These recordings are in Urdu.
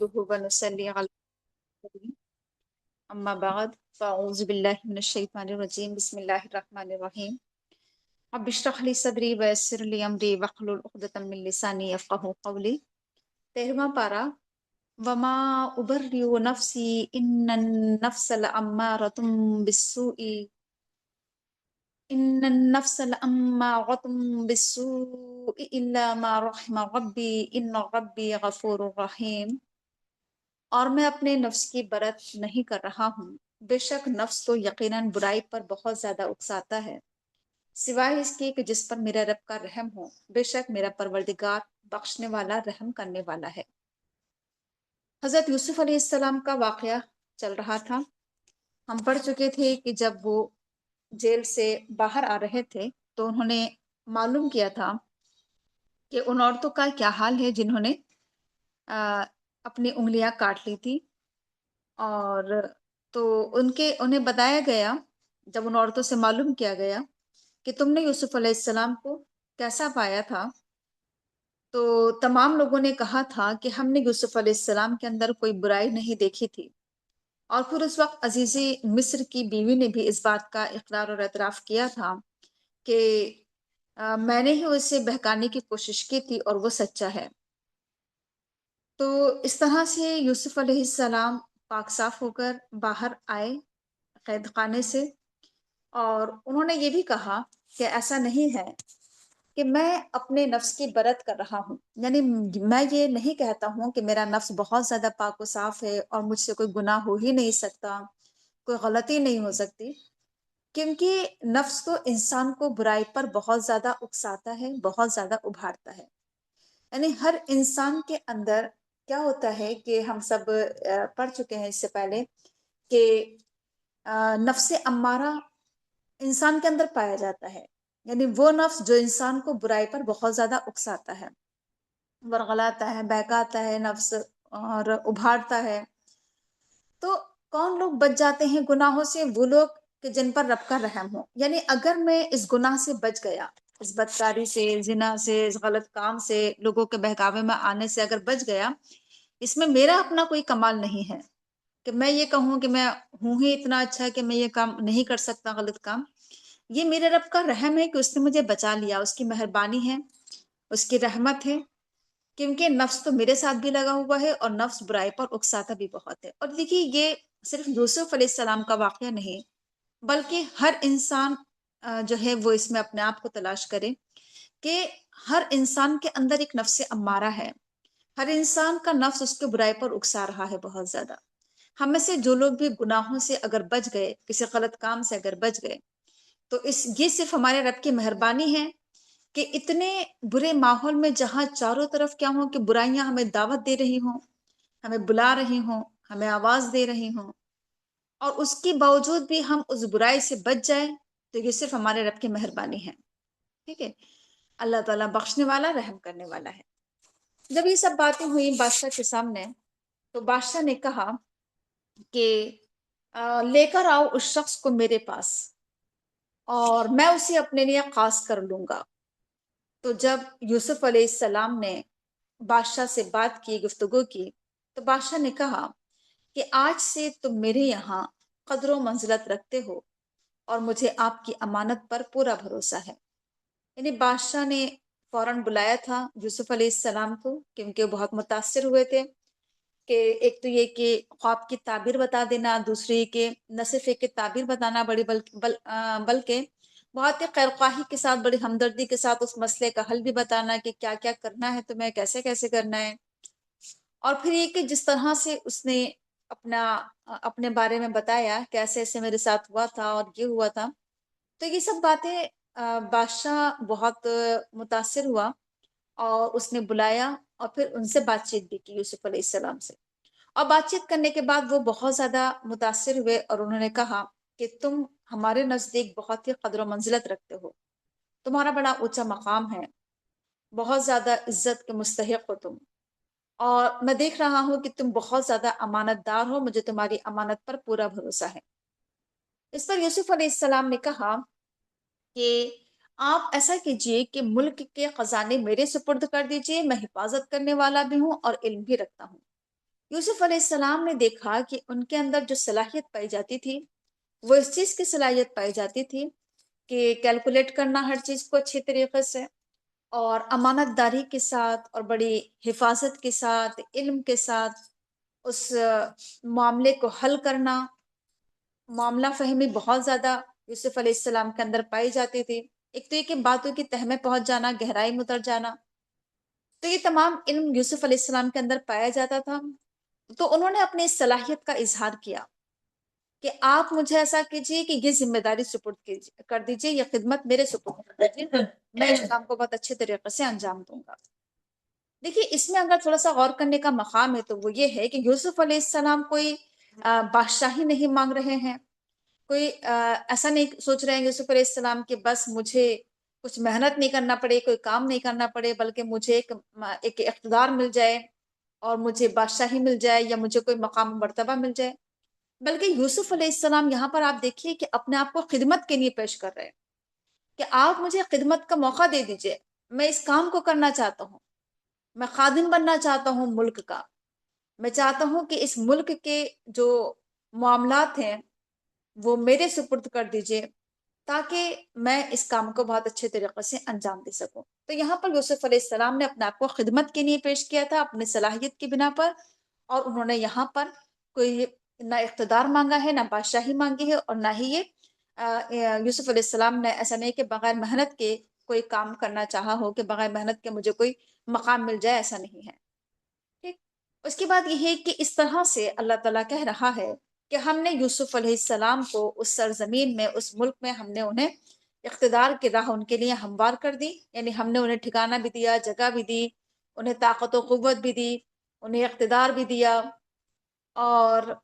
نحمده ونصلي على رسوله اما بعد فاعوذ باللہ من الشیطان الرجیم بسم اللہ الرحمن الرحیم رب اشرح لی صدری ویسر لی امری واحلل عقدۃ من لسانی یفقهوا قولی 13واں پارہ وما ابرئ نفسی ان النفس لامارۃ بالسوء ان النفس لامارۃ بالسوء الا ما رحم ربی ان ربی غفور رحیم، اور میں اپنے نفس کی برت نہیں کر رہا ہوں، بے شک نفس تو یقیناً برائی پر بہت زیادہ اکساتا ہے، سوائے اس کے کہ جس پر میرا رب کا رحم ہو، بے شک میرا پروردگار بخشنے والا رحم کرنے والا ہے۔ حضرت یوسف علیہ السلام کا واقعہ چل رہا تھا۔ ہم پڑھ چکے تھے کہ جب وہ جیل سے باہر آ رہے تھے تو انہوں نے معلوم کیا تھا کہ ان عورتوں کا کیا حال ہے جنہوں نے اپنی انگلیاں کاٹ لی تھی، اور تو انہیں بتایا گیا، جب ان عورتوں سے معلوم کیا گیا کہ تم نے یوسف علیہ السلام کو کیسا پایا تھا، تو تمام لوگوں نے کہا تھا کہ ہم نے یوسف علیہ السلام کے اندر کوئی برائی نہیں دیکھی تھی۔ اور پھر اس وقت عزیزی مصر کی بیوی نے بھی اس بات کا اقرار اور اعتراف کیا تھا کہ میں نے ہی اسے بہکانے کی کوشش کی تھی اور وہ سچا ہے۔ تو اس طرح سے یوسف علیہ السلام پاک صاف ہو کر باہر آئے قید خانے سے، اور انہوں نے یہ بھی کہا کہ ایسا نہیں ہے کہ میں اپنے نفس کی برت کر رہا ہوں، یعنی میں یہ نہیں کہتا ہوں کہ میرا نفس بہت زیادہ پاک و صاف ہے اور مجھ سے کوئی گناہ ہو ہی نہیں سکتا، کوئی غلطی نہیں ہو سکتی، کیونکہ نفس تو انسان کو برائی پر بہت زیادہ اکساتا ہے، بہت زیادہ ابھارتا ہے۔ یعنی ہر انسان کے اندر کیا ہوتا ہے کہ ہم سب پڑھ چکے ہیں اس سے پہلے کہ نفس امارہ انسان کے اندر پایا جاتا ہے، یعنی وہ نفس جو انسان کو برائی پر بہت زیادہ اکساتا ہے، ورغلاتا ہے، بہکاتا ہے نفس اور ابھارتا ہے۔ تو کون لوگ بچ جاتے ہیں گناہوں سے؟ وہ لوگ کہ جن پر رب کا رحم ہو۔ یعنی اگر میں اس گناہ سے بچ گیا، اس بدکاری سے، زنا سے، اس غلط کام سے، لوگوں کے بہکاوے میں آنے سے اگر بچ گیا، اس میں میرا اپنا کوئی کمال نہیں ہے کہ میں یہ کہوں کہ میں ہوں ہی اتنا اچھا کہ میں یہ کام نہیں کر سکتا، غلط کام۔ یہ میرے رب کا رحم ہے کہ اس نے مجھے بچا لیا، اس کی مہربانی ہے، اس کی رحمت ہے، کیونکہ نفس تو میرے ساتھ بھی لگا ہوا ہے اور نفس برائی پر اکساتا بھی بہت ہے۔ اور دیکھیے یہ صرف یوسف علیہ السلام کا واقعہ نہیں، بلکہ ہر انسان جو ہے وہ اس میں اپنے آپ کو تلاش کرے کہ ہر انسان کے اندر ایک نفس امارہ ہے، ہر انسان کا نفس اس کے برائی پر اکسا رہا ہے بہت زیادہ۔ ہم میں سے جو لوگ بھی گناہوں سے اگر بچ گئے، کسی غلط کام سے اگر بچ گئے، تو یہ صرف ہمارے رب کی مہربانی ہے کہ اتنے برے ماحول میں جہاں چاروں طرف کیا ہوں کہ برائیاں ہمیں دعوت دے رہی ہوں، ہمیں بلا رہی ہوں، ہمیں آواز دے رہی ہوں، اور اس کے باوجود بھی ہم اس برائی سے بچ جائیں، تو یہ صرف ہمارے رب کی مہربانی ہے۔ ٹھیک ہے، اللہ تعالیٰ بخشنے والا، رحم کرنے والا ہے۔ جب یہ سب باتیں ہوئی بادشاہ کے سامنے، تو بادشاہ نے کہا کہ لے کر آؤ اس شخص کو میرے پاس اور میں اسے اپنے لیے خاص کر لوں گا۔ تو جب یوسف علیہ السلام نے بادشاہ سے بات کی، گفتگو کی، تو بادشاہ نے کہا کہ آج سے تم میرے یہاں قدر و منزلت رکھتے ہو اور مجھے آپ کی امانت پر پورا بھروسہ ہے۔ یعنی بادشاہ نے فوراً بلایا تھا یوسف علیہ السلام کو، کیونکہ وہ بہت متاثر ہوئے تھے کہ ایک تو یہ کہ خواب کی تعبیر بتا دینا، دوسری کہ نہ صرف ایک کی تعبیر بتانا بلکہ بہت ہی خیرخواہی کے ساتھ، بڑی ہمدردی کے ساتھ اس مسئلے کا حل بھی بتانا کہ کیا کیا کرنا ہے تمہیں، کیسے کیسے کرنا ہے۔ اور پھر یہ کہ جس طرح سے اس نے اپنے بارے میں بتایا کہ ایسے ایسے میرے ساتھ ہوا تھا اور یہ ہوا تھا، تو یہ سب باتیں بادشاہ بہت متاثر ہوا اور اس نے بلایا اور پھر ان سے بات چیت بھی کی یوسف علیہ السلام سے۔ اور بات چیت کرنے کے بعد وہ بہت زیادہ متاثر ہوئے اور انہوں نے کہا کہ تم ہمارے نزدیک بہت ہی قدر و منزلت رکھتے ہو، تمہارا بڑا اونچا مقام ہے، بہت زیادہ عزت کے مستحق ہو تم، اور میں دیکھ رہا ہوں کہ تم بہت زیادہ امانت دار ہو، مجھے تمہاری امانت پر پورا بھروسہ ہے۔ اس پر یوسف علیہ السلام نے کہا کہ آپ ایسا کیجئے کہ ملک کے خزانے میرے سپرد کر دیجئے، میں حفاظت کرنے والا بھی ہوں اور علم بھی رکھتا ہوں۔ یوسف علیہ السلام نے دیکھا کہ ان کے اندر جو صلاحیت پائی جاتی تھی وہ اس چیز کی صلاحیت پائی جاتی تھی کہ کیلکولیٹ کرنا ہر چیز کو اچھی طریقے سے، اور امانت داری کے ساتھ اور بڑی حفاظت کے ساتھ، علم کے ساتھ اس معاملے کو حل کرنا، معاملہ فہمی بہت زیادہ یوسف علیہ السلام کے اندر پائی جاتی تھی۔ ایک تو یہ کہ باتوں کی تہ میں پہنچ جانا، گہرائی میں اتر جانا، تو یہ تمام علم یوسف علیہ السلام کے اندر پایا جاتا تھا۔ تو انہوں نے اپنی صلاحیت کا اظہار کیا کہ آپ مجھے ایسا کیجیے کہ یہ ذمہ داری سپرد کر دیجیے، یہ خدمت میرے سپرد کر دیجیے، میں اس کام کو بہت اچھے طریقے سے انجام دوں گا۔ دیکھیے اس میں اگر تھوڑا سا غور کرنے کا مقام ہے تو وہ یہ ہے کہ یوسف علیہ السلام کوئی بادشاہی نہیں مانگ رہے ہیں، کوئی ایسا نہیں سوچ رہے ہیں یوسف علیہ السلام کہ بس مجھے کچھ محنت نہیں کرنا پڑے، کوئی کام نہیں کرنا پڑے، بلکہ مجھے ایک اقتدار مل جائے اور مجھے بادشاہی مل جائے یا مجھے کوئی مقام مرتبہ مل جائے۔ بلکہ یوسف علیہ السلام یہاں پر آپ دیکھیے کہ اپنے آپ کو خدمت کے لیے پیش کر رہے ہیں کہ آپ مجھے خدمت کا موقع دے دیجئے، میں اس کام کو کرنا چاہتا ہوں، میں خادم بننا چاہتا ہوں ملک کا، میں چاہتا ہوں کہ اس ملک کے جو معاملات ہیں وہ میرے سپرد کر دیجئے تاکہ میں اس کام کو بہت اچھے طریقے سے انجام دے سکوں۔ تو یہاں پر یوسف علیہ السلام نے اپنے آپ کو خدمت کے لیے پیش کیا تھا اپنے صلاحیت کی بنا پر، اور انہوں نے یہاں پر کوئی نہ اقتدار مانگا ہے، نہ بادشاہی مانگی ہے، اور نہ ہی یہ یوسف علیہ السلام نے ایسا نہیں کہ بغیر محنت کے کوئی کام کرنا چاہا ہو کہ بغیر محنت کے مجھے کوئی مقام مل جائے، ایسا نہیں ہے۔ ٹھیک، اس کے بعد یہ ہے کہ اس طرح سے اللہ تعالیٰ کہہ رہا ہے کہ ہم نے یوسف علیہ السلام کو اس سرزمین میں، اس ملک میں ہم نے انہیں اقتدار کی راہ ان کے لیے ہموار کر دی، یعنی ہم نے انہیں ٹھکانہ بھی دیا، جگہ بھی دی، انہیں طاقت و قوت بھی دی، انہیں اقتدار بھی دیا، اور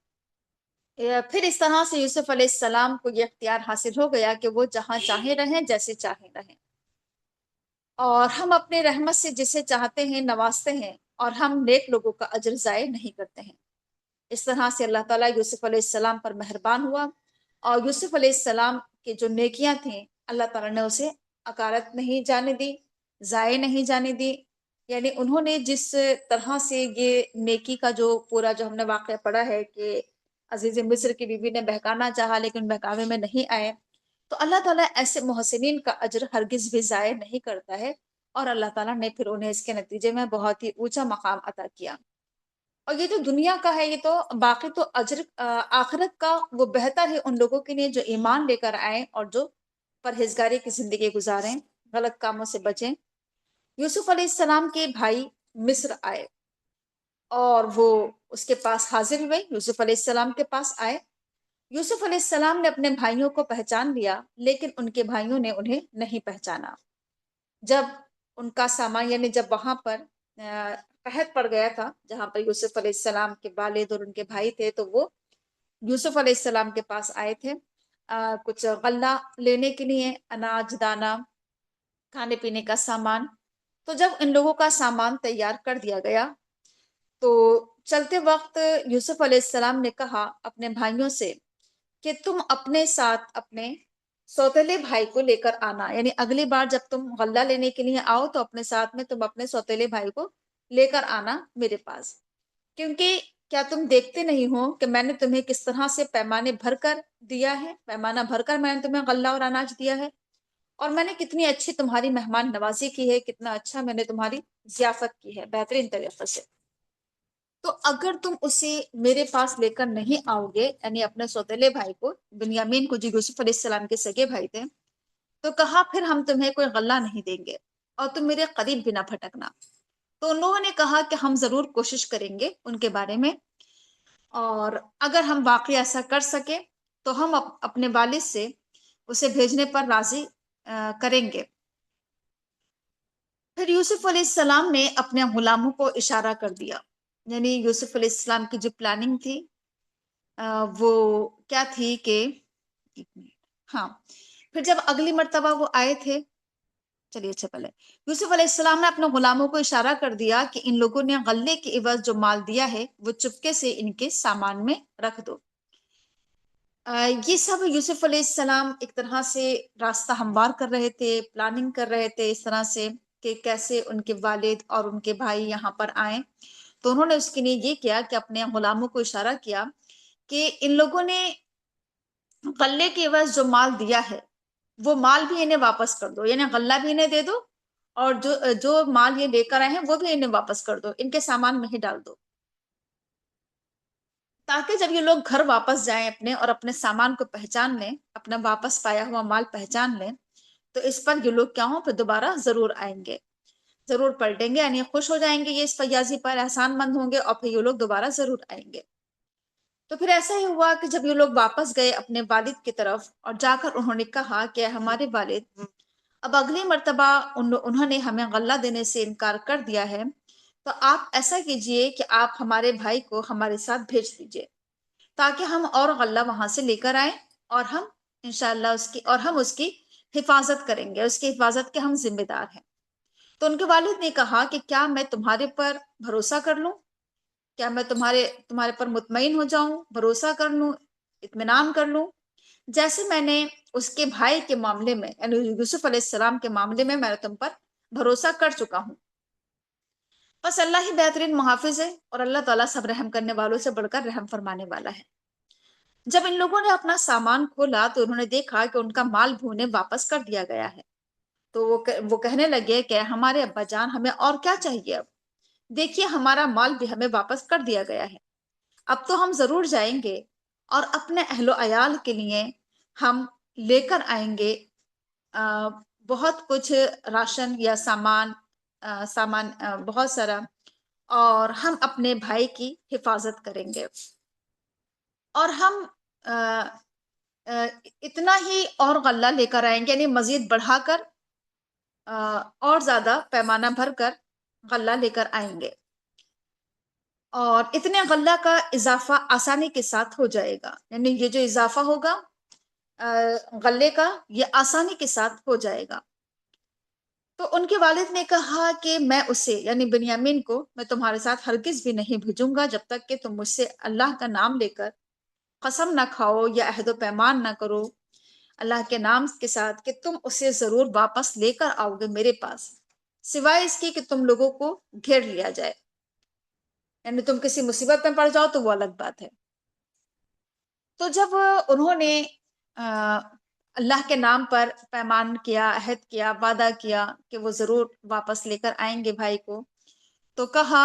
پھر اس طرح سے یوسف علیہ السلام کو یہ اختیار حاصل ہو گیا کہ وہ جہاں چاہیں رہیں، جیسے چاہیں رہیں، اور ہم اپنے رحمت سے جسے چاہتے ہیں نوازتے ہیں، اور ہم نیک لوگوں کا اجر ضائع نہیں کرتے ہیں۔ اس طرح سے اللہ تعالیٰ یوسف علیہ السلام پر مہربان ہوا، اور یوسف علیہ السلام کی جو نیکیاں تھیں اللہ تعالیٰ نے اسے اکارت نہیں جانے دی، ضائع نہیں جانے دی۔ یعنی انہوں نے جس طرح سے یہ نیکی کا جو پورا جو ہم نے واقعہ پڑھا ہے کہ عزیز مصر کی بیوی نے بہکانا چاہا لیکن بہکاوے میں نہیں آئے، تو اللہ تعالیٰ ایسے محسنین کا اجر ہرگز بھی ضائع نہیں کرتا ہے، اور اللہ تعالیٰ نے پھر انہیں اس کے نتیجے میں بہت ہی اونچا مقام عطا کیا۔ اور یہ جو دنیا کا ہے، یہ تو باقی تو اجر آخرت کا وہ بہتر ہے ان لوگوں کے لیے جو ایمان لے کر آئیں اور جو پرہیزگاری کی زندگی گزاریں، غلط کاموں سے بچیں۔ یوسف علیہ السلام کے بھائی مصر آئے اور وہ اس کے پاس حاضر ہوئے، یوسف علیہ السلام کے پاس آئے۔ یوسف علیہ السلام نے اپنے بھائیوں کو پہچان لیا لیکن ان کے بھائیوں نے انہیں نہیں پہچانا۔ جب ان کا سامان، یعنی جب وہاں پر قحط پڑ گیا تھا جہاں پر یوسف علیہ السلام کے والد اور ان کے بھائی تھے، تو وہ یوسف علیہ السلام کے پاس آئے تھے کچھ غلہ لینے کے لیے، اناج دانہ، کھانے پینے کا سامان۔ تو جب ان لوگوں کا سامان تیار کر دیا گیا تو چلتے وقت یوسف علیہ السلام نے کہا اپنے بھائیوں سے کہ تم اپنے ساتھ اپنے سوتیلے بھائی کو لے کر آنا، یعنی اگلی بار جب تم غلہ لینے کے لیے آؤ تو اپنے ساتھ میں تم اپنے سوتیلے بھائی کو لے کر آنا میرے پاس، کیونکہ کیا تم دیکھتے نہیں ہو کہ میں نے تمہیں کس طرح سے پیمانے بھر کر دیا ہے، پیمانہ بھر کر میں نے تمہیں غلہ اور اناج دیا ہے، اور میں نے کتنی اچھی تمہاری مہمان نوازی کی ہے، کتنا اچھا میں نے تمہاری ضیافت کی ہے بہترین طریقے سے۔ تو اگر تم اسے میرے پاس لے کر نہیں آؤ گے، یعنی اپنے سوتیلے بھائی کو، بنیامین کو، جو یوسف علیہ السلام کے سگے بھائی تھے، تو کہا پھر ہم تمہیں کوئی غلہ نہیں دیں گے اور تم میرے قریب بھی نہ پھٹکنا۔ تو ان لوگوں نے کہا کہ ہم ضرور کوشش کریں گے ان کے بارے میں، اور اگر ہم واقعی ایسا کر سکے تو ہم اپنے والد سے اسے بھیجنے پر راضی کریں گے۔ پھر یوسف علیہ السلام نے اپنے غلاموں کو اشارہ کر دیا، یعنی یوسف علیہ السلام کی جو پلاننگ تھی وہ کیا تھی کہ ایک منٹ، ہاں، پھر جب اگلی مرتبہ وہ آئے تھے، چلیے اچھا پہلے یوسف علیہ السلام نے اپنے غلاموں کو اشارہ کر دیا کہ ان لوگوں نے غلے کے عوض جو مال دیا ہے وہ چپکے سے ان کے سامان میں رکھ دو۔ یہ سب یوسف علیہ السلام ایک طرح سے راستہ ہموار کر رہے تھے، پلاننگ کر رہے تھے اس طرح سے کہ کیسے ان کے والد اور ان کے بھائی یہاں پر آئیں، تو انہوں نے اس کے لیے یہ کیا کہ اپنے غلاموں کو اشارہ کیا کہ ان لوگوں نے غلے کے عوض جو مال دیا ہے وہ مال بھی انہیں واپس کر دو، یعنی غلہ بھی انہیں دے دو، اور جو مال یہ لے کر آئے ہیں وہ بھی انہیں واپس کر دو، ان کے سامان میں ہی ڈال دو، تاکہ جب یہ لوگ گھر واپس جائیں اپنے اور اپنے سامان کو پہچان لیں، اپنا واپس پایا ہوا مال پہچان لیں، تو اس پر یہ لوگ کیا ہوں پھر دوبارہ ضرور آئیں گے، ضرور پلٹیں گے، یعنی خوش ہو جائیں گے، یہ اس فیاضی پر احسان مند ہوں گے اور پھر یہ لوگ دوبارہ ضرور آئیں گے۔ تو پھر ایسا ہی ہوا کہ جب یہ لوگ واپس گئے اپنے والد کی طرف اور جا کر انہوں نے کہا کہ ہمارے والد، اب اگلی مرتبہ انہوں نے ہمیں غلہ دینے سے انکار کر دیا ہے، تو آپ ایسا کیجئے کہ آپ ہمارے بھائی کو ہمارے ساتھ بھیج دیجئے، تاکہ ہم اور غلہ وہاں سے لے کر آئیں، اور ہم انشاءاللہ اس کی حفاظت کریں گے، اس کی حفاظت کے ہم ذمہ دار ہیں۔ تو ان کے والد نے کہا کہ کیا میں تمہارے پر بھروسہ کر لوں؟ کیا میں تمہارے پر مطمئن ہو جاؤں، بھروسہ کر لوں، اطمینان کر لوں، جیسے میں نے اس کے بھائی کے معاملے میں، یعنی یوسف علیہ السلام کے معاملے میں نے تم پر بھروسہ کر چکا ہوں۔ بس اللہ ہی بہترین محافظ ہے، اور اللہ تعالیٰ سب رحم کرنے والوں سے بڑھ کر رحم فرمانے والا ہے۔ جب ان لوگوں نے اپنا سامان کھولا تو انہوں نے دیکھا کہ ان کا مال بھی انہیں واپس کر دیا گیا ہے، تو وہ کہنے لگے کہ ہمارے ابا جان، ہمیں اور کیا چاہیے؟ اب دیکھیے ہمارا مال بھی ہمیں واپس کر دیا گیا ہے، اب تو ہم ضرور جائیں گے اور اپنے اہل و عیال کے لیے ہم لے کر آئیں گے بہت کچھ راشن یا سامان بہت سارا، اور ہم اپنے بھائی کی حفاظت کریں گے، اور ہم اتنا ہی اور غلہ لے کر آئیں گے، یعنی مزید بڑھا کر اور زیادہ پیمانہ بھر کر غلہ لے کر آئیں گے، اور اتنے غلہ کا اضافہ آسانی کے ساتھ ہو جائے گا، یعنی یہ جو اضافہ ہوگا غلے کا، یہ آسانی کے ساتھ ہو جائے گا۔ تو ان کے والد نے کہا کہ میں اسے، یعنی بنیامین کو، میں تمہارے ساتھ ہرگز بھی نہیں بھیجوں گا جب تک کہ تم مجھ سے اللہ کا نام لے کر قسم نہ کھاؤ یا عہد و پیمان نہ کرو اللہ کے نام کے ساتھ کہ تم اسے ضرور واپس لے کر آؤ گے میرے پاس، سوائے اس کی کہ تم لوگوں کو گھیر لیا جائے، یعنی تم کسی مصیبت میں پڑ جاؤ تو وہ الگ بات ہے۔ تو جب انہوں نے اللہ کے نام پر پیمان کیا، عہد کیا، وعدہ کیا کہ وہ ضرور واپس لے کر آئیں گے بھائی کو، تو کہا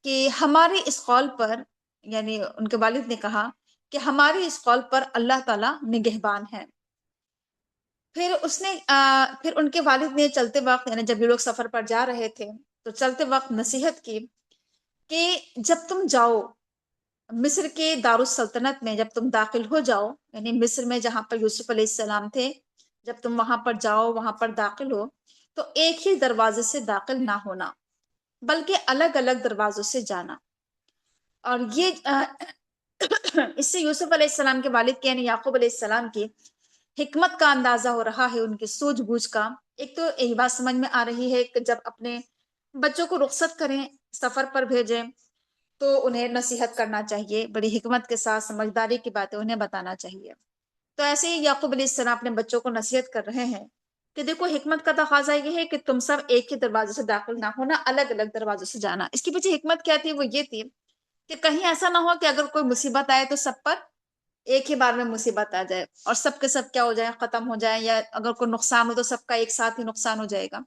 کہ ہمارے اس قول پر، یعنی ان کے والد نے کہا کہ ہماری اس قول پر اللہ تعالیٰ نگہبان ہے۔ پھر ان کے والد نے چلتے وقت، یعنی جب یہ لوگ سفر پر جا رہے تھے تو چلتے وقت نصیحت کی کہ جب تم جاؤ مصر کے دارالسلطنت میں، جب تم داخل ہو جاؤ، یعنی مصر میں جہاں پر یوسف علیہ السلام تھے، جب تم وہاں پر جاؤ، وہاں پر داخل ہو، تو ایک ہی دروازے سے داخل نہ ہونا بلکہ الگ الگ دروازوں سے جانا۔ اور یہ اس سے یوسف علیہ السلام کے والد کے، یعنی یعقوب علیہ السلام کی حکمت کا اندازہ ہو رہا ہے، ان کی سوجھ بوجھ کا۔ ایک تو یہی بات سمجھ میں آ رہی ہے کہ جب اپنے بچوں کو رخصت کریں، سفر پر بھیجیں، تو انہیں نصیحت کرنا چاہیے، بڑی حکمت کے ساتھ سمجھداری کی باتیں انہیں بتانا چاہیے۔ تو ایسے ہی یعقوب علیہ السلام اپنے بچوں کو نصیحت کر رہے ہیں کہ دیکھو حکمت کا تقاضا یہ ہے کہ تم سب ایک ہی دروازے سے داخل نہ ہونا، الگ الگ دروازوں سے جانا۔ اس کی پیچھے حکمت کیا تھی؟ وہ یہ تھی کہ کہیں ایسا نہ ہو کہ اگر کوئی مصیبت آئے تو سب پر ایک ہی بار میں مصیبت آ جائے اور سب کے سب کیا ہو جائے، ختم ہو جائے، یا اگر کوئی نقصان ہو تو سب کا ایک ساتھ ہی نقصان ہو جائے گا۔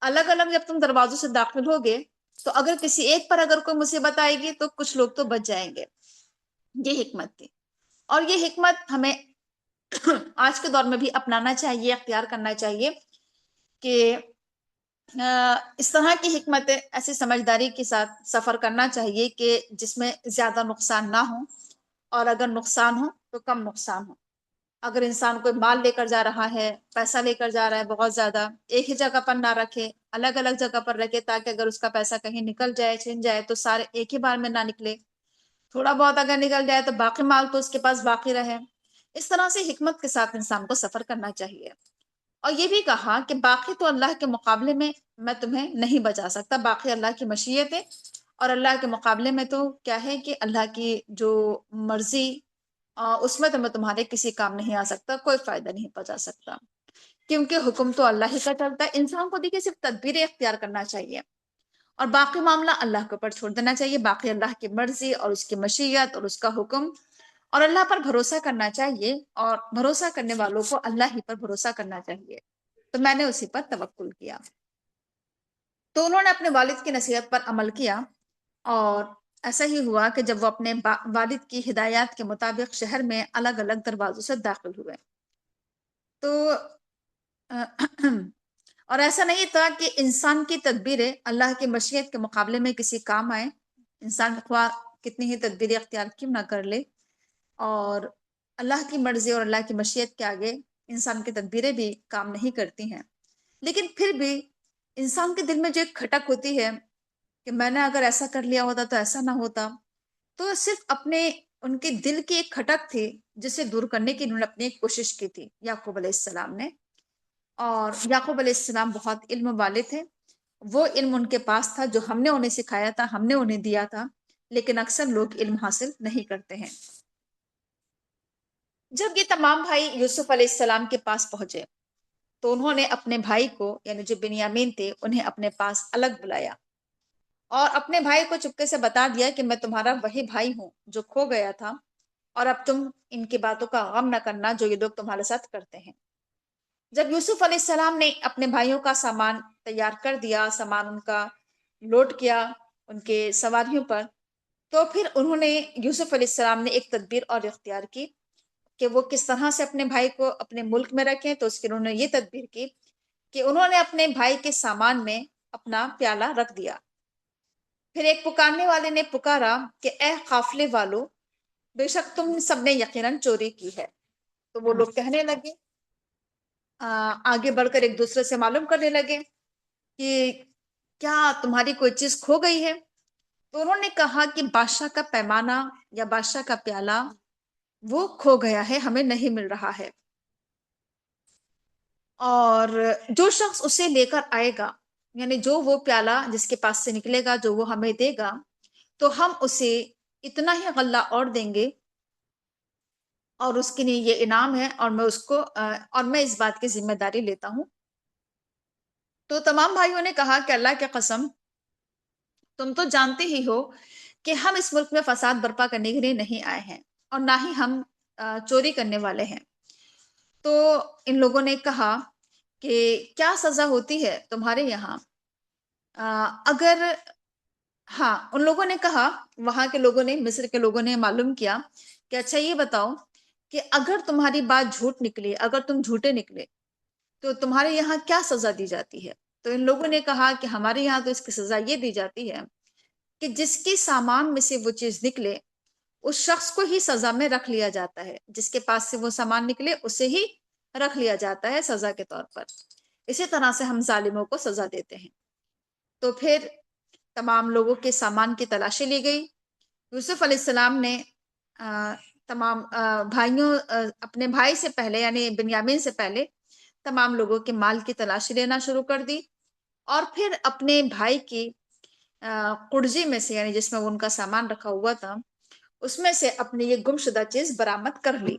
الگ الگ جب تم دروازوں سے داخل ہوگے تو اگر کسی ایک پر اگر کوئی مصیبت آئے گی تو کچھ لوگ تو بچ جائیں گے۔ یہ حکمت تھی، اور یہ حکمت ہمیں آج کے دور میں بھی اپنانا چاہیے، اختیار کرنا چاہیے کہ اس طرح کی حکمت، ایسی سمجھداری کے ساتھ سفر کرنا چاہیے کہ جس میں زیادہ نقصان نہ ہو، اور اگر نقصان ہو تو کم نقصان ہو۔ اگر انسان کوئی مال لے کر جا رہا ہے، پیسہ لے کر جا رہا ہے بہت زیادہ، ایک ہی جگہ پر نہ رکھے، الگ الگ جگہ پر رکھے، تاکہ اگر اس کا پیسہ کہیں نکل جائے، چھن جائے تو سارے ایک ہی بار میں نہ نکلے، تھوڑا بہت اگر نکل جائے تو باقی مال تو اس کے پاس باقی رہے۔ اس طرح سے حکمت کے ساتھ انسان کو سفر کرنا چاہیے۔ اور یہ بھی کہا کہ باقی تو اللہ کے مقابلے میں تمہیں نہیں بچا سکتا، باقی اللہ کی مشیت ہے، اور اللہ کے مقابلے میں تو کیا ہے کہ اللہ کی جو مرضی، اس میں تمہارے کسی کام نہیں آ سکتا، کوئی فائدہ نہیں پہنچا سکتا، کیونکہ حکم تو اللہ ہی کا چلتا ہے۔ انسان کو دیکھیے صرف تدبیریں اختیار کرنا چاہیے، اور باقی معاملہ اللہ کے اوپر چھوڑ دینا چاہیے. باقی اللہ کی مرضی اور اس کی مشیت اور اس کا حکم، اور اللہ پر بھروسہ کرنا چاہیے، اور بھروسہ کرنے والوں کو اللہ ہی پر بھروسہ کرنا چاہیے. تو میں نے اسی پر توکل کیا. تو انہوں نے اپنے والد کی نصیحت پر عمل کیا، اور ایسا ہی ہوا کہ جب وہ اپنے والد کی ہدایات کے مطابق شہر میں الگ الگ دروازوں سے داخل ہوئے، تو اور ایسا نہیں تھا کہ انسان کی تدبیریں اللہ کی مشیت کے مقابلے میں کسی کام آئے. انسان خواہ کتنی ہی تدبیریں اختیار کیوں نہ کر لے، اور اللہ کی مرضی اور اللہ کی مشیت کے آگے انسان کی تدبیریں بھی کام نہیں کرتی ہیں. لیکن پھر بھی انسان کے دل میں جو ایک کھٹک ہوتی ہے کہ میں نے اگر ایسا کر لیا ہوتا تو ایسا نہ ہوتا، تو صرف ان کے دل کی ایک کھٹک تھی جسے دور کرنے کی انہوں نے اپنی ایک کوشش کی تھی یعقوب علیہ السلام نے. اور یعقوب علیہ السلام بہت علم والے تھے. وہ علم ان کے پاس تھا جو ہم نے انہیں سکھایا تھا، ہم نے انہیں دیا تھا، لیکن اکثر لوگ علم حاصل نہیں کرتے ہیں. جب یہ تمام بھائی یوسف علیہ السلام کے پاس پہنچے تو انہوں نے اپنے بھائی کو، یعنی جو بنیامین تھے، انہیں اپنے پاس الگ بلایا اور اپنے بھائی کو چپکے سے بتا دیا کہ میں تمہارا وہی بھائی ہوں جو کھو گیا تھا، اور اب تم ان کی باتوں کا غم نہ کرنا جو یہ لوگ تمہارے ساتھ کرتے ہیں. جب یوسف علیہ السلام نے اپنے بھائیوں کا سامان تیار کر دیا، سامان ان کا لوڈ کیا ان کے سواریوں پر، تو پھر انہوں نے یوسف علیہ السلام نے ایک تدبیر اور اختیار کی کہ وہ کس طرح سے اپنے بھائی کو اپنے ملک میں رکھیں. تو اس کے انہوں نے یہ تدبیر کی کہ انہوں نے اپنے بھائی کے سامان میں اپنا پیالہ رکھ دیا. پھر ایک پکارنے والے نے پکارا کہ اے قافلے والو، بے شک تم سب نے یقیناً چوری کی ہے. تو وہ لوگ کہنے لگے، آگے بڑھ کر ایک دوسرے سے معلوم کرنے لگے کہ کیا تمہاری کوئی چیز کھو گئی ہے؟ تو انہوں نے کہا کہ بادشاہ کا پیمانہ یا بادشاہ کا پیالہ وہ کھو گیا ہے، ہمیں نہیں مل رہا ہے، اور جو شخص اسے لے کر آئے گا، یعنی جو وہ پیالہ جس کے پاس سے نکلے گا، جو وہ ہمیں دے گا، تو ہم اسے اتنا ہی غلہ اور دیں گے، اور اس کے لیے یہ انعام ہے، اور میں اس بات کی ذمہ داری لیتا ہوں. تو تمام بھائیوں نے کہا کہ اللہ کی قسم، تم تو جانتے ہی ہو کہ ہم اس ملک میں فساد برپا کرنے کے لیے نہیں آئے ہیں، اور نہ ہی ہم چوری کرنے والے ہیں. تو ان لوگوں نے کہا کہ کیا سزا ہوتی ہے تمہارے یہاں اگر، ہاں، ان لوگوں نے کہا، وہاں کے لوگوں نے، مصر کے لوگوں نے معلوم کیا کہ اچھا یہ بتاؤ کہ اگر تمہاری بات جھوٹ نکلی، اگر تم جھوٹے نکلے، تو تمہارے یہاں کیا سزا دی جاتی ہے؟ تو ان لوگوں نے کہا کہ ہمارے یہاں تو اس کی سزا یہ دی جاتی ہے کہ جس کی سامان میں سے وہ چیز نکلے اس شخص کو ہی سزا میں رکھ لیا جاتا ہے، جس کے پاس سے وہ سامان نکلے اسے ہی رکھ لیا جاتا ہے سزا کے طور پر. اسی طرح سے ہم ظالموں کو سزا دیتے ہیں. تو پھر تمام لوگوں کے سامان کی تلاشی لی گئی. یوسف علیہ السلام نے تمام بھائیوں، اپنے بھائی سے پہلے یعنی بنیامین سے پہلے تمام لوگوں کے مال کی تلاشی لینا شروع کر دی، اور پھر اپنے بھائی کی قرضی میں سے، یعنی جس میں ان کا سامان رکھا ہوا تھا، اس میں سے اپنی یہ گم شدہ چیز برآمد کر لی.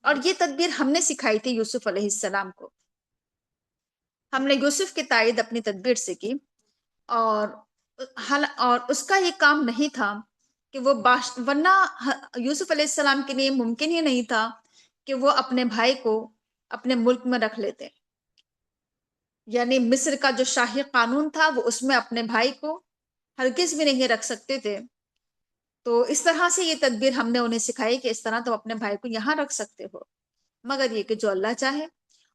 اور یہ تدبیر ہم نے سکھائی تھی یوسف علیہ السلام کو. ہم نے یوسف کی تائید اپنی تدبیر سے کی، اور اس کا یہ کام نہیں تھا کہ وہ ورنہ یوسف علیہ السلام کے لیے ممکن ہی نہیں تھا کہ وہ اپنے بھائی کو اپنے ملک میں رکھ لیتے. یعنی مصر کا جو شاہی قانون تھا وہ اس میں اپنے بھائی کو ہرگز بھی نہیں رکھ سکتے تھے. تو اس طرح سے یہ تدبیر ہم نے انہیں سکھائی کہ اس طرح تم اپنے بھائی کو یہاں رکھ سکتے ہو، مگر یہ کہ جو اللہ چاہے،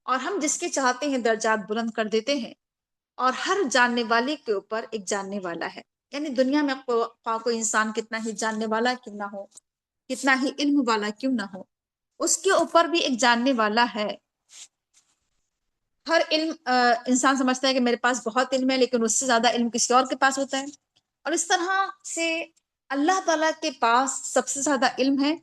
اور ہم جس کے چاہتے ہیں درجات بلند کر دیتے ہیں، اور ہر جاننے والے کے اوپر ایک جاننے والا ہے. یعنی دنیا میں کوئی انسان کتنا ہی جاننے والا کیوں نہ ہو، کتنا ہی علم والا کیوں نہ ہو، اس کے اوپر بھی ایک جاننے والا ہے. ہر علم انسان سمجھتا ہے کہ میرے پاس بہت علم ہے، لیکن اس سے زیادہ علم کسی اور کے پاس ہوتا ہے. اور اس طرح سے اللہ تعالیٰ کے پاس سب سے زیادہ علم ہے،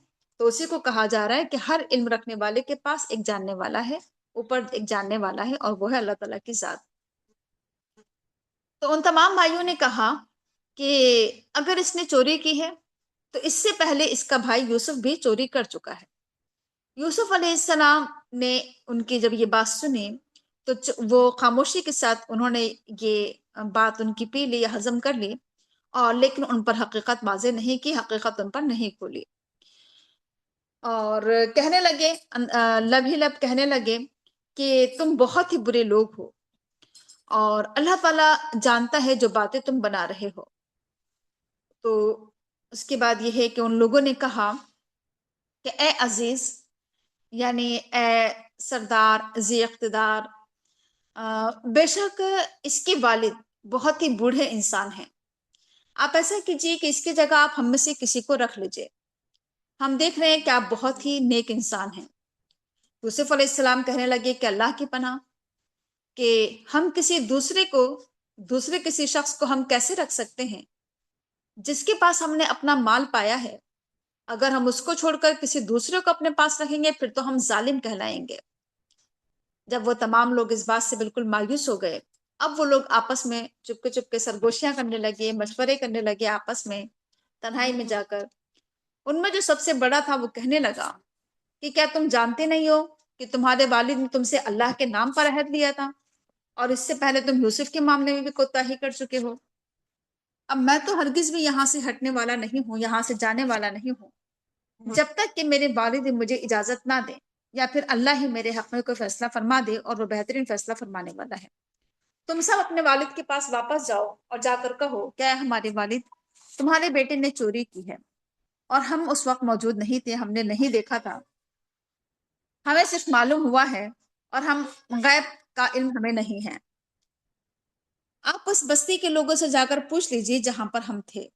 تو اسی کو کہا جا رہا ہے کہ ہر علم رکھنے والے کے پاس ایک جاننے والا ہے، اوپر ایک جاننے والا ہے، اور وہ ہے اللہ تعالیٰ کی ذات. تو ان تمام بھائیوں نے کہا کہ اگر اس نے چوری کی ہے تو اس سے پہلے اس کا بھائی یوسف بھی چوری کر چکا ہے. یوسف علیہ السلام نے ان کی جب یہ بات سنی تو وہ خاموشی کے ساتھ انہوں نے یہ بات ان کی پی لی یا ہضم کر لی، اور لیکن ان پر حقیقت واضح نہیں کی، حقیقت ان پر نہیں کھولی، اور کہنے لگے، لب ہی لب کہنے لگے کہ تم بہت ہی برے لوگ ہو، اور اللہ تعالیٰ جانتا ہے جو باتیں تم بنا رہے ہو۔ تو اس کے بعد یہ ہے کہ ان لوگوں نے کہا کہ اے عزیز، یعنی اے سردار ذی اقتدار، بے شک اس کے والد بہت ہی بوڑھے انسان ہیں، آپ ایسا کیجیے کہ اس کی جگہ آپ ہم میں سے کسی کو رکھ لیجئے، ہم دیکھ رہے ہیں کہ آپ بہت ہی نیک انسان ہیں۔ یوسف علیہ السلام کہنے لگے کہ اللہ کی پناہ، کہ ہم دوسرے کسی شخص کو ہم کیسے رکھ سکتے ہیں جس کے پاس ہم نے اپنا مال پایا ہے؟ اگر ہم اس کو چھوڑ کر کسی دوسرے کو اپنے پاس رکھیں گے پھر تو ہم ظالم کہلائیں گے۔ جب وہ تمام لوگ اس بات سے بالکل مایوس ہو گئے، اب وہ لوگ آپس میں چپکے چپکے سرگوشیاں کرنے لگے، مشورے کرنے لگے آپس میں تنہائی میں جا کر۔ ان میں جو سب سے بڑا تھا وہ کہنے لگا کہ کیا تم جانتے نہیں ہو کہ تمہارے والد نے تم سے اللہ کے نام پر عہد لیا تھا، اور اس سے پہلے تم یوسف کے معاملے میں بھی کوتاہی کر چکے ہو؟ اب میں تو ہرگز بھی یہاں سے ہٹنے والا نہیں ہوں، یہاں سے جانے والا نہیں ہوں، جب تک کہ میرے والد مجھے اجازت نہ دیں، یا پھر اللہ ہی میرے حق میں کوئی فیصلہ فرما دے، اور وہ بہترین فیصلہ فرمانے والا ہے۔ تم سب اپنے والد کے پاس واپس جاؤ اور جا کر کہو کیا ہمارے والد، تمہارے بیٹے نے چوری کی ہے، اور ہم اس وقت موجود نہیں تھے، ہم نے نہیں دیکھا تھا، ہمیں صرف معلوم ہوا ہے، اور ہم غیب کا علم ہمیں نہیں ہے۔ آپ اس بستی کے لوگوں سے جا کر پوچھ لیجئے جہاں پر ہم تھے،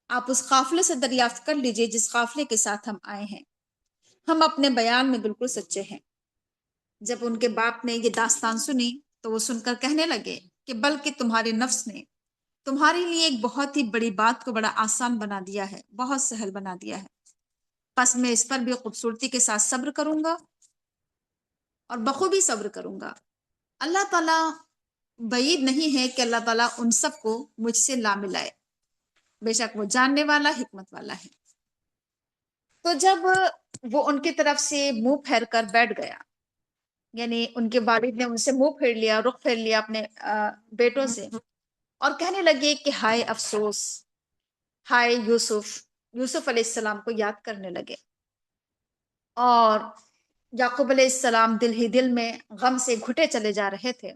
آپ اس قافلے سے دریافت کر لیجئے جس قافلے کے ساتھ ہم آئے ہیں، ہم اپنے بیان میں بالکل سچے ہیں۔ جب ان کے باپ نے یہ داستان سنی تو وہ سن کر کہنے لگے کہ بلکہ تمہارے نفس نے تمہارے لیے ایک بہت ہی بڑی بات کو بڑا آسان بنا دیا ہے، بہت سہل بنا دیا ہے، پس میں اس پر بھی خوبصورتی کے ساتھ صبر کروں گا، اور بخوبی صبر کروں گا۔ اللہ تعالیٰ بعید نہیں ہے کہ اللہ تعالیٰ ان سب کو مجھ سے لا ملائے، بے شک وہ جاننے والا، حکمت والا ہے۔ تو جب وہ ان کی طرف سے منہ پھیر کر بیٹھ گیا، یعنی ان کے والد نے ان سے منہ پھیر لیا، رخ پھیر لیا اپنے بیٹوں سے، اور کہنے لگے کہ ہائے افسوس، ہائے یوسف، یوسف علیہ السلام کو یاد کرنے لگے، اور یعقوب علیہ السلام دل ہی دل میں غم سے گھٹے چلے جا رہے تھے،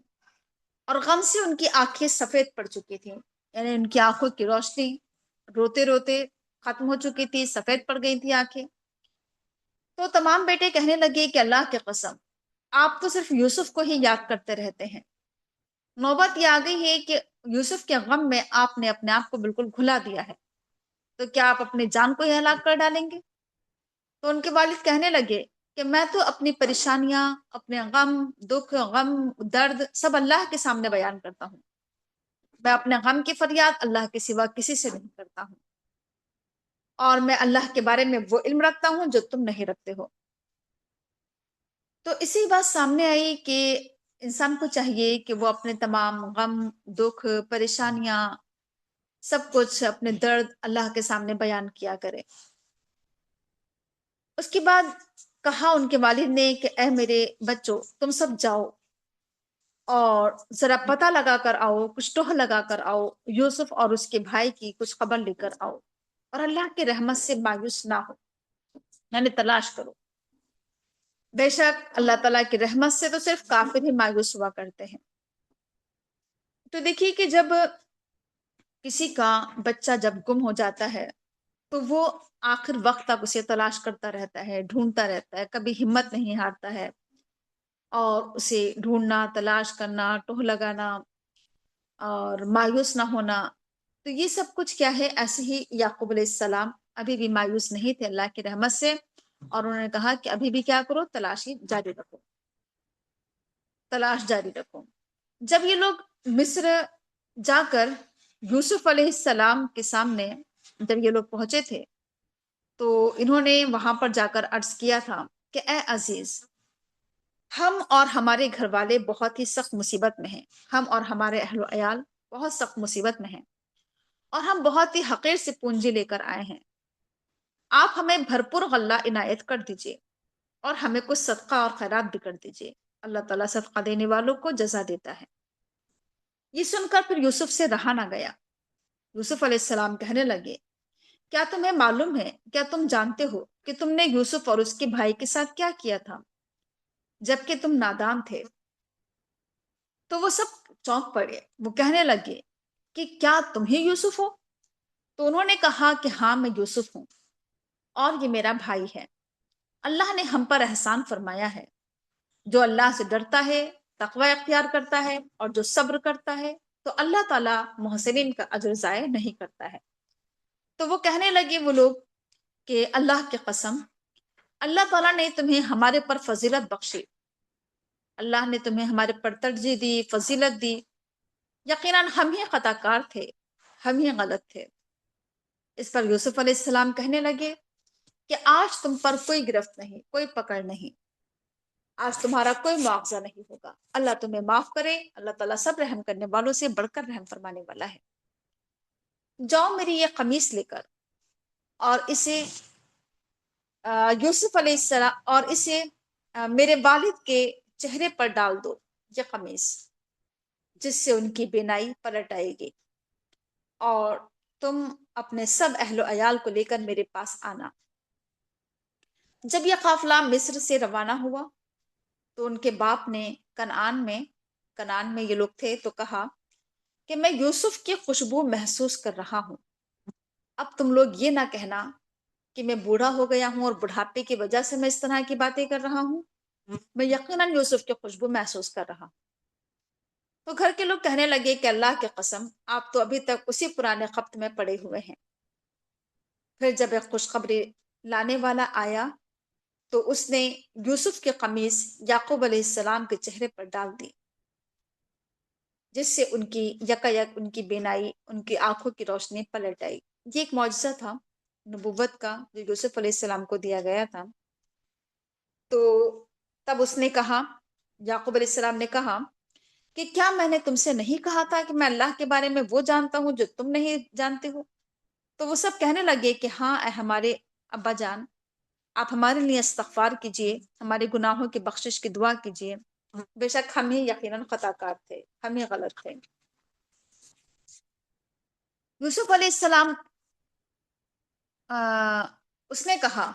اور غم سے ان کی آنکھیں سفید پڑ چکی تھیں، یعنی ان کی آنکھوں کی روشنی روتے روتے ختم ہو چکی تھی، سفید پڑ گئی تھی آنکھیں۔ تو تمام بیٹے کہنے لگے کہ اللہ کی قسم، آپ تو صرف یوسف کو ہی یاد کرتے رہتے ہیں، نوبت یہ آ گئی ہے کہ یوسف کے غم میں آپ نے اپنے آپ کو بالکل بھلا دیا ہے، تو کیا آپ اپنی جان کو ہی ہلاک کر ڈالیں گے؟ تو ان کے والد کہنے لگے کہ میں تو اپنی پریشانیاں، اپنے غم، دکھ، غم، درد سب اللہ کے سامنے بیان کرتا ہوں، میں اپنے غم کی فریاد اللہ کے سوا کسی سے نہیں کرتا ہوں، اور میں اللہ کے بارے میں وہ علم رکھتا ہوں جو تم نہیں رکھتے ہو۔ تو اسی بات سامنے آئی کہ انسان کو چاہیے کہ وہ اپنے تمام غم، دکھ، پریشانیاں، سب کچھ اپنے درد اللہ کے سامنے بیان کیا کرے۔ اس کے بعد کہا ان کے والد نے کہ اے میرے بچوں، تم سب جاؤ اور ذرا پتہ لگا کر آؤ، کچھ ٹوہ لگا کر آؤ، یوسف اور اس کے بھائی کی کچھ خبر لے کر آؤ، اور اللہ کی رحمت سے مایوس نہ ہو، یعنی تلاش کرو، بے شک اللہ تعالیٰ کی رحمت سے تو صرف کافر ہی مایوس ہوا کرتے ہیں۔ تو دیکھیے کہ جب کسی کا بچہ جب گم ہو جاتا ہے تو وہ آخر وقت تک اسے تلاش کرتا رہتا ہے، ڈھونڈتا رہتا ہے، کبھی ہمت نہیں ہارتا ہے، اور اسے ڈھونڈنا، تلاش کرنا، ٹوہ لگانا، اور مایوس نہ ہونا۔ تو یہ سب کچھ کیا ہے، ایسے ہی یعقوب علیہ السلام ابھی بھی مایوس نہیں تھے اللہ کی رحمت سے، اور انہوں نے کہا کہ ابھی بھی کیا کرو، تلاشی جاری رکھو، تلاش جاری رکھو۔ جب یہ لوگ مصر جا کر یوسف علیہ السلام کے سامنے جب یہ لوگ پہنچے تھے تو انہوں نے وہاں پر جا کر عرض کیا تھا کہ اے عزیز، ہم اور ہمارے گھر والے بہت ہی سخت مصیبت میں ہیں، ہم اور ہمارے اہل و عیال بہت سخت مصیبت میں ہیں، اور ہم بہت ہی حقیر سے پونجی لے کر آئے ہیں، آپ ہمیں بھرپور غلہ عنایت کر دیجئے، اور ہمیں کچھ صدقہ اور خیرات بھی کر دیجئے۔ اللہ تعالیٰ صدقہ دینے والوں کو جزا دیتا ہے۔ یہ سن کر پھر یوسف سے رہا نہ گیا۔ یوسف علیہ السلام کہنے لگے، کیا تمہیں معلوم ہے، کیا تم جانتے ہو کہ تم نے یوسف اور اس کے بھائی کے ساتھ کیا کیا تھا جبکہ تم نادان تھے؟ تو وہ سب چونک پڑے، وہ کہنے لگے کہ کیا تم ہی یوسف ہو؟ تو انہوں نے کہا کہ ہاں میں یوسف ہوں، اور یہ میرا بھائی ہے۔ اللہ نے ہم پر احسان فرمایا ہے، جو اللہ سے ڈرتا ہے، تقوی اختیار کرتا ہے اور جو صبر کرتا ہے تو اللہ تعالیٰ محسنین کا اجر ضائع نہیں کرتا ہے۔ تو وہ کہنے لگے وہ لوگ کہ اللہ کی قسم، اللہ تعالیٰ نے تمہیں ہمارے پر فضیلت بخشی، اللہ نے تمہیں ہمارے پر ترجیح دی، فضیلت دی، یقیناً ہم ہی خطا کار تھے، ہم ہی غلط تھے۔ اس پر یوسف علیہ السلام کہنے لگے کہ آج تم پر کوئی گرفت نہیں، کوئی پکڑ نہیں، آج تمہارا کوئی معاوضہ نہیں ہوگا، اللہ تمہیں معاف کرے، اللہ تعالیٰ سب رحم کرنے والوں سے بڑھ کر رحم فرمانے والا ہے۔ جاؤ میری یہ قمیص لے کر اور اسے یوسف علیہ السلام اور اسے میرے والد کے چہرے پر ڈال دو، یہ قمیص، جس سے ان کی بینائی پلٹ آئے گی، اور تم اپنے سب اہل و عیال کو لے کر میرے پاس آنا۔ جب یہ قافلہ مصر سے روانہ ہوا تو ان کے باپ نے کنعان میں یہ لوگ تھے، تو کہا کہ میں یوسف کی خوشبو محسوس کر رہا ہوں، اب تم لوگ یہ نہ کہنا کہ میں بوڑھا ہو گیا ہوں اور بڑھاپے کی وجہ سے میں اس طرح کی باتیں کر رہا ہوں، میں یقیناً یوسف کی خوشبو محسوس کر رہا ہوں۔ تو گھر کے لوگ کہنے لگے کہ اللہ کی قسم، آپ تو ابھی تک اسی پرانے خبت میں پڑے ہوئے ہیں۔ پھر جب ایک خوشخبری لانے والا آیا تو اس نے یوسف کی قمیص یعقوب علیہ السلام کے چہرے پر ڈال دی، جس سے ان کی یکایک ان کی بینائی، ان کی آنکھوں کی روشنی پلٹ آئی۔ یہ ایک معجزہ تھا نبوت کا جو یوسف علیہ السلام کو دیا گیا تھا۔ تو تب اس نے کہا، یعقوب علیہ السلام نے کہا کہ کیا میں نے تم سے نہیں کہا تھا کہ میں اللہ کے بارے میں وہ جانتا ہوں جو تم نہیں جانتے ہو؟ تو وہ سب کہنے لگے کہ ہاں اے ہمارے ابا جان، آپ ہمارے لیے استغفار کیجئے، ہمارے گناہوں کی بخشش کی دعا کیجئے، بے شک ہم ہی یقیناً خطا کار تھے، ہم ہی غلط تھے۔ یوسف علیہ السلام اس نے کہا،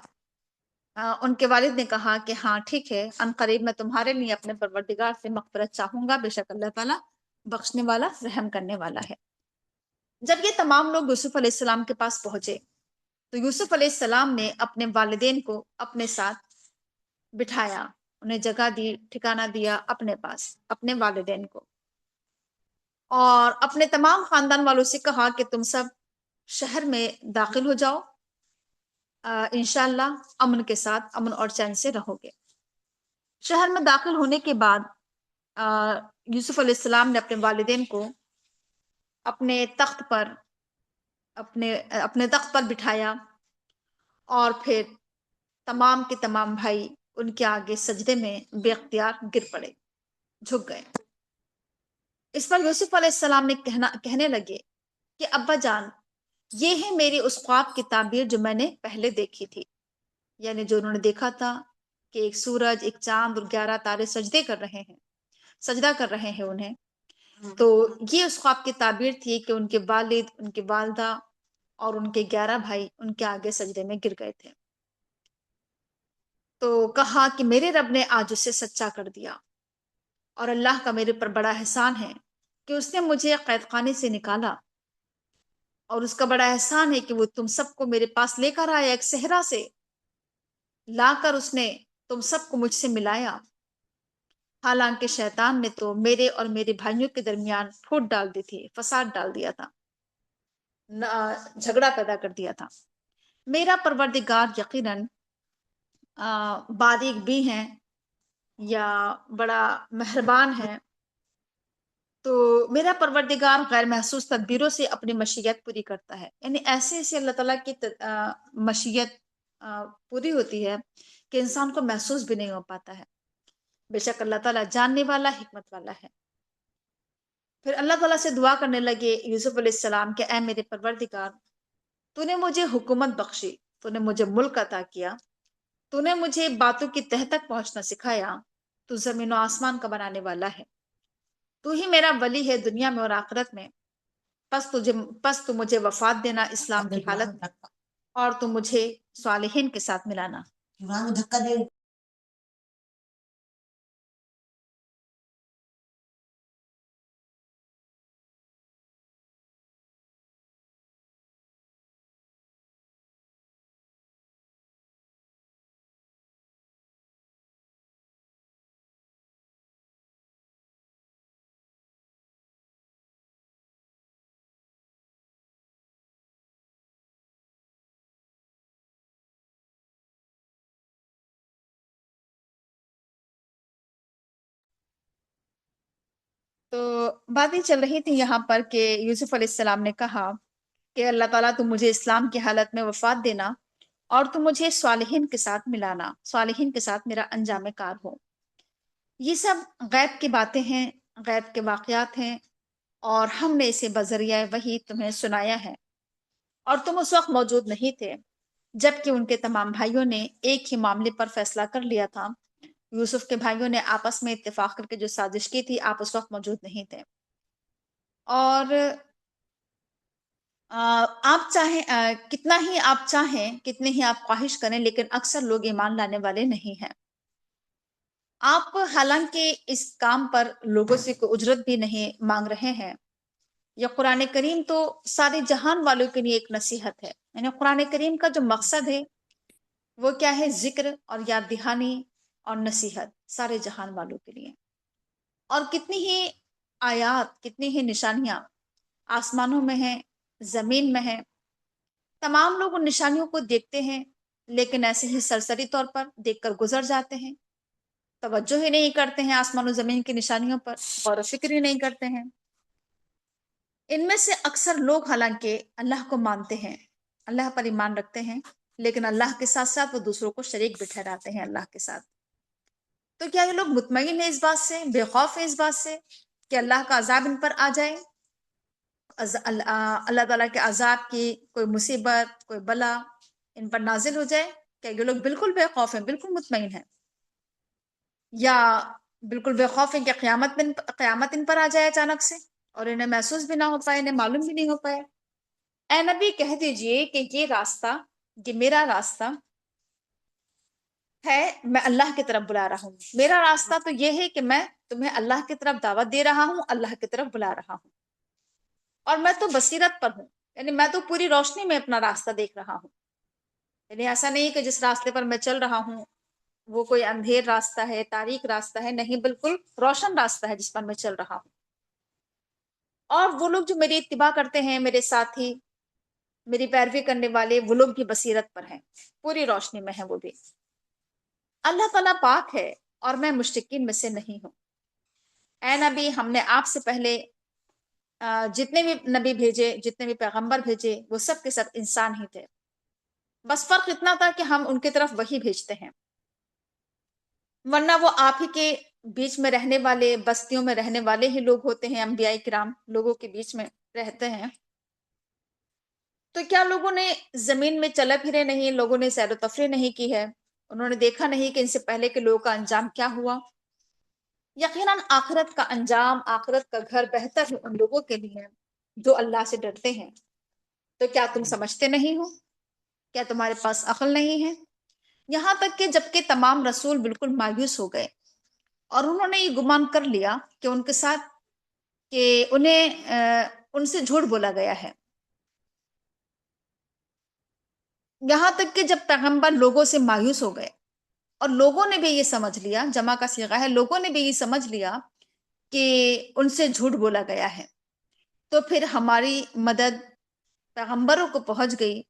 ان کے والد نے کہا کہ ہاں ٹھیک ہے، ان قریب میں تمہارے لیے اپنے پروردگار سے مغفرت چاہوں گا، بے شک اللہ تعالیٰ بخشنے والا، رحم کرنے والا ہے۔ جب یہ تمام لوگ یوسف علیہ السلام کے پاس پہنچے تو یوسف علیہ السلام نے اپنے والدین کو اپنے ساتھ بٹھایا، انہیں جگہ دی، ٹھکانہ دیا اپنے پاس، اپنے والدین کو، اور اپنے تمام خاندان والوں سے کہا کہ تم سب شہر میں داخل ہو جاؤ، انشاءاللہ امن کے ساتھ، امن اور چین سے رہو گے۔ شہر میں داخل ہونے کے بعد یوسف علیہ السلام نے اپنے والدین کو اپنے تخت پر اپنے تخت پر بٹھایا، اور پھر تمام کے تمام بھائی ان کے آگے سجدے میں بے اختیار گر پڑے، جھک گئے۔ اس پر یوسف علیہ السلام نے کہنے لگے کہ ابا جان، یہ ہے میری اس خواب کی تعبیر جو میں نے پہلے دیکھی تھی، یعنی جو انہوں نے دیکھا تھا کہ ایک سورج، ایک چاند اور 11 تارے سجدہ کر رہے ہیں انہیں۔ تو یہ اس خواب کی تعبیر تھی کہ ان کے والد، ان کی والدہ اور ان کے 11 بھائی ان کے آگے سجدے میں گر گئے تھے۔ تو کہا کہ میرے رب نے آج اسے سچا کر دیا، اور اللہ کا میرے پر بڑا احسان ہے کہ اس نے مجھے قید خانے سے نکالا، اور اس کا بڑا احسان ہے کہ وہ تم سب کو میرے پاس لے کر آیا، ایک صحرا سے لا کر اس نے تم سب کو مجھ سے ملایا، حالانکہ شیطان نے تو میرے اور میرے بھائیوں کے درمیان پھوٹ ڈال دی تھی، فساد ڈال دیا تھا، جھگڑا پیدا کر دیا تھا۔ میرا پروردگار یقیناً باریک بھی ہیں یا بڑا مہربان ہے، تو میرا پروردگار غیر محسوس تدبیروں سے اپنی مشیت پوری کرتا ہے، یعنی ایسے ایسے اللہ تعالیٰ کی مشیت پوری ہوتی ہے کہ انسان کو محسوس بھی نہیں ہو پاتا ہے۔ بے شک اللہ تعالیٰ جاننے والا، حکمت والا ہے۔ پھر اللہ تعالیٰ سے دعا کرنے لگے یوسف علیہ السلام کہ اے میرے پروردگار، تو نے مجھے حکومت بخشی، تو نے مجھے ملک عطا کیا، تو نے مجھے باتوں کی تہ تک پہنچنا سکھایا، تو زمین و آسمان کا بنانے والا ہے، تو ہی میرا ولی ہے دنیا میں اور آخرت میں، پس تو مجھے وفات دینا اسلام کی حالت میں، اور تو مجھے صالحین کے ساتھ ملانا۔ تو باتیں چل رہی تھی یہاں پر کہ یوسف علیہ السلام نے کہا کہ اللہ تعالیٰ تم مجھے اسلام کی حالت میں وفات دینا، اور تم مجھے صالحین کے ساتھ ملانا، صالحین کے ساتھ میرا انجام کار ہو۔ یہ سب غیب کی باتیں ہیں، غیب کے واقعات ہیں، اور ہم نے اسے بذریعہ وحی تمہیں سنایا ہے، اور تم اس وقت موجود نہیں تھے جبکہ ان کے تمام بھائیوں نے ایک ہی معاملے پر فیصلہ کر لیا تھا۔ یوسف کے بھائیوں نے آپس میں اتفاق کر کے جو سازش کی تھی، آپ اس وقت موجود نہیں تھے، اور آپ چاہیں کتنا ہی آپ چاہیں، کتنے ہی آپ خواہش کریں، لیکن اکثر لوگ ایمان لانے والے نہیں ہیں۔ آپ حالانکہ اس کام پر لوگوں سے کوئی اجرت بھی نہیں مانگ رہے ہیں، یہ قرآن کریم تو سارے جہان والوں کے لیے ایک نصیحت ہے، یعنی قرآن کریم کا جو مقصد ہے وہ کیا ہے؟ ذکر اور یاد دہانی اور نصیحت سارے جہان والوں کے لیے۔ اور کتنی ہی آیات، کتنی ہی نشانیاں آسمانوں میں ہیں، زمین میں ہیں، تمام لوگ ان نشانیوں کو دیکھتے ہیں، لیکن ایسے ہی سرسری طور پر دیکھ کر گزر جاتے ہیں، توجہ ہی نہیں کرتے ہیں آسمان و زمین کی نشانیوں پر، غور و فکر ہی نہیں کرتے ہیں۔ ان میں سے اکثر لوگ حالانکہ اللہ کو مانتے ہیں، اللہ پر ایمان رکھتے ہیں، لیکن اللہ کے ساتھ ساتھ وہ دوسروں کو شریک بھی ٹھہراتے ہیں اللہ کے ساتھ۔ تو کیا یہ لوگ مطمئن ہیں اس بات سے، بے خوف ہیں اس بات سے کہ اللہ کا عذاب ان پر آ جائے، اللہ تعالیٰ کے عذاب کی کوئی مصیبت، کوئی بلا ان پر نازل ہو جائے؟ کیا یہ لوگ بالکل بے خوف ہیں، بالکل مطمئن ہیں، یا بالکل بے خوف ہیں کہ قیامت ان پر آ جائے اچانک سے اور انہیں محسوس بھی نہ ہو پائے، انہیں معلوم بھی نہیں ہو پائے؟ اے نبی کہہ دیجئے کہ یہ راستہ، یہ میرا راستہ ہے، میں اللہ کی طرف بلا رہا ہوں۔ میرا راستہ تو یہ ہے کہ میں تمہیں اللہ کی طرف دعوت دے رہا ہوں، اللہ کی طرف بلا رہا ہوں، اور میں تو بصیرت پر ہوں، یعنی میں تو پوری روشنی میں اپنا راستہ دیکھ رہا ہوں، یعنی ایسا نہیں کہ جس راستے پر میں چل رہا ہوں وہ کوئی اندھیر راستہ ہے، تاریک راستہ ہے، نہیں، بالکل روشن راستہ ہے جس پر میں چل رہا ہوں۔ اور وہ لوگ جو میری اتباع کرتے ہیں، میرے ساتھی، میری پیروی کرنے والے، وہ لوگ بھی بصیرت پر ہیں، پوری روشنی میں ہیں وہ بھی۔ اللہ تعالیٰ پاک ہے اور میں مشرکین میں سے نہیں ہوں۔ اے نبی، ہم نے آپ سے پہلے جتنے بھی نبی بھیجے، جتنے بھی پیغمبر بھیجے، وہ سب کے سب انسان ہی تھے، بس فرق اتنا تھا کہ ہم ان کی طرف وہی بھیجتے ہیں، ورنہ وہ آپ ہی کے بیچ میں رہنے والے، بستیوں میں رہنے والے ہی لوگ ہوتے ہیں، انبیاء کرام لوگوں کے بیچ میں رہتے ہیں۔ تو کیا لوگوں نے زمین میں چلے پھرے نہیں، لوگوں نے سیر و تفریح نہیں کی ہے؟ انہوں نے دیکھا نہیں کہ ان سے پہلے کے لوگوں کا انجام کیا ہوا؟ یقیناً آخرت کا انجام، آخرت کا گھر بہتر ہے ان لوگوں کے لیے جو اللہ سے ڈرتے ہیں۔ تو کیا تم سمجھتے نہیں ہو؟ کیا تمہارے پاس عقل نہیں ہے؟ یہاں تک کہ جبکہ تمام رسول بالکل مایوس ہو گئے اور انہوں نے یہ گمان کر لیا کہ ان کے ساتھ کہ انہیں ان سے جھوٹ بولا گیا ہے، یہاں تک کہ جب پیغمبر لوگوں سے مایوس ہو گئے اور لوگوں نے بھی یہ سمجھ لیا، جمع کا صیغہ ہے، لوگوں نے بھی یہ سمجھ لیا کہ ان سے جھوٹ بولا گیا ہے، تو پھر ہماری مدد پیغمبروں کو پہنچ گئی۔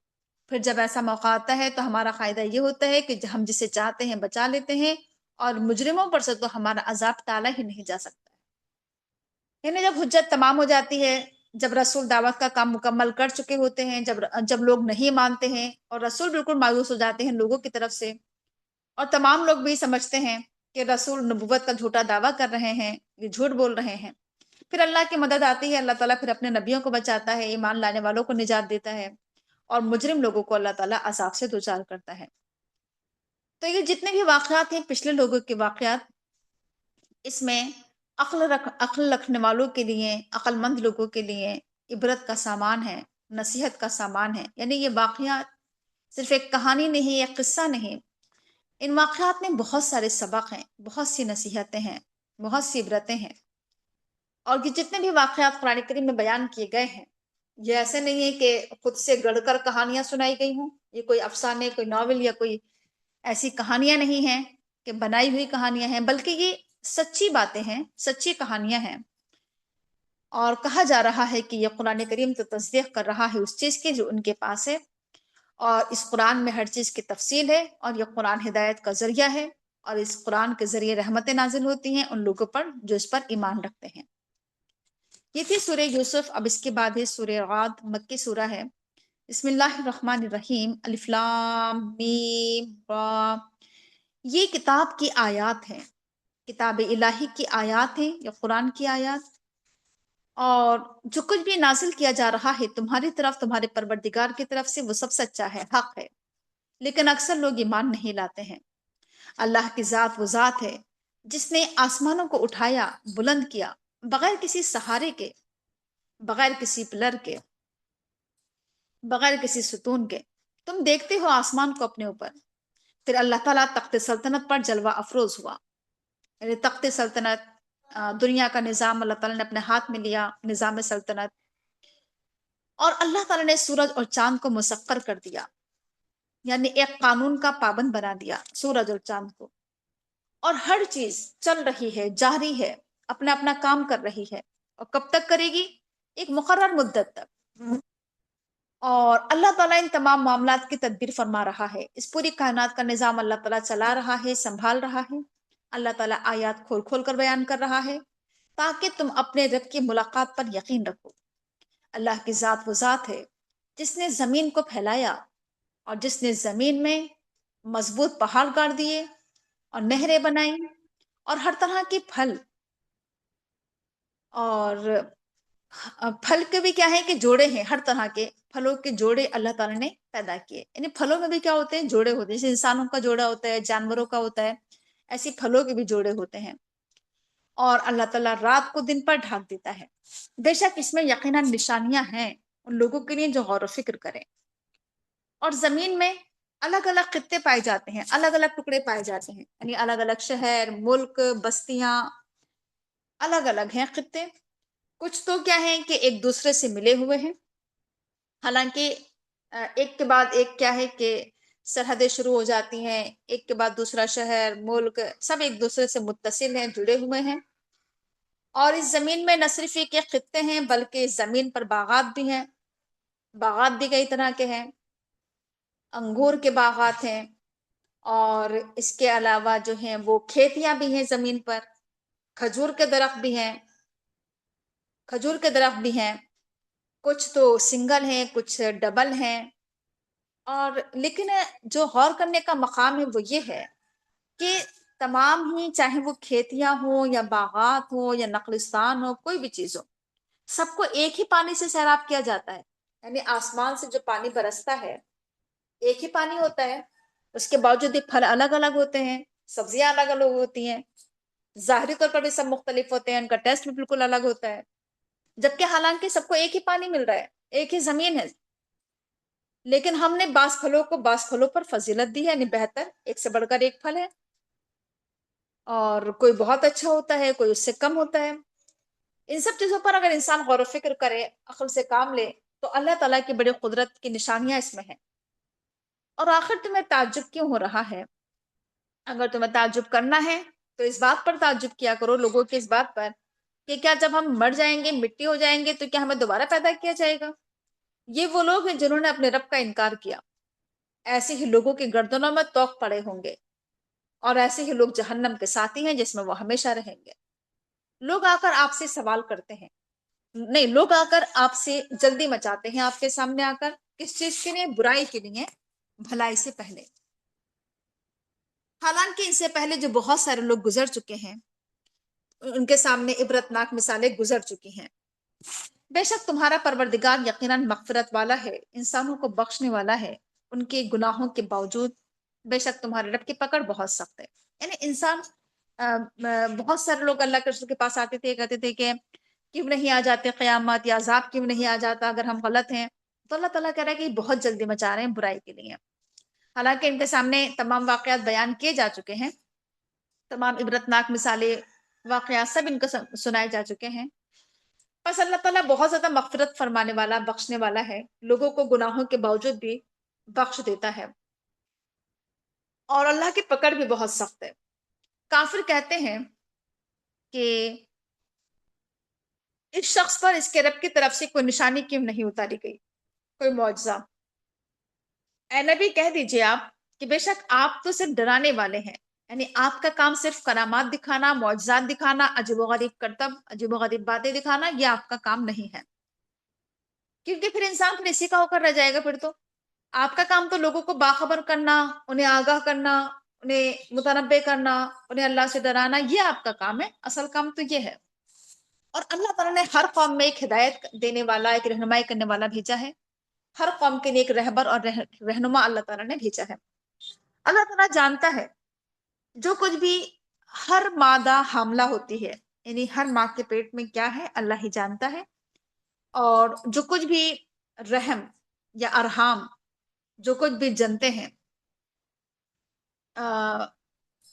پھر جب ایسا موقع آتا ہے تو ہمارا فائدہ یہ ہوتا ہے کہ ہم جسے چاہتے ہیں بچا لیتے ہیں، اور مجرموں پر سے تو ہمارا عذاب ٹالا ہی نہیں جا سکتا۔ یعنی جب حجت تمام ہو جاتی ہے، جب رسول دعوت کا کام مکمل کر چکے ہوتے ہیں، جب لوگ نہیں مانتے ہیں اور رسول بالکل مایوس ہو جاتے ہیں لوگوں کی طرف سے، اور تمام لوگ بھی سمجھتے ہیں کہ رسول نبوت کا جھوٹا دعویٰ کر رہے ہیں، یہ جھوٹ بول رہے ہیں، پھر اللہ کی مدد آتی ہے، اللہ تعالیٰ پھر اپنے نبیوں کو بچاتا ہے، ایمان لانے والوں کو نجات دیتا ہے، اور مجرم لوگوں کو اللہ تعالیٰ عذاب سے دوچار کرتا ہے۔ تو یہ جتنے بھی واقعات ہیں پچھلے لوگوں کے واقعات، اس میں عقل رکھنے والوں کے لیے، عقل مند لوگوں کے لیے عبرت کا سامان ہے، نصیحت کا سامان ہے۔ یعنی یہ واقعات صرف ایک کہانی نہیں، ایک قصہ نہیں، ان واقعات میں بہت سارے سبق ہیں، بہت سی نصیحتیں ہیں، بہت سی عبرتیں ہیں۔ اور یہ جتنے بھی واقعات قرآن کریم میں بیان کیے گئے ہیں، یہ ایسے نہیں ہے کہ خود سے گڑھ کر کہانیاں سنائی گئی ہوں، یہ کوئی افسانے، کوئی ناول یا کوئی ایسی کہانیاں نہیں ہیں کہ بنائی ہوئی کہانیاں ہیں، بلکہ یہ سچی باتیں ہیں، سچی کہانیاں ہیں۔ اور کہا جا رہا ہے کہ یہ قرآن کریم تو تصدیق کر رہا ہے اس چیز کی جو ان کے پاس ہے، اور اس قرآن میں ہر چیز کی تفصیل ہے، اور یہ قرآن ہدایت کا ذریعہ ہے، اور اس قرآن کے ذریعے رحمتیں نازل ہوتی ہیں ان لوگوں پر جو اس پر ایمان رکھتے ہیں۔ یہ تھی سورہ یوسف۔ اب اس کے بعد ہے سورہ غاد، مکی سورہ ہے۔ بسم اللہ الرحمن الرحیم، الف لام میم را۔ یہ کتاب کی آیات ہیں، کتاب الہی کی آیات ہیں، یہ قرآن کی آیات۔ اور جو کچھ بھی نازل کیا جا رہا ہے تمہاری طرف، تمہارے پروردگار کی طرف سے، وہ سب سچا ہے، حق ہے، لیکن اکثر لوگ ایمان نہیں لاتے ہیں۔ اللہ کی ذات وہ ذات ہے جس نے آسمانوں کو اٹھایا، بلند کیا، بغیر کسی سہارے کے، بغیر کسی پلر کے، بغیر کسی ستون کے۔ تم دیکھتے ہو آسمان کو اپنے اوپر۔ پھر اللہ تعالیٰ تخت سلطنت پر جلوہ افروز ہوا، یعنی تخت سلطنت، دنیا کا نظام اللہ تعالیٰ نے اپنے ہاتھ میں لیا، نظام سلطنت۔ اور اللہ تعالیٰ نے سورج اور چاند کو مسخر کر دیا، یعنی ایک قانون کا پابند بنا دیا سورج اور چاند کو، اور ہر چیز چل رہی ہے، جاری ہے، اپنا اپنا کام کر رہی ہے، اور کب تک کرے گی؟ ایک مقرر مدت تک۔ اور اللہ تعالیٰ ان تمام معاملات کی تدبیر فرما رہا ہے، اس پوری کائنات کا نظام اللہ تعالیٰ چلا رہا ہے، سنبھال رہا ہے۔ اللہ تعالیٰ آیات کھول کھول کر بیان کر رہا ہے تاکہ تم اپنے رب کی ملاقات پر یقین رکھو۔ اللہ کی ذات وہ ذات ہے جس نے زمین کو پھیلایا، اور جس نے زمین میں مضبوط پہاڑ گاڑ دیے، اور نہریں بنائیں، اور ہر طرح کے پھل، اور پھل کے بھی کیا ہے کہ جوڑے ہیں، ہر طرح کے پھلوں کے جوڑے اللہ تعالیٰ نے پیدا کیے۔ یعنی پھلوں میں بھی کیا ہوتے ہیں؟ جوڑے ہوتے ہیں، جیسے انسانوں کا جوڑا ہوتا ہے، جانوروں کا ہوتا ہے، ایسی پھلوں کے بھی جوڑے ہوتے ہیں۔ اور اللہ تعالیٰ رات کو دن پر ڈھانپ دیتا ہے۔ بے شک اس میں یقیناً نشانیاں ہیں ان لوگوں کے لیے جو غور و فکر کریں۔ اور زمین میں الگ الگ خطے پائے جاتے ہیں، الگ الگ ٹکڑے پائے جاتے ہیں، یعنی الگ الگ شہر، ملک، بستیاں، الگ الگ ہیں خطے۔ کچھ تو کیا ہیں کہ ایک دوسرے سے ملے ہوئے ہیں، حالانکہ ایک کے بعد ایک کیا ہے کہ سرحدیں شروع ہو جاتی ہیں، ایک کے بعد دوسرا شہر، ملک، سب ایک دوسرے سے متصل ہیں، جڑے ہوئے ہیں۔ اور اس زمین میں نہ صرف ایک ایک خطے ہیں، بلکہ اس زمین پر باغات بھی ہیں، باغات بھی کئی طرح کے ہیں، انگور کے باغات ہیں، اور اس کے علاوہ جو ہیں وہ کھیتیاں بھی ہیں زمین پر، کھجور کے درخت بھی ہیں، کھجور کے درخت بھی ہیں، کچھ تو سنگل ہیں، کچھ ڈبل ہیں۔ اور لیکن جو غور کرنے کا مقام ہے وہ یہ ہے کہ تمام ہی، چاہے وہ کھیتیاں ہوں یا باغات ہوں یا نقلستان ہو، کوئی بھی چیز ہو، سب کو ایک ہی پانی سے سیراب کیا جاتا ہے۔ یعنی آسمان سے جو پانی برستا ہے ایک ہی پانی ہوتا ہے، اس کے باوجود یہ پھل الگ الگ ہوتے ہیں، سبزیاں الگ الگ ہوتی ہیں، ظاہری طور پر بھی سب مختلف ہوتے ہیں، ان کا ٹیسٹ بھی بالکل الگ ہوتا ہے، جبکہ حالانکہ سب کو ایک ہی پانی مل رہا ہے، ایک ہی زمین ہے، لیکن ہم نے بعض پھلوں کو بعض پھلوں پر فضیلت دی ہے، یعنی بہتر، ایک سے بڑھ کر ایک پھل ہے، اور کوئی بہت اچھا ہوتا ہے، کوئی اس سے کم ہوتا ہے۔ ان سب چیزوں پر اگر انسان غور و فکر کرے، عقل سے کام لے، تو اللہ تعالیٰ کی بڑی قدرت کی نشانیاں اس میں ہیں۔ اور آخر تمہیں تعجب کیوں ہو رہا ہے؟ اگر تمہیں تعجب کرنا ہے تو اس بات پر تعجب کیا کرو، لوگوں کی اس بات پر کہ کیا جب ہم مر جائیں گے، مٹی ہو جائیں گے، تو کیا ہمیں دوبارہ پیدا کیا جائے گا؟ یہ وہ لوگ ہیں جنہوں نے اپنے رب کا انکار کیا، ایسے ہی لوگوں کی گردنوں میں توق پڑے ہوں گے، اور ایسے ہی لوگ جہنم کے ساتھی ہیں جس میں وہ ہمیشہ رہیں گے۔ لوگ آ کر آپ سے سوال کرتے ہیں، نہیں، لوگ آ کر آپ سے جلدی مچاتے ہیں، آپ کے سامنے آ کر، کس چیز کے لیے؟ برائی کے لیے، بھلائی سے پہلے، حالانکہ ان سے پہلے جو بہت سارے لوگ گزر چکے ہیں ان کے سامنے عبرتناک مثالیں گزر چکی ہیں۔ بے شک تمہارا پروردگار یقیناً مغفرت والا ہے، انسانوں کو بخشنے والا ہے ان کے گناہوں کے باوجود۔ بے شک تمہارے رب کی پکڑ بہت سخت ہے۔ یعنی انسان بہت سارے لوگ اللہ کے رسول کے پاس آتے تھے، کہتے تھے کہ کیوں نہیں آ جاتے قیامت یا عذاب کیوں نہیں آ جاتا اگر ہم غلط ہیں؟ تو اللہ تعالیٰ کہہ رہا ہے کہ یہ بہت جلدی مچا رہے ہیں برائی کے لیے، حالانکہ ان کے سامنے تمام واقعات بیان کیے جا چکے ہیں، تمام عبرتناک مثالیں واقعات سب ان کو سنائے جا چکے ہیں۔ بس اللہ تعالیٰ بہت زیادہ مغفرت فرمانے والا، بخشنے والا ہے، لوگوں کو گناہوں کے باوجود بھی بخش دیتا ہے، اور اللہ کی پکڑ بھی بہت سخت ہے۔ کافر کہتے ہیں کہ اس شخص پر اس کے رب کی طرف سے کوئی نشانی کیوں نہیں اتاری گئی، کوئی معجزہ؟ اے نبی کہہ دیجئے آپ کہ بے شک آپ تو صرف ڈرانے والے ہیں، یعنی آپ کا کام صرف کرامات دکھانا، معجزات دکھانا، عجیب و غریب کرتب، عجیب و غریب باتیں دکھانا، یہ آپ کا کام نہیں ہے، کیونکہ پھر انسان پھر اسی کا ہو کر رہ جائے گا۔ پھر تو آپ کا کام تو لوگوں کو باخبر کرنا، انہیں آگاہ کرنا، انہیں متنبع کرنا، انہیں اللہ سے ڈرانا، یہ آپ کا کام ہے، اصل کام تو یہ ہے۔ اور اللہ تعالیٰ نے ہر قوم میں ایک ہدایت دینے والا، ایک رہنمائی کرنے والا بھیجا ہے، ہر قوم کے لیے ایک رہبر اور رہنما اللہ تعالیٰ نے بھیجا ہے۔ اللہ تعالیٰ جانتا ہے جو کچھ بھی ہر مادہ حاملہ ہوتی ہے، یعنی ہر ماں کے پیٹ میں کیا ہے اللہ ہی جانتا ہے، اور جو کچھ بھی رحم یا ارحام جو کچھ بھی جنتے ہیں،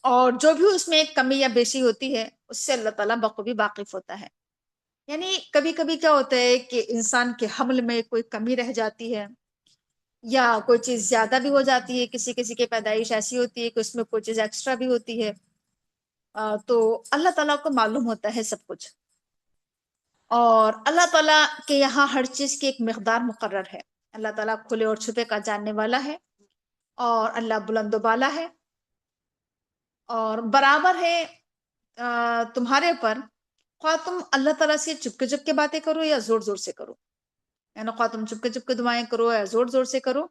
اور جو بھی اس میں ایک کمی یا بیشی ہوتی ہے اس سے اللہ تعالیٰ بخوبی واقف ہوتا ہے۔ یعنی کبھی کبھی کیا ہوتا ہے کہ انسان کے حمل میں کوئی کمی رہ جاتی ہے، یا کوئی چیز زیادہ بھی ہو جاتی ہے، کسی کسی کی پیدائش ایسی ہوتی ہے کہ اس میں کوئی چیز ایکسٹرا بھی ہوتی ہے، تو اللہ تعالیٰ کو معلوم ہوتا ہے سب کچھ، اور اللہ تعالیٰ کے یہاں ہر چیز کی ایک مقدار مقرر ہے۔ اللہ تعالیٰ کھلے اور چھپے کا جاننے والا ہے، اور اللہ بلند و بالا ہے، اور برابر ہے تمہارے پر، خواہ تم اللہ تعالیٰ سے چپکے چپکے باتیں کرو یا زور زور سے کرو، یعنی خواہ تم چپکے چپکے دعائیں کرو یا زور زور سے کرو،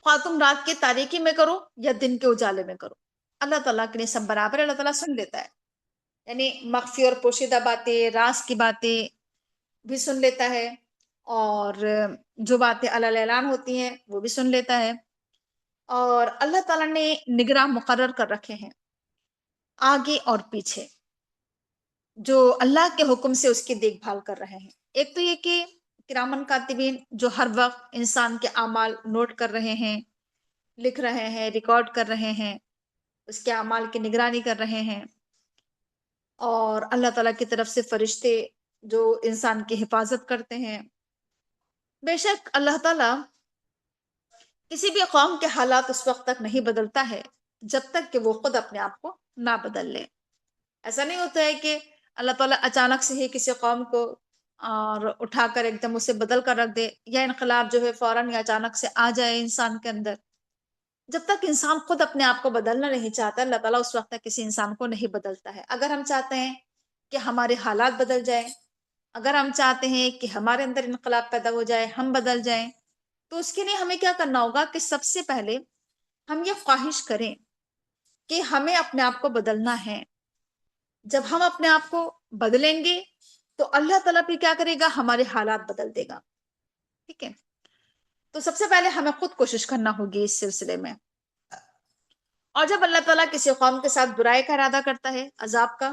خواہ تم رات کی تاریکی میں کرو یا دن کے اجالے میں کرو، اللہ تعالیٰ کے لیے سب برابر ہے، اللہ تعالیٰ سن لیتا ہے۔ یعنی مخفی اور پوشیدہ باتیں، راز کی باتیں بھی سن لیتا ہے، اور جو باتیں علل اعلان ہوتی ہیں وہ بھی سن لیتا ہے، اور اللہ تعالیٰ نے نگراں مقرر کر رکھے ہیں آگے اور پیچھے، جو اللہ کے حکم سے اس کی دیکھ بھال کر رہے ہیں۔ ایک تو یہ کہ کرامن کاتبین جو ہر وقت انسان کے اعمال نوٹ کر رہے ہیں، لکھ رہے ہیں، ریکارڈ کر رہے ہیں، اس کے اعمال کی نگرانی کر رہے ہیں، اور اللہ تعالیٰ کی طرف سے فرشتے جو انسان کی حفاظت کرتے ہیں۔ بے شک اللہ تعالیٰ کسی بھی قوم کے حالات اس وقت تک نہیں بدلتا ہے جب تک کہ وہ خود اپنے آپ کو نہ بدل لے۔ ایسا نہیں ہوتا ہے کہ اللہ تعالیٰ اچانک سے ہی کسی قوم کو اور اٹھا کر ایک دم اسے بدل کر رکھ دے، یا انقلاب جو ہے فوراً یا اچانک سے آ جائے انسان کے اندر۔ جب تک انسان خود اپنے آپ کو بدلنا نہیں چاہتا، اللہ تعالیٰ اس وقت تک کسی انسان کو نہیں بدلتا ہے۔ اگر ہم چاہتے ہیں کہ ہمارے حالات بدل جائیں، اگر ہم چاہتے ہیں کہ ہمارے اندر انقلاب پیدا ہو جائے، ہم بدل جائیں، تو اس کے لیے ہمیں کیا کرنا ہوگا کہ سب سے پہلے ہم یہ خواہش کریں کہ ہمیں اپنے آپ کو بدلنا ہے۔ جب ہم اپنے آپ کو بدلیں گے تو اللہ تعالیٰ پھر کیا کرے گا، ہمارے حالات بدل دے گا۔ ٹھیک ہے، تو سب سے پہلے ہمیں خود کوشش کرنا ہوگی اس سلسلے میں۔ اور جب اللہ تعالیٰ کسی قوم کے ساتھ برائی کا ارادہ کرتا ہے، عذاب کا،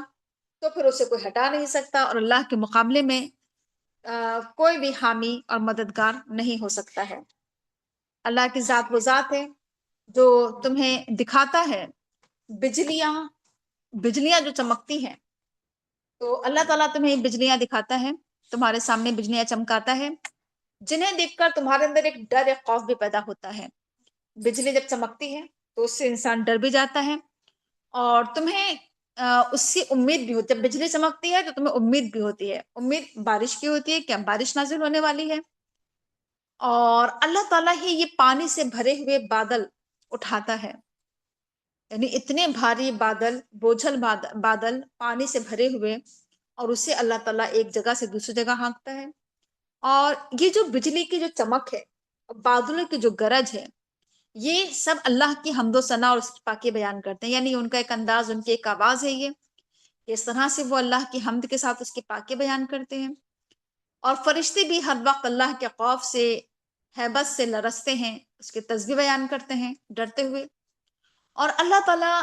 تو پھر اسے کوئی ہٹا نہیں سکتا، اور اللہ کے مقابلے میں کوئی بھی حامی اور مددگار نہیں ہو سکتا ہے۔ اللہ کی ذات وہ ذات ہے جو تمہیں دکھاتا ہے بجلیاں بجلیاں جو چمکتی ہیں، تو اللہ تعالیٰ تمہیں بجلیاں دکھاتا ہے، تمہارے سامنے بجلیاں چمکاتا ہے، جنہیں دیکھ کر تمہارے اندر ایک ڈر، ایک خوف بھی پیدا ہوتا ہے۔ بجلی جب چمکتی ہے تو اس سے انسان ڈر بھی جاتا ہے، اور تمہیں اس سے امید بھی ہوتی ہے۔ جب بجلی چمکتی ہے تو تمہیں امید بھی ہوتی ہے، امید بارش کی ہوتی ہے کہ اب بارش نازل ہونے والی ہے، اور اللہ تعالیٰ ہی یہ پانی سے بھرے ہوئے بادل اٹھاتا ہے، یعنی اتنے بھاری بادل، بوجھل بادل پانی سے بھرے ہوئے، اور اسے اللہ تعالیٰ ایک جگہ سے دوسری جگہ ہانکتا ہے۔ اور یہ جو بجلی کی جو چمک ہے، بادلوں کی جو گرج ہے، یہ سب اللہ کی حمد و ثنا اور اس کی پاکی بیان کرتے ہیں، یعنی ان کا ایک انداز، ان کی ایک آواز ہے یہ، کہ اس طرح سے وہ اللہ کی حمد کے ساتھ اس کی پاکی بیان کرتے ہیں۔ اور فرشتے بھی ہر وقت اللہ کے خوف سے، ہیبت سے لرزتے ہیں، اس کے تسبیح بیان کرتے ہیں ڈرتے ہوئے۔ اور اللہ تعالیٰ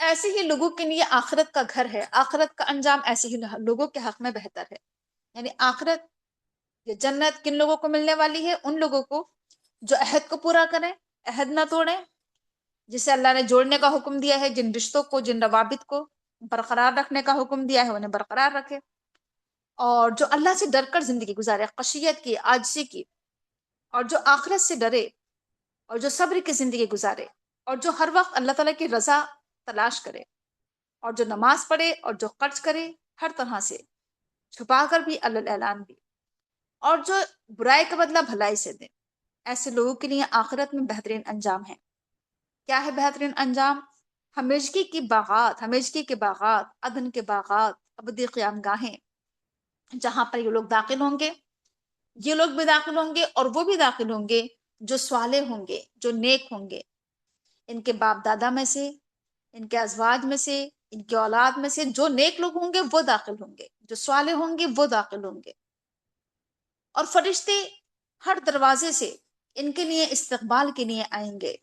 ایسے ہی لوگوں کے لیے آخرت کا گھر ہے، آخرت کا انجام ایسے ہی لوگوں کے حق میں بہتر ہے. یعنی آخرت یا جنت کن لوگوں کو ملنے والی ہے؟ ان لوگوں کو جو عہد کو پورا کریں، عہد نہ توڑیں، جسے اللہ نے جوڑنے کا حکم دیا ہے، جن رشتوں کو، جن روابط کو برقرار رکھنے کا حکم دیا ہے انہیں برقرار رکھے، اور جو اللہ سے ڈر کر زندگی گزارے، خشیت کی، عاجزی کی، اور جو آخرت سے ڈرے اور جو صبر کی زندگی گزارے، اور جو ہر وقت اللہ تعالیٰ کی رضا تلاش کرے، اور جو نماز پڑھے اور جو خرچ کرے ہر طرح سے، چھپا کر بھی اللہ اعلان بھی، اور جو برائی کا بدلہ بھلائی سے دے. ایسے لوگوں کے لیے آخرت میں بہترین انجام ہے. کیا ہے بہترین انجام؟ ہمیشگی کی باغات، ہمیشگی کے باغات، عدن کے باغات، ابدی قیام گاہیں، جہاں پر یہ لوگ داخل ہوں گے. یہ لوگ بھی داخل ہوں گے اور وہ بھی داخل ہوں گے جو صالح ہوں گے، جو نیک ہوں گے. ان کے باپ دادا میں سے، ان کے ازواج میں سے، ان کی اولاد میں سے جو نیک لوگ ہوں گے وہ داخل ہوں گے، جو صالح ہوں گے وہ داخل ہوں گے. اور فرشتے ہر دروازے سے ان کے لیے استقبال کے لیے آئیں گے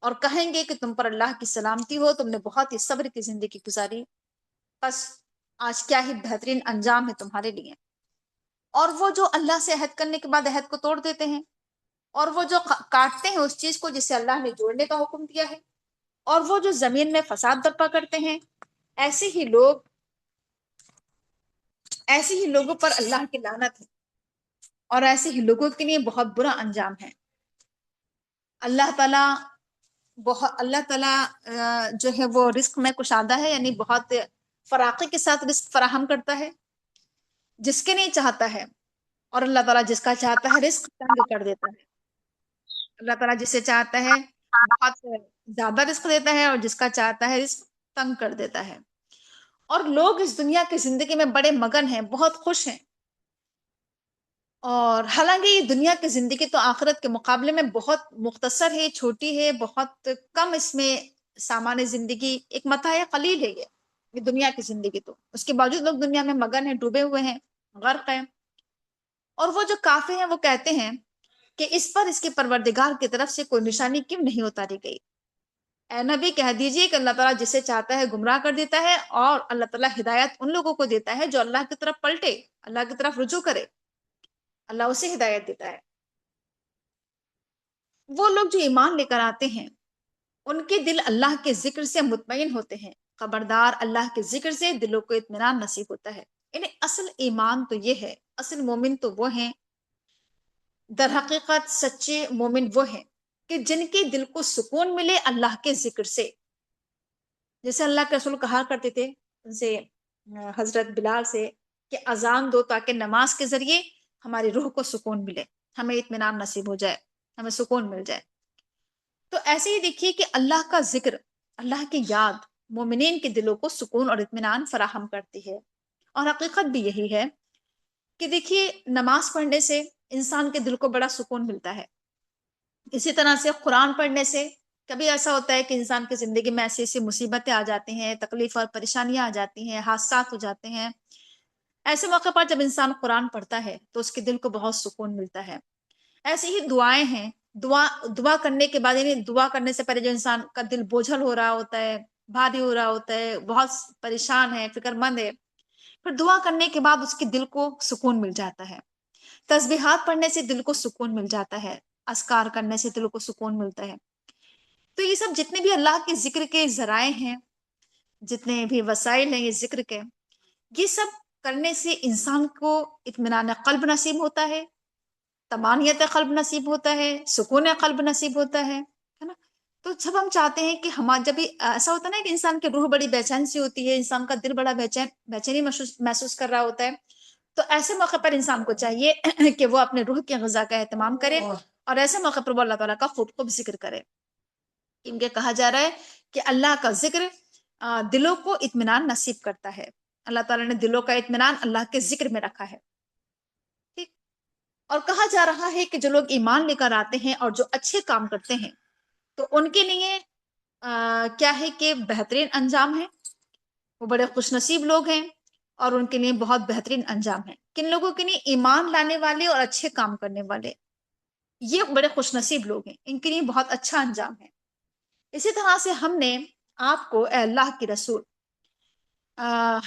اور کہیں گے کہ تم پر اللہ کی سلامتی ہو، تم نے بہت ہی صبر کی زندگی گزاری، بس آج کیا ہی بہترین انجام ہے تمہارے لیے. اور وہ جو اللہ سے عہد کرنے کے بعد عہد کو توڑ دیتے ہیں، اور وہ جو کاٹتے ہیں اس چیز کو جسے اللہ نے جوڑنے کا حکم دیا ہے، اور وہ جو زمین میں فساد برپا کرتے ہیں، ایسے ہی لوگ، ایسے ہی لوگوں پر اللہ کی لعنت ہے، اور ایسے ہی لوگوں کے لیے بہت برا انجام ہے. اللہ تعالیٰ جو ہے وہ رزق میں کشادہ ہے، یعنی بہت فراقی کے ساتھ رزق فراہم کرتا ہے جس کے نہیں چاہتا ہے، اور اللہ تعالیٰ جس کا چاہتا ہے رزق تنگ کر دیتا ہے. اللہ تعالیٰ جسے چاہتا ہے بہت زیادہ رزق دیتا ہے، اور جس کا چاہتا ہے رزق تنگ کر دیتا ہے. اور لوگ اس دنیا کی زندگی میں بڑے مگن ہیں، بہت خوش ہیں، اور حالانکہ یہ دنیا کی زندگی تو آخرت کے مقابلے میں بہت مختصر ہے، چھوٹی ہے، بہت کم اس میں سامان زندگی، ایک متاع قلیل ہے یہ دنیا کی زندگی. تو اس کے باوجود لوگ دنیا میں مگن ہیں، ڈوبے ہوئے ہیں، غرق ہیں. اور وہ جو کافر ہیں وہ کہتے ہیں کہ اس پر اس کے پروردگار کی طرف سے کوئی نشانی کیوں نہیں اتاری گئی؟ اے نبی کہہ دیجئے کہ اللہ تعالیٰ جسے چاہتا ہے گمراہ کر دیتا ہے، اور اللہ تعالیٰ ہدایت ان لوگوں کو دیتا ہے جو اللہ کی طرف پلٹے، اللہ کی طرف رجوع کرے، اللہ اسے ہدایت دیتا ہے. وہ لوگ جو ایمان لے کر آتے ہیں ان کے دل اللہ کے ذکر سے مطمئن ہوتے ہیں. خبردار، اللہ کے ذکر سے دلوں کو اطمینان نصیب ہوتا ہے. یعنی اصل ایمان تو یہ ہے، اصل مومن تو وہ ہیں، در حقیقت سچے مومن وہ ہیں کہ جن کے دل کو سکون ملے اللہ کے ذکر سے. جیسے اللہ کے رسول کہا کرتے تھے ان سے، حضرت بلال سے، کہ اذان دو تاکہ نماز کے ذریعے ہماری روح کو سکون ملے، ہمیں اطمینان نصیب ہو جائے، ہمیں سکون مل جائے. تو ایسے ہی دیکھیے کہ اللہ کا ذکر، اللہ کی یاد مومنین کے دلوں کو سکون اور اطمینان فراہم کرتی ہے. اور حقیقت بھی یہی ہے کہ دیکھیے نماز پڑھنے سے انسان کے دل کو بڑا سکون ملتا ہے. اسی طرح سے قرآن پڑھنے سے کبھی ایسا ہوتا ہے کہ انسان کی زندگی میں ایسی ایسی مصیبتیں آ جاتی ہیں، تکلیف اور پریشانیاں آ جاتی ہیں، حادثات ہو جاتے ہیں. ایسے موقع پر جب انسان قرآن پڑھتا ہے تو اس کے دل کو بہت سکون ملتا ہے. ایسی ہی دعائیں ہیں، دعا کرنے کے بعد، یعنی دعا کرنے سے پہلے جو انسان کا دل بوجھل ہو رہا ہوتا ہے، بھاری ہو رہا ہوتا ہے، بہت پریشان ہے، فکر مند ہے، پھر دعا کرنے کے بعد اس کے دل کو سکون مل جاتا ہے. تسبیحات پڑھنے سے دل کو سکون مل جاتا ہے، اذکار کرنے سے دل کو سکون ملتا ہے. تو یہ سب جتنے بھی اللہ کے ذکر کے ذرائع ہیں، جتنے بھی وسائل ہیں یہ ذکر کے، یہ سب کرنے سے انسان کو اطمینان قلب نصیب ہوتا ہے، طمانینت قلب نصیب ہوتا ہے، سکون قلب نصیب ہوتا ہے نا. تو جب ہم چاہتے ہیں کہ جب بھی ایسا ہوتا ہے نا کہ انسان کی روح بڑی بےچین سی ہوتی ہے، انسان کا دل بڑا بےچینی محسوس کر رہا ہوتا ہے، تو ایسے موقع پر انسان کو چاہیے کہ وہ اپنے روح کی غذا کا اہتمام کرے، اور ایسے موقع پر وہ اللہ تعالیٰ کا خوب خوب ذکر کرے. کیونکہ کہا جا رہا ہے کہ اللہ کا ذکر دلوں کو اطمینان نصیب کرتا ہے. اللہ تعالیٰ نے دلوں کا اطمینان اللہ کے ذکر میں رکھا ہے. ٹھیک. اور کہا جا رہا ہے کہ جو لوگ ایمان لے کر آتے ہیں اور جو اچھے کام کرتے ہیں تو ان کے لیے کیا ہے کہ بہترین انجام ہے، وہ بڑے خوش نصیب لوگ ہیں، اور ان کے لیے بہت بہترین انجام ہے. کن لوگوں کے لیے؟ ایمان لانے والے اور اچھے کام کرنے والے، یہ بڑے خوش نصیب لوگ ہیں، ان کے لیے بہت اچھا انجام ہے. اسی طرح سے ہم نے آپ کو اے اللہ کی رسول،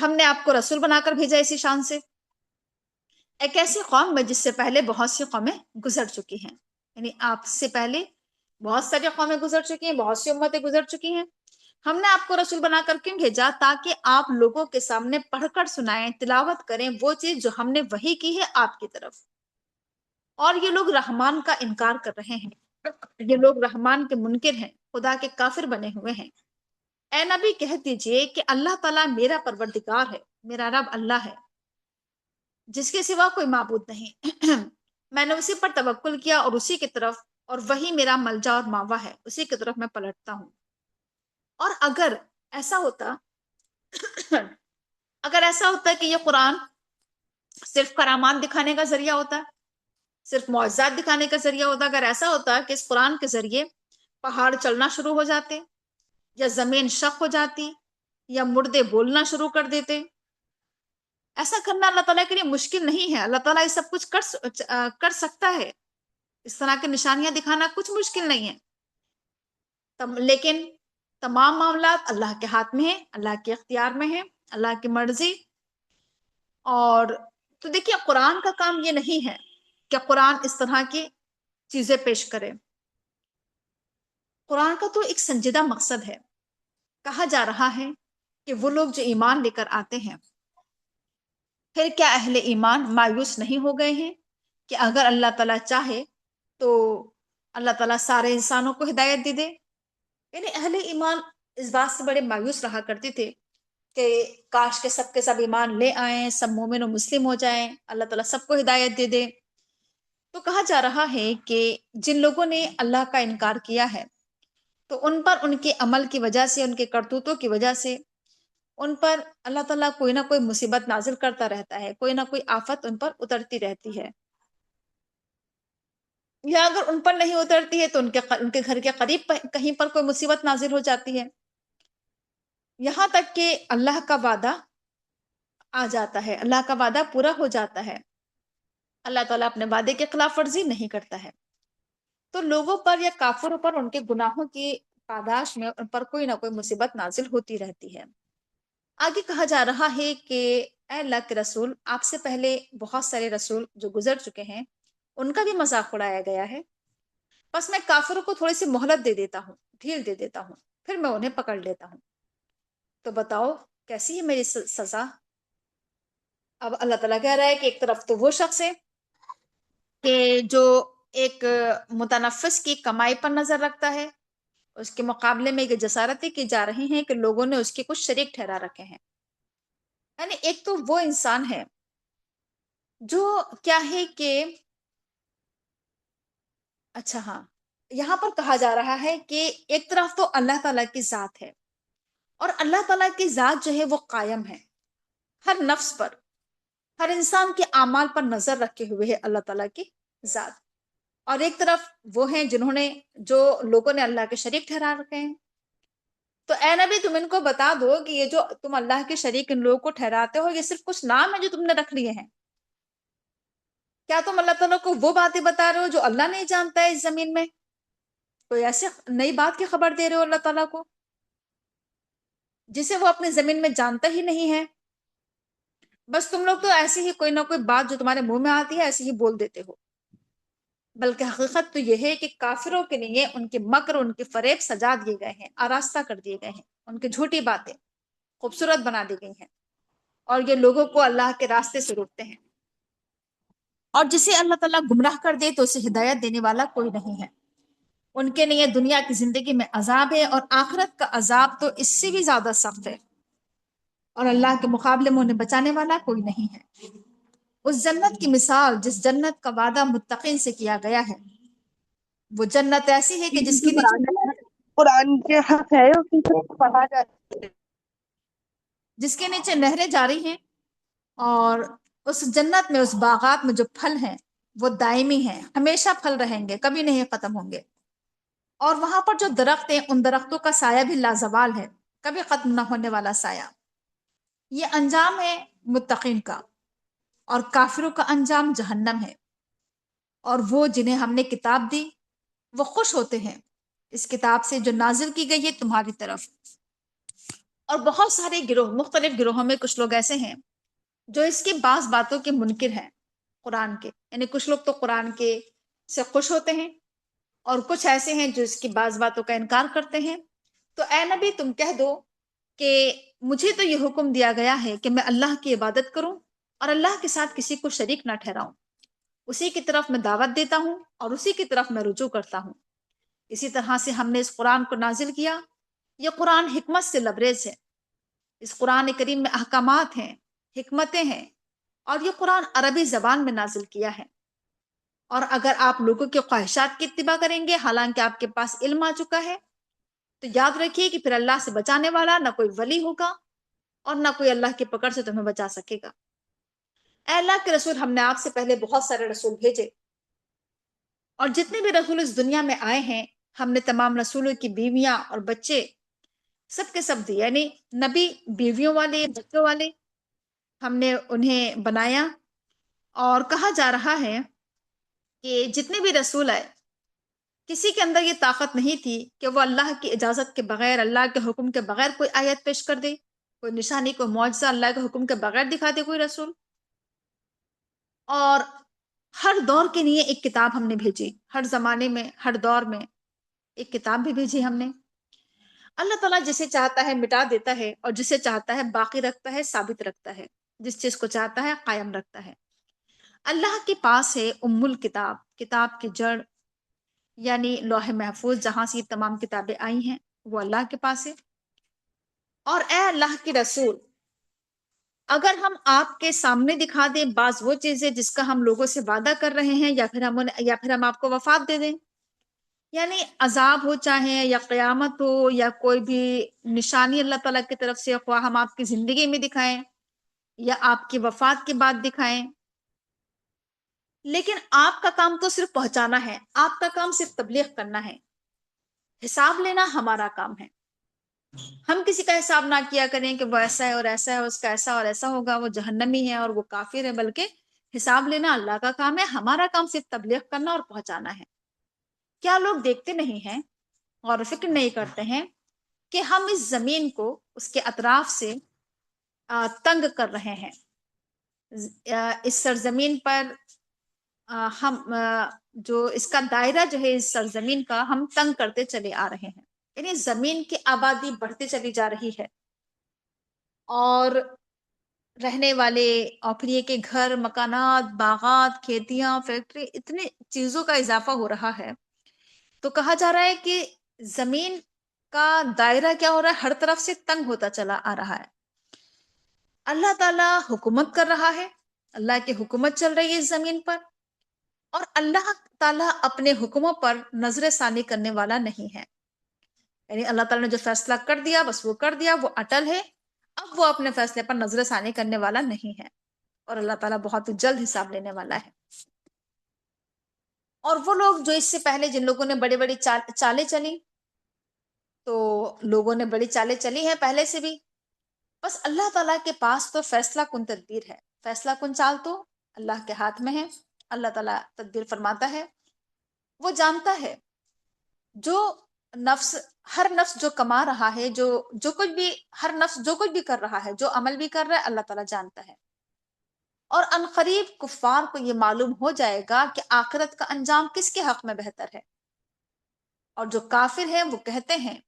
ہم نے آپ کو رسول بنا کر بھیجا اسی شان سے، ایک ایسی قوم میں جس سے پہلے بہت سی قومیں گزر چکی ہیں، یعنی آپ سے پہلے بہت ساری قومیں گزر چکی ہیں، بہت سی امتیں گزر چکی ہیں، ہم نے آپ کو رسول بنا کر کیوں بھیجا؟ تاکہ آپ لوگوں کے سامنے پڑھ کر سنائیں، تلاوت کریں وہ چیز جو ہم نے وحی کی ہے آپ کی طرف، اور یہ لوگ رحمان کا انکار کر رہے ہیں، یہ لوگ رحمان کے منکر ہیں، خدا کے کافر بنے ہوئے ہیں۔ اے نبی کہہ دیجئے کہ اللہ تعالیٰ میرا پروردگار ہے، میرا رب اللہ ہے، جس کے سوا کوئی معبود نہیں، میں نے اسی پر توکل کیا اور اسی کی طرف، اور وہی میرا ملجا اور ماوا ہے، اسی کی طرف میں پلٹتا ہوں۔ اور اگر ایسا ہوتا اگر ایسا ہوتا کہ یہ قرآن صرف کرامات دکھانے کا ذریعہ ہوتا، صرف معجزات دکھانے کا ذریعہ ہوتا، اگر ایسا ہوتا کہ اس قرآن کے ذریعے پہاڑ چلنا شروع ہو جاتے، یا زمین شق ہو جاتی، یا مردے بولنا شروع کر دیتے، ایسا کرنا اللہ تعالیٰ کے لیے مشکل نہیں ہے، اللہ تعالیٰ یہ سب کچھ کر سکتا ہے، اس طرح کی نشانیاں دکھانا کچھ مشکل نہیں ہے، لیکن تمام معاملات اللہ کے ہاتھ میں ہیں، اللہ کے اختیار میں ہیں، اللہ کی مرضی۔ اور تو دیکھیے قرآن کا کام یہ نہیں ہے کہ قرآن اس طرح کی چیزیں پیش کرے، قرآن کا تو ایک سنجیدہ مقصد ہے۔ کہا جا رہا ہے کہ وہ لوگ جو ایمان لے کر آتے ہیں، پھر کیا اہل ایمان مایوس نہیں ہو گئے ہیں کہ اگر اللہ تعالیٰ چاہے تو اللہ تعالیٰ سارے انسانوں کو ہدایت دے دے؟ یعنی اہل ایمان اس بات سے بڑے مایوس رہا کرتے تھے کہ کاش کے سب ایمان لے آئیں، سب مومن و مسلم ہو جائیں، اللہ تعالیٰ سب کو ہدایت دے دے۔ تو کہا جا رہا ہے کہ جن لوگوں نے اللہ کا انکار کیا ہے تو ان پر ان کے عمل کی وجہ سے، ان کے کرتوتوں کی وجہ سے ان پر اللہ تعالیٰ کوئی نہ کوئی مصیبت نازل کرتا رہتا ہے، کوئی نہ کوئی آفت ان پر اترتی رہتی ہے، یا اگر ان پر نہیں اترتی ہے تو ان کے گھر کے قریب کہیں پر کوئی مصیبت نازل ہو جاتی ہے، یہاں تک کہ اللہ کا وعدہ آ جاتا ہے، اللہ کا وعدہ پورا ہو جاتا ہے، اللہ تعالیٰ اپنے وعدے کے خلاف ورزی نہیں کرتا ہے، تو لوگوں پر یا کافروں پر ان کے گناہوں کی پاداش میں ان پر کوئی نہ کوئی مصیبت نازل ہوتی رہتی ہے۔ آگے کہا جا رہا ہے کہ اے اللہ کے رسول، آپ سے پہلے بہت سارے رسول جو گزر چکے ہیں ان کا بھی مذاق اڑایا گیا ہے، بس میں کافروں کو تھوڑی سی مہلت دے دیتا ہوں، ڈھیل دے دیتا ہوں، پھر میں انہیں پکڑ لیتا ہوں، تو بتاؤ کیسی ہے میری سزا؟ اب اللہ تعالیٰ کہہ رہا ہے کہ ایک طرف تو وہ شخص ہے کہ جو ایک متنفس کی کمائی پر نظر رکھتا ہے، اس کے مقابلے میں یہ جسارتیں کی جا رہی ہیں کہ لوگوں نے اس کے کچھ شریک ٹھہرا رکھے ہیں، یعنی ایک تو وہ انسان ہے جو کیا ہے کہ اچھا ہاں، یہاں پر کہا جا رہا ہے کہ ایک طرف تو اللہ تعالیٰ کی ذات ہے، اور اللہ تعالیٰ کی ذات جو ہے وہ قائم ہے ہر نفس پر، ہر انسان کے اعمال پر نظر رکھے ہوئے ہے اللہ تعالیٰ کی ذات، اور ایک طرف وہ ہیں جو لوگوں نے اللہ کے شریک ٹھہرا رکھے ہیں، تو اے نبی تم ان کو بتا دو کہ یہ جو تم اللہ کے شریک ان لوگوں کو ٹھہراتے ہو، یہ صرف کچھ نام ہے جو تم نے رکھ لیے ہیں، کیا تم اللہ تعالیٰ کو وہ باتیں بتا رہے ہو جو اللہ نہیں جانتا ہے اس زمین میں؟ کوئی ایسے نئی بات کی خبر دے رہے ہو اللہ تعالیٰ کو جسے وہ اپنی زمین میں جانتا ہی نہیں ہے؟ بس تم لوگ تو ایسی ہی کوئی نہ کوئی بات جو تمہارے منہ میں آتی ہے ایسے ہی بول دیتے ہو، بلکہ حقیقت تو یہ ہے کہ کافروں کے لیے ان کے مکر، ان کے فریب سجا دیے گئے ہیں، آراستہ کر دیے گئے ہیں، ان کی جھوٹی باتیں خوبصورت بنا دی گئی ہیں، اور یہ لوگوں کو اللہ کے راستے سے روکتے ہیں، اور جسے اللہ تعالیٰ گمراہ کر دے تو اسے ہدایت دینے والا کوئی نہیں ہے۔ ان کے لیے دنیا کی زندگی میں عذاب ہے، اور آخرت کا عذاب تو اس سے بھی زیادہ سخت ہے، اور اللہ کے مقابلے میں انہیں بچانے والا کوئی نہیں ہے۔ اس جنت کی مثال جس جنت کا وعدہ متقین سے کیا گیا ہے، وہ جنت ایسی ہے کہ جس کے نیچے قرآن کے حق ہے پڑھا جاتا ہے۔ جس کے نیچے نہریں جاری ہیں، اور اس جنت میں، اس باغات میں جو پھل ہیں وہ دائمی ہیں، ہمیشہ پھل رہیں گے، کبھی نہیں ختم ہوں گے، اور وہاں پر جو درخت ہیں ان درختوں کا سایہ بھی لازوال ہے، کبھی ختم نہ ہونے والا سایہ۔ یہ انجام ہے متقین کا، اور کافروں کا انجام جہنم ہے، اور وہ جنہیں ہم نے کتاب دی وہ خوش ہوتے ہیں اس کتاب سے جو نازل کی گئی ہے تمہاری طرف، اور بہت سارے گروہ، مختلف گروہوں میں کچھ لوگ ایسے ہیں جو اس کے بعض باتوں کے منکر ہیں قرآن کے، یعنی کچھ لوگ تو قرآن کے سے خوش ہوتے ہیں اور کچھ ایسے ہیں جو اس کی بعض باتوں کا انکار کرتے ہیں۔ تو اے نبی تم کہہ دو کہ مجھے تو یہ حکم دیا گیا ہے کہ میں اللہ کی عبادت کروں اور اللہ کے ساتھ کسی کو شریک نہ ٹھہراؤں، اسی کی طرف میں دعوت دیتا ہوں اور اسی کی طرف میں رجوع کرتا ہوں۔ اسی طرح سے ہم نے اس قرآن کو نازل کیا، یہ قرآن حکمت سے لبریز ہے، اس قرآن کریم میں احکامات ہیں، حکمتیں ہیں، اور یہ قرآن عربی زبان میں نازل کیا ہے۔ اور اگر آپ لوگوں کی خواہشات کی اتباع کریں گے حالانکہ آپ کے پاس علم آ چکا ہے، تو یاد رکھیے کہ پھر اللہ سے بچانے والا نہ کوئی ولی ہوگا اور نہ کوئی اللہ کی پکڑ سے تمہیں بچا سکے گا۔ اے اللہ کے رسول، ہم نے آپ سے پہلے بہت سارے رسول بھیجے، اور جتنے بھی رسول اس دنیا میں آئے ہیں ہم نے تمام رسولوں کی بیویاں اور بچے سب کے سب دیے، یعنی نبی بیویوں والے بچوں والے ہم نے انہیں بنایا۔ اور کہا جا رہا ہے کہ جتنے بھی رسول آئے کسی کے اندر یہ طاقت نہیں تھی کہ وہ اللہ کی اجازت کے بغیر، اللہ کے حکم کے بغیر کوئی آیت پیش کر دے، کوئی نشانی، کوئی معجزہ اللہ کے حکم کے بغیر دکھا دے کوئی رسول۔ اور ہر دور کے لیے ایک کتاب ہم نے بھیجی، ہر زمانے میں ہر دور میں ایک کتاب بھی بھیجی ہم نے۔ اللہ تعالیٰ جسے چاہتا ہے مٹا دیتا ہے اور جسے چاہتا ہے باقی رکھتا ہے، ثابت رکھتا ہے، جس چیز کو چاہتا ہے قائم رکھتا ہے۔ اللہ کے پاس ہے ام الکتاب، کتاب کی جڑ، یعنی لوح محفوظ جہاں سے یہ تمام کتابیں آئی ہیں وہ اللہ کے پاس ہے۔ اور اے اللہ کی رسول، اگر ہم آپ کے سامنے دکھا دیں بعض وہ چیزیں جس کا ہم لوگوں سے وعدہ کر رہے ہیں، یا پھر ہم آپ کو وفات دے دیں، یعنی عذاب ہو چاہے یا قیامت ہو یا کوئی بھی نشانی اللہ تعالیٰ کی طرف سے، خواہ ہم آپ کی زندگی میں دکھائیں یا آپ کی وفات کے بعد دکھائیں، لیکن آپ کا کام تو صرف پہنچانا ہے، آپ کا کام صرف تبلیغ کرنا ہے، حساب لینا ہمارا کام ہے۔ ہم کسی کا حساب نہ کیا کریں کہ وہ ایسا ہے اور ایسا ہے، اس کا ایسا اور ایسا ہوگا، وہ جہنمی ہے اور وہ کافر ہے، بلکہ حساب لینا اللہ کا کام ہے، ہمارا کام صرف تبلیغ کرنا اور پہنچانا ہے۔ کیا لوگ دیکھتے نہیں ہیں اور فکر نہیں کرتے ہیں کہ ہم اس زمین کو اس کے اطراف سے تنگ کر رہے ہیں، اس سرزمین پر ہم جو اس کا دائرہ جو ہے اس سرزمین کا ہم تنگ کرتے چلے آ رہے ہیں، یعنی زمین کی آبادی بڑھتے چلی جا رہی ہے، اور رہنے والے اور پھر یہ کہ گھر، مکانات، باغات، کھیتیاں، فیکٹری، اتنے چیزوں کا اضافہ ہو رہا ہے۔ تو کہا جا رہا ہے کہ زمین کا دائرہ کیا ہو رہا ہے، ہر طرف سے تنگ ہوتا چلا آ رہا ہے۔ اللہ تعالیٰ حکومت کر رہا ہے، اللہ کی حکومت چل رہی ہے اس زمین پر، اور اللہ تعالیٰ اپنے حکموں پر نظر ثانی کرنے والا نہیں ہے، یعنی اللہ تعالیٰ نے جو فیصلہ کر دیا بس وہ کر دیا، وہ اٹل ہے، اب وہ اپنے فیصلے پر نظر ثانی کرنے والا نہیں ہے، اور اللہ تعالیٰ بہت جلد حساب لینے والا ہے۔ اور وہ لوگ جو اس سے پہلے جن لوگوں نے بڑی بڑی چالیں چلی، تو لوگوں نے بڑی چالیں چلی ہیں پہلے سے بھی، بس اللہ تعالیٰ کے پاس تو فیصلہ کن تدبیر ہے، فیصلہ کن چال تو اللہ کے ہاتھ میں ہے، اللہ تعالیٰ تدبیر فرماتا ہے، وہ جانتا ہے جو نفس، ہر نفس جو کما رہا ہے، جو کچھ بھی، ہر نفس جو کچھ بھی کر رہا ہے، جو عمل بھی کر رہا ہے، اللہ تعالیٰ جانتا ہے۔ اور عنقریب کفار کو یہ معلوم ہو جائے گا کہ آخرت کا انجام کس کے حق میں بہتر ہے، اور جو کافر ہیں وہ کہتے ہیں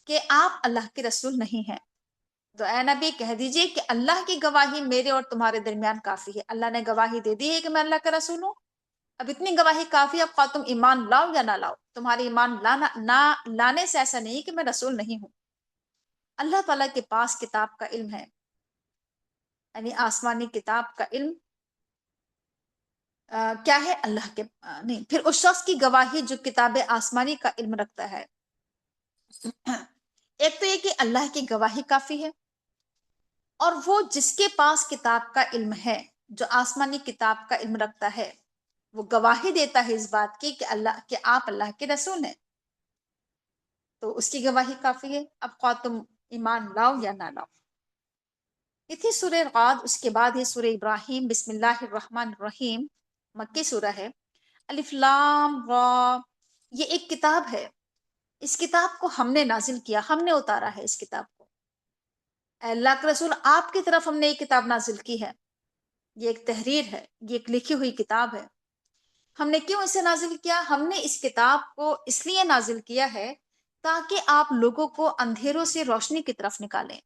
کہ آپ اللہ کے رسول نہیں ہیں، تو اے نبی کہہ دیجئے کہ اللہ کی گواہی میرے اور تمہارے درمیان کافی ہے، اللہ نے گواہی دے دی ہے کہ میں اللہ کا رسول ہوں، اب اتنی گواہی کافی، اب خواہ تم ایمان لاؤ یا نہ لاؤ، تمہارے ایمان نہ لانے سے ایسا نہیں کہ میں رسول نہیں ہوں۔ اللہ تعالیٰ کے پاس کتاب کا علم ہے، یعنی آسمانی کتاب کا علم کیا ہے، اللہ کے نہیں، پھر اس شخص کی گواہی جو کتاب آسمانی کا علم رکھتا ہے۔ ایک تو یہ کہ اللہ کی گواہی کافی ہے، اور وہ جس کے پاس کتاب کا علم ہے، جو آسمانی کتاب کا علم رکھتا ہے، وہ گواہی دیتا ہے اس بات کی کہ آپ اللہ کے رسول ہیں، تو اس کی گواہی کافی ہے، اب خواہ تم ایمان لاؤ یا نہ لاؤ۔ یہ تھی سورہ غاد، اس کے بعد ہے سورہ ابراہیم۔ بسم اللہ الرحمن الرحیم، مکی سورہ ہے۔ الف لام را، یہ ایک کتاب ہے، اس کتاب کو ہم نے نازل کیا، ہم نے اتارا ہے اس کتاب کو، اے اللہ کے رسول، آپ کی طرف ہم نے یہ کتاب نازل کی ہے، یہ ایک تحریر ہے، یہ ایک لکھی ہوئی کتاب ہے. ہم نے کیوں اسے نازل کیا؟ ہم نے اس کتاب کو اس لیے نازل کیا ہے تاکہ آپ لوگوں کو اندھیروں سے روشنی کی طرف نکالیں،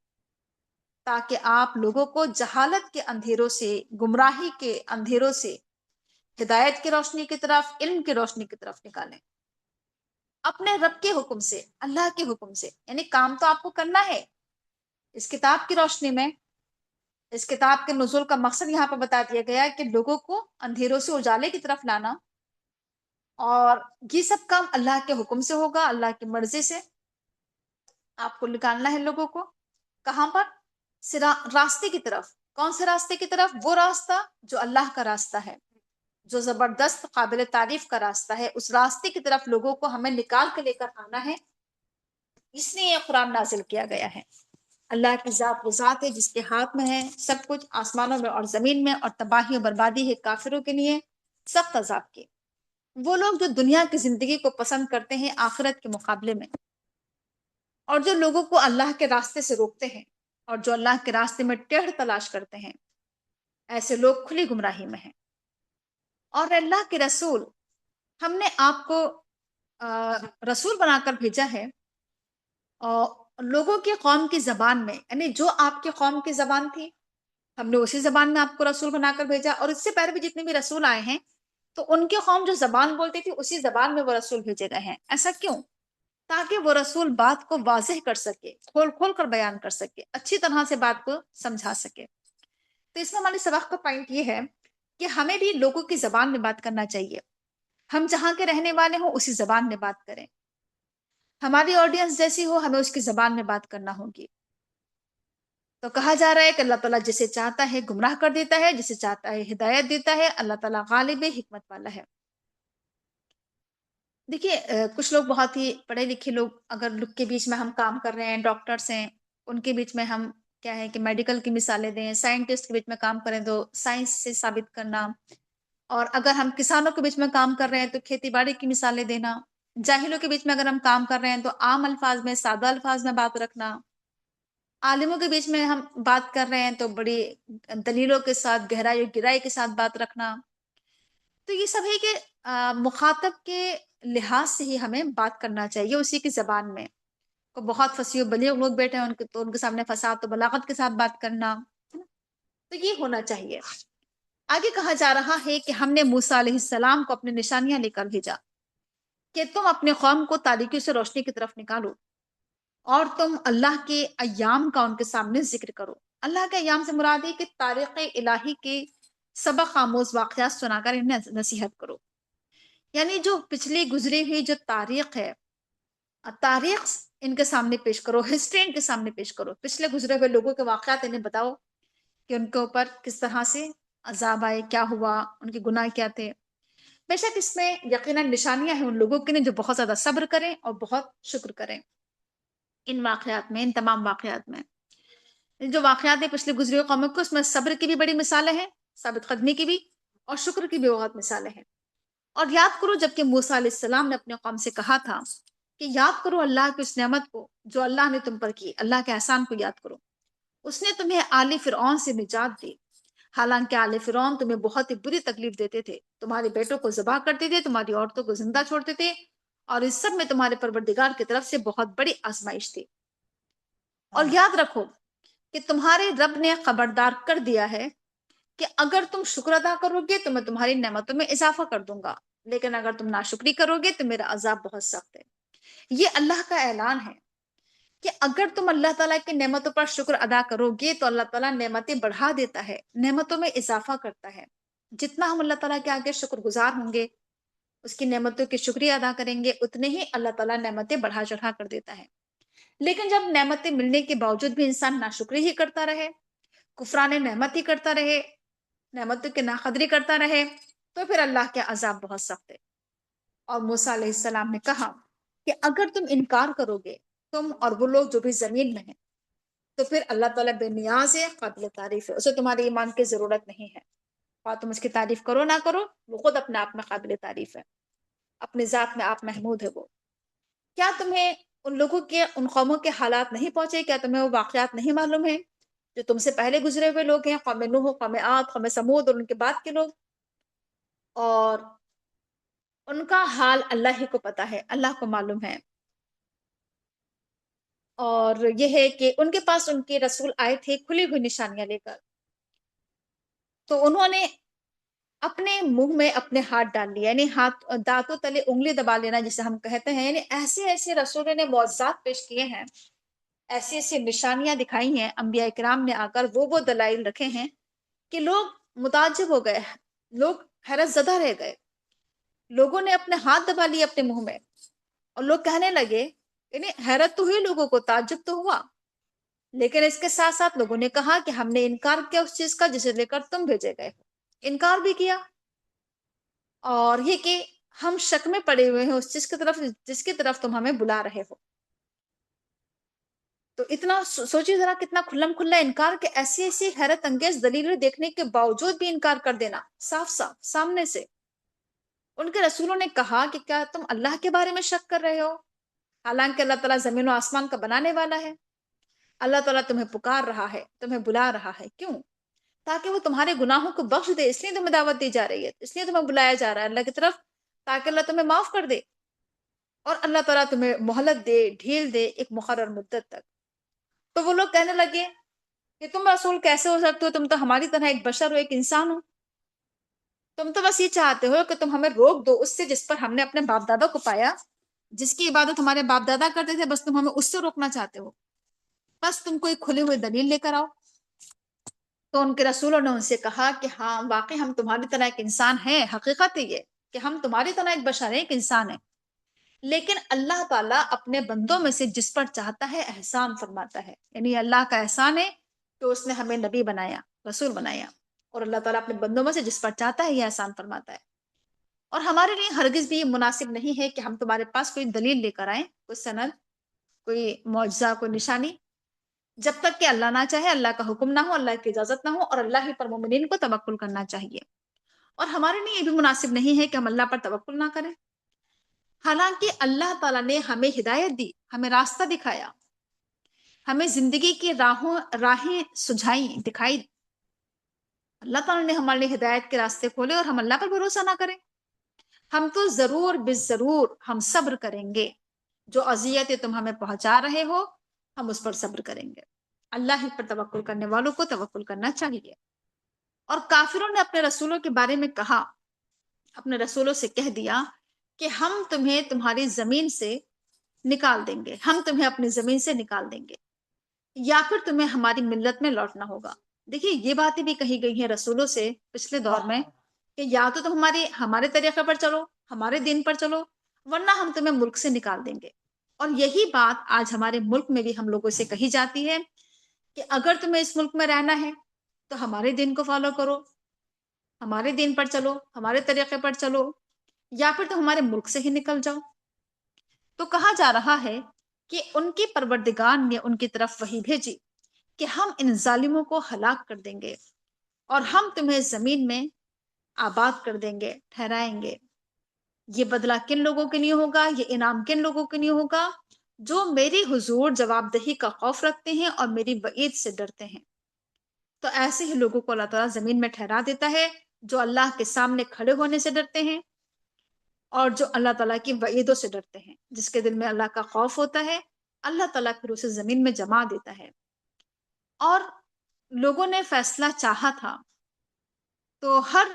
تاکہ آپ لوگوں کو جہالت کے اندھیروں سے، گمراہی کے اندھیروں سے ہدایت کی روشنی کی طرف، علم کی روشنی کی طرف نکالیں، اپنے رب کے حکم سے، اللہ کے حکم سے. یعنی کام تو آپ کو کرنا ہے اس کتاب کی روشنی میں. اس کتاب کے نزول کا مقصد یہاں پہ بتا دیا گیا ہے کہ لوگوں کو اندھیروں سے اجالے کی طرف لانا، اور یہ سب کام اللہ کے حکم سے ہوگا، اللہ کی مرضی سے. آپ کو نکالنا ہے لوگوں کو کہاں پر؟ راستے کی طرف. کون سے راستے کی طرف؟ وہ راستہ جو اللہ کا راستہ ہے، جو زبردست قابل تعریف کا راستہ ہے. اس راستے کی طرف لوگوں کو ہمیں نکال کے لے کر آنا ہے. اس لیے یہ قرآن نازل کیا گیا ہے. اللہ کی ذات وہ ذات ہے جس کے ہاتھ میں ہے سب کچھ، آسمانوں میں اور زمین میں، اور تباہی و بربادی ہے کافروں کے لیے سخت عذاب کی. وہ لوگ جو دنیا کی زندگی کو پسند کرتے ہیں آخرت کے مقابلے میں، اور جو لوگوں کو اللہ کے راستے سے روکتے ہیں، اور جو اللہ کے راستے میں ٹیڑھ تلاش کرتے ہیں، ایسے لوگ کھلی گمراہی میں ہیں. اور اللہ کے رسول، ہم نے آپ کو رسول بنا کر بھیجا ہے لوگوں کی قوم کی زبان میں. یعنی جو آپ کی قوم کی زبان تھی ہم نے اسی زبان میں آپ کو رسول بنا کر بھیجا. اور اس سے پہلے بھی جتنے بھی رسول آئے ہیں تو ان کی قوم جو زبان بولتی تھی اسی زبان میں وہ رسول بھیجے گئے ہیں. ایسا کیوں؟ تاکہ وہ رسول بات کو واضح کر سکے، کھول کھول کر بیان کر سکے، اچھی طرح سے بات کو سمجھا سکے. تو اس میں ہمارے سبق کا پوائنٹ یہ ہے کہ ہمیں بھی لوگوں کی زبان میں بات کرنا چاہیے. ہم جہاں کے رہنے والے ہوں اسی زبان میں بات کریں. ہماری آڈینس جیسی ہو ہمیں اس کی زبان میں بات کرنا ہوگی. تو کہا جا رہا ہے کہ اللہ تعالیٰ جسے چاہتا ہے گمراہ کر دیتا ہے، جسے چاہتا ہے ہدایت دیتا ہے. اللہ تعالیٰ غالب حکمت والا ہے. دیکھیے کچھ لوگ بہت ہی پڑھے لکھے لوگ، اگر لوگ کے بیچ میں ہم کام کر رہے ہیں، ڈاکٹرس ہیں، ان کے بیچ میں ہم کیا ہے کہ میڈیکل کی مثالیں دیں، سائنٹسٹ کے بیچ میں کام کریں تو سائنس سے ثابت کرنا، اور اگر ہم کسانوں کے بیچ میں کام کر رہے ہیں تو کھیتی باڑی کی مثالیں دینا، جاہلوں کے بیچ میں اگر ہم کام کر رہے ہیں تو عام الفاظ میں، سادہ الفاظ میں بات رکھنا، عالموں کے بیچ میں ہم بات کر رہے ہیں تو بڑی دلیلوں کے ساتھ، گہرائی گہرائی کے ساتھ بات رکھنا. تو یہ سب ہے کہ مخاطب کے لحاظ سے ہی ہمیں بات کرنا چاہیے اسی کی زبان میں. کو بہت فصیح و بلیغ لوگ بیٹھے ہیں تو ان کے سامنے فصاحت و بلاغت کے ساتھ بات کرنا، تو یہ ہونا چاہیے. آگے کہا جا رہا ہے کہ ہم نے موسیٰ علیہ السلام کو اپنے نشانیاں لے کر بھیجا کہ تم اپنے قوم کو تاریکی سے روشنی کی طرف نکالو، اور تم اللہ کے ایام کا ان کے سامنے ذکر کرو. اللہ کے ایام سے مراد ہے کہ تاریخ الہی کے سبق آموز واقعات سنا کر انہیں نصیحت کرو. یعنی جو پچھلی گزری ہوئی جو تاریخ ہے، تاریخ ان کے سامنے پیش کرو، ہسٹری ان کے سامنے پیش کرو. پچھلے گزرے ہوئے لوگوں کے واقعات انہیں بتاؤ کہ ان کے اوپر کس طرح سے عذاب آئے، کیا ہوا، ان کے گناہ کیا تھے. بے شک اس میں یقیناً نشانیاں ہیں ان لوگوں کے لیے جو بہت زیادہ صبر کریں اور بہت شکر کریں. ان واقعات میں، ان تمام واقعات میں جو واقعات ہیں پچھلے گزری ہوئے قوموں کو، اس میں صبر کی بھی بڑی مثالیں ہیں، ثابت قدمی کی بھی، اور شکر کی بھی بہت مثالیں ہیں. اور یاد کرو جبکہ موسیٰ علیہ السلام نے اپنے قوم سے کہا تھا کہ یاد کرو اللہ کی اس نعمت کو جو اللہ نے تم پر کی، اللہ کے احسان کو یاد کرو. اس نے تمہیں آل فرعون سے نجات دی، حالانکہ آل فرعون تمہیں بہت ہی بری تکلیف دیتے تھے، تمہارے بیٹوں کو ذبح کرتے تھے، تمہاری عورتوں کو زندہ چھوڑتے تھے، اور اس سب میں تمہارے پروردگار کی طرف سے بہت بڑی آزمائش تھی. اور یاد رکھو کہ تمہارے رب نے خبردار کر دیا ہے کہ اگر تم شکر ادا کرو گے تو میں تمہاری نعمتوں میں اضافہ کر دوں گا، لیکن اگر تم ناشکری کرو گے تو میرا عذاب بہت سخت ہے. یہ اللہ کا اعلان ہے کہ اگر تم اللہ تعالیٰ کی نعمتوں پر شکر ادا کرو گے تو اللہ تعالیٰ نعمتیں بڑھا دیتا ہے، نعمتوں میں اضافہ کرتا ہے. جتنا ہم اللہ تعالیٰ کے آگے شکر گزار ہوں گے، اس کی نعمتوں کی شکریہ ادا کریں گے، اتنے ہی اللہ تعالیٰ نعمتیں بڑھا چڑھا کر دیتا ہے. لیکن جب نعمتیں ملنے کے باوجود بھی انسان ناشکری ہی کرتا رہے، کفران نعمت ہی کرتا رہے، نعمتوں کی ناقدری کرتا رہے، تو پھر اللہ کے عذاب بہت سخت ہے. اور موسیٰ علیہ السلام نے کہا کہ اگر تم انکار کرو گے، تم اور وہ لوگ جو بھی زمین میں ہیں، تو پھر اللہ تعالیٰ بے نیاز ہے، قابل تعریف ہے، اسے تمہارے ایمان کی ضرورت نہیں ہے. اور تم اس کی تعریف کرو نہ کرو، وہ خود اپنے آپ میں قابل تعریف ہے، اپنے ذات میں آپ محمود ہے. وہ کیا تمہیں ان لوگوں کے ان قوموں کے حالات نہیں پہنچے؟ کیا تمہیں وہ واقعات نہیں معلوم ہیں جو تم سے پہلے گزرے ہوئے لوگ ہیں، قوم نوح، قوم عاد، قوم سمود اور ان کے بعد کے لوگ؟ اور ان کا حال اللہ ہی کو پتا ہے، اللہ کو معلوم ہے۔ اور یہ ہے کہ ان کے پاس ان کے رسول آئے تھے کھلی ہوئی نشانیاں لے کر، تو انہوں نے اپنے منہ میں اپنے ہاتھ ڈال لیا، یعنی ہاتھ دانتوں تلے انگلی دبا لینا جسے ہم کہتے ہیں، یعنی ایسے ایسے رسولوں نے معجزات پیش کیے ہیں، ایسی ایسی نشانیاں دکھائی ہیں انبیاء کرام نے آ کر، وہ دلائل رکھے ہیں کہ لوگ متعجب ہو گئے، لوگ حیرت زدہ رہ گئے، لوگوں نے اپنے ہاتھ دبا لیے اپنے منہ میں، اور لوگ کہنے لگے، یعنی حیرت تو ہوئی لوگوں کو، تعجب تو ہوا، لیکن اس کے ساتھ ساتھ لوگوں نے کہا کہ ہم نے انکار کیا اس چیز کا جسے لے کر تم بھیجے گئے ہو، انکار بھی کیا، اور یہ کہ ہم شک میں پڑے ہوئے ہیں اس چیز کی طرف جس کی طرف تم ہمیں بلا رہے ہو۔ تو اتنا سوچیے ذرا، کتنا کھلم کھلا انکار، کہ ایسی ایسی حیرت انگیز دلیلیں دیکھنے کے باوجود بھی انکار کر دینا، صاف صاف سامنے سے۔ ان کے رسولوں نے کہا کہ کیا تم اللہ کے بارے میں شک کر رہے ہو، حالانکہ اللہ تعالیٰ زمین و آسمان کا بنانے والا ہے؟ اللہ تعالیٰ تمہیں پکار رہا ہے، تمہیں بلا رہا ہے، کیوں؟ تاکہ وہ تمہارے گناہوں کو بخش دے، اس لیے تمہیں دعوت دی جا رہی ہے، اس لیے تمہیں بلایا جا رہا ہے اللہ کی طرف، تاکہ اللہ تمہیں معاف کر دے، اور اللہ تعالیٰ تمہیں مہلت دے، ڈھیل دے ایک مقرر مدت تک۔ تو وہ لوگ کہنے لگے کہ تم رسول کیسے ہو سکتے ہو، تم تو ہماری طرح ایک بشر ہو، ایک انسان ہو، تم تو بس یہ چاہتے ہو کہ تم ہمیں روک دو اس سے جس پر ہم نے اپنے باپ دادا کو پایا، جس کی عبادت ہمارے باپ دادا کرتے تھے، بس تم ہمیں اس سے روکنا چاہتے ہو، بس تم کوئی کھلی ہوئی دلیل لے کر آؤ۔ تو ان کے رسولوں نے ان سے کہا کہ ہاں واقعی ہم تمہاری طرح ایک انسان ہیں، حقیقت ہے یہ کہ ہم تمہاری طرح ایک بشر ہیں، ایک انسان ہے، لیکن اللہ تعالیٰ اپنے بندوں میں سے جس پر چاہتا ہے احسان فرماتا ہے، یعنی اللہ کا احسان ہے کہ اس نے ہمیں نبی بنایا، رسول بنایا، اور اللہ تعالیٰ اپنے بندوں میں سے جس پر چاہتا ہے یہ احسان فرماتا ہے۔ اور ہمارے لیے ہرگز بھی یہ مناسب نہیں ہے کہ ہم تمہارے پاس کوئی دلیل لے کر آئیں، کوئی سند، کوئی معجزہ، کوئی نشانی، جب تک کہ اللہ نہ چاہے، اللہ کا حکم نہ ہو، اللہ کی اجازت نہ ہو، اور اللہ ہی پر مومنین کو توکل کرنا چاہیے۔ اور ہمارے لیے یہ بھی مناسب نہیں ہے کہ ہم اللہ پر توکل نہ کریں، حالانکہ اللہ تعالیٰ نے ہمیں ہدایت دی، ہمیں راستہ دکھایا، ہمیں زندگی کی راہیں سجھائی، دکھائی۔ اللہ تعالیٰ نے ہمارے لیے ہدایت کے راستے کھولے، اور ہم اللہ پر بھروسہ نہ کریں؟ ہم تو ضرور بالضرور ہم صبر کریں گے، جو اذیتیں تم ہمیں پہنچا رہے ہو ہم اس پر صبر کریں گے۔ اللہ ہی پر توکل کرنے والوں کو توکل کرنا چاہیے۔ اور کافروں نے اپنے رسولوں کے بارے میں کہا، اپنے رسولوں سے کہہ دیا کہ ہم تمہیں تمہاری زمین سے نکال دیں گے، ہم تمہیں اپنی زمین سے نکال دیں گے، یا پھر تمہیں ہماری ملت میں لوٹنا ہوگا۔ دیکھیے یہ باتیں بھی کہی گئی ہیں رسولوں سے پچھلے دور میں کہ یا تو تم ہمارے طریقے پر چلو، ہمارے دین پر چلو، ورنہ ہم تمہیں ملک سے نکال دیں گے۔ اور یہی بات آج ہمارے ملک میں بھی ہم لوگوں سے کہی جاتی ہے کہ اگر تمہیں اس ملک میں رہنا ہے تو ہمارے دین کو فالو کرو، ہمارے دین پر چلو، ہمارے طریقے پر چلو، یا پھر تم ہمارے ملک سے ہی نکل جاؤ۔ تو کہا جا رہا ہے کہ ان کی پروردگار نے ان کی طرف وحی بھیجی کہ ہم ان ظالموں کو ہلاک کر دیں گے، اور ہم تمہیں زمین میں آباد کر دیں گے، ٹھہرائیں گے۔ یہ بدلہ کن لوگوں کے لیے ہوگا، یہ انعام کن لوگوں کے لیے ہوگا؟ جو میری حضور جواب دہی کا خوف رکھتے ہیں اور میری وعید سے ڈرتے ہیں۔ تو ایسے ہی لوگوں کو اللہ تعالیٰ زمین میں ٹھہرا دیتا ہے جو اللہ کے سامنے کھڑے ہونے سے ڈرتے ہیں، اور جو اللہ تعالیٰ کی وعیدوں سے ڈرتے ہیں، جس کے دل میں اللہ کا خوف ہوتا ہے، اللہ تعالیٰ پھر اسے زمین میں جما دیتا ہے۔ اور لوگوں نے فیصلہ چاہا تھا، تو ہر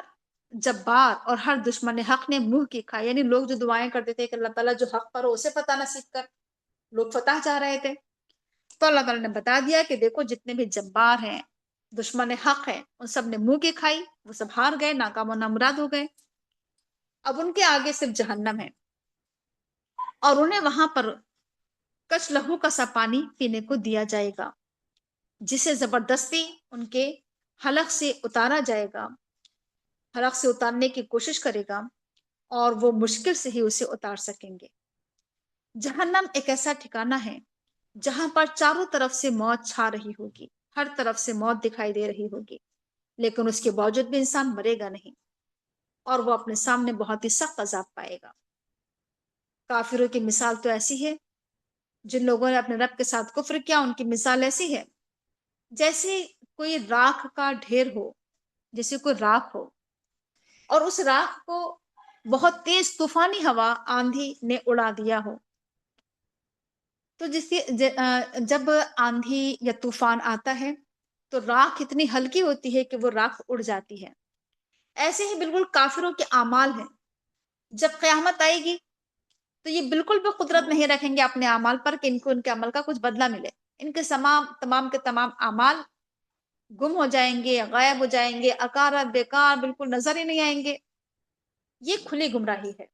جبار اور ہر دشمن حق نے منہ کی کھائی، یعنی لوگ جو دعائیں کرتے تھے کہ اللہ تعالیٰ جو حق پر ہو اسے فتح نصیب کر، لوگ فتح چاہ رہے تھے، تو اللہ تعالیٰ نے بتا دیا کہ دیکھو جتنے بھی جبار ہیں، دشمن حق ہیں، ان سب نے منہ کی کھائی، وہ سب ہار گئے، ناکام و نامراد ہو گئے۔ اب ان کے آگے صرف جہنم ہے، اور انہیں وہاں پر کچھ لہو کا سا پانی پینے کو دیا جائے گا، جسے زبردستی ان کے حلق سے اتارا جائے گا، حلق سے اتارنے کی کوشش کرے گا، اور وہ مشکل سے ہی اسے اتار سکیں گے۔ جہنم ایک ایسا ٹھکانہ ہے جہاں پر چاروں طرف سے موت چھا رہی ہوگی، ہر طرف سے موت دکھائی دے رہی ہوگی، لیکن اس کے باوجود بھی انسان مرے گا نہیں، اور وہ اپنے سامنے بہت ہی سخت عذاب پائے گا۔ کافروں کی مثال تو ایسی ہے جن لوگوں نے اپنے رب کے ساتھ کفر کیا ان کی مثال ایسی ہے جیسے کوئی راکھ کا ڈھیر ہو، جیسے کوئی راکھ ہو اور اس راکھ کو بہت تیز طوفانی ہوا آندھی نے اڑا دیا ہو۔ تو جب آندھی یا طوفان آتا ہے تو راکھ اتنی ہلکی ہوتی ہے کہ وہ راکھ اڑ جاتی ہے۔ ایسے ہی بالکل کافروں کے اعمال ہیں، جب قیامت آئے گی تو یہ بالکل بھی قدرت نہیں رکھیں گے اپنے اعمال پر کہ ان کو ان کے عمل کا کچھ بدلہ ملے۔ ان کے تمام کے تمام اعمال گم ہو جائیں گے، غائب ہو جائیں گے، اکارت بیکار، بالکل نظر ہی نہیں آئیں گے۔ یہ کھلی گمراہی ہے۔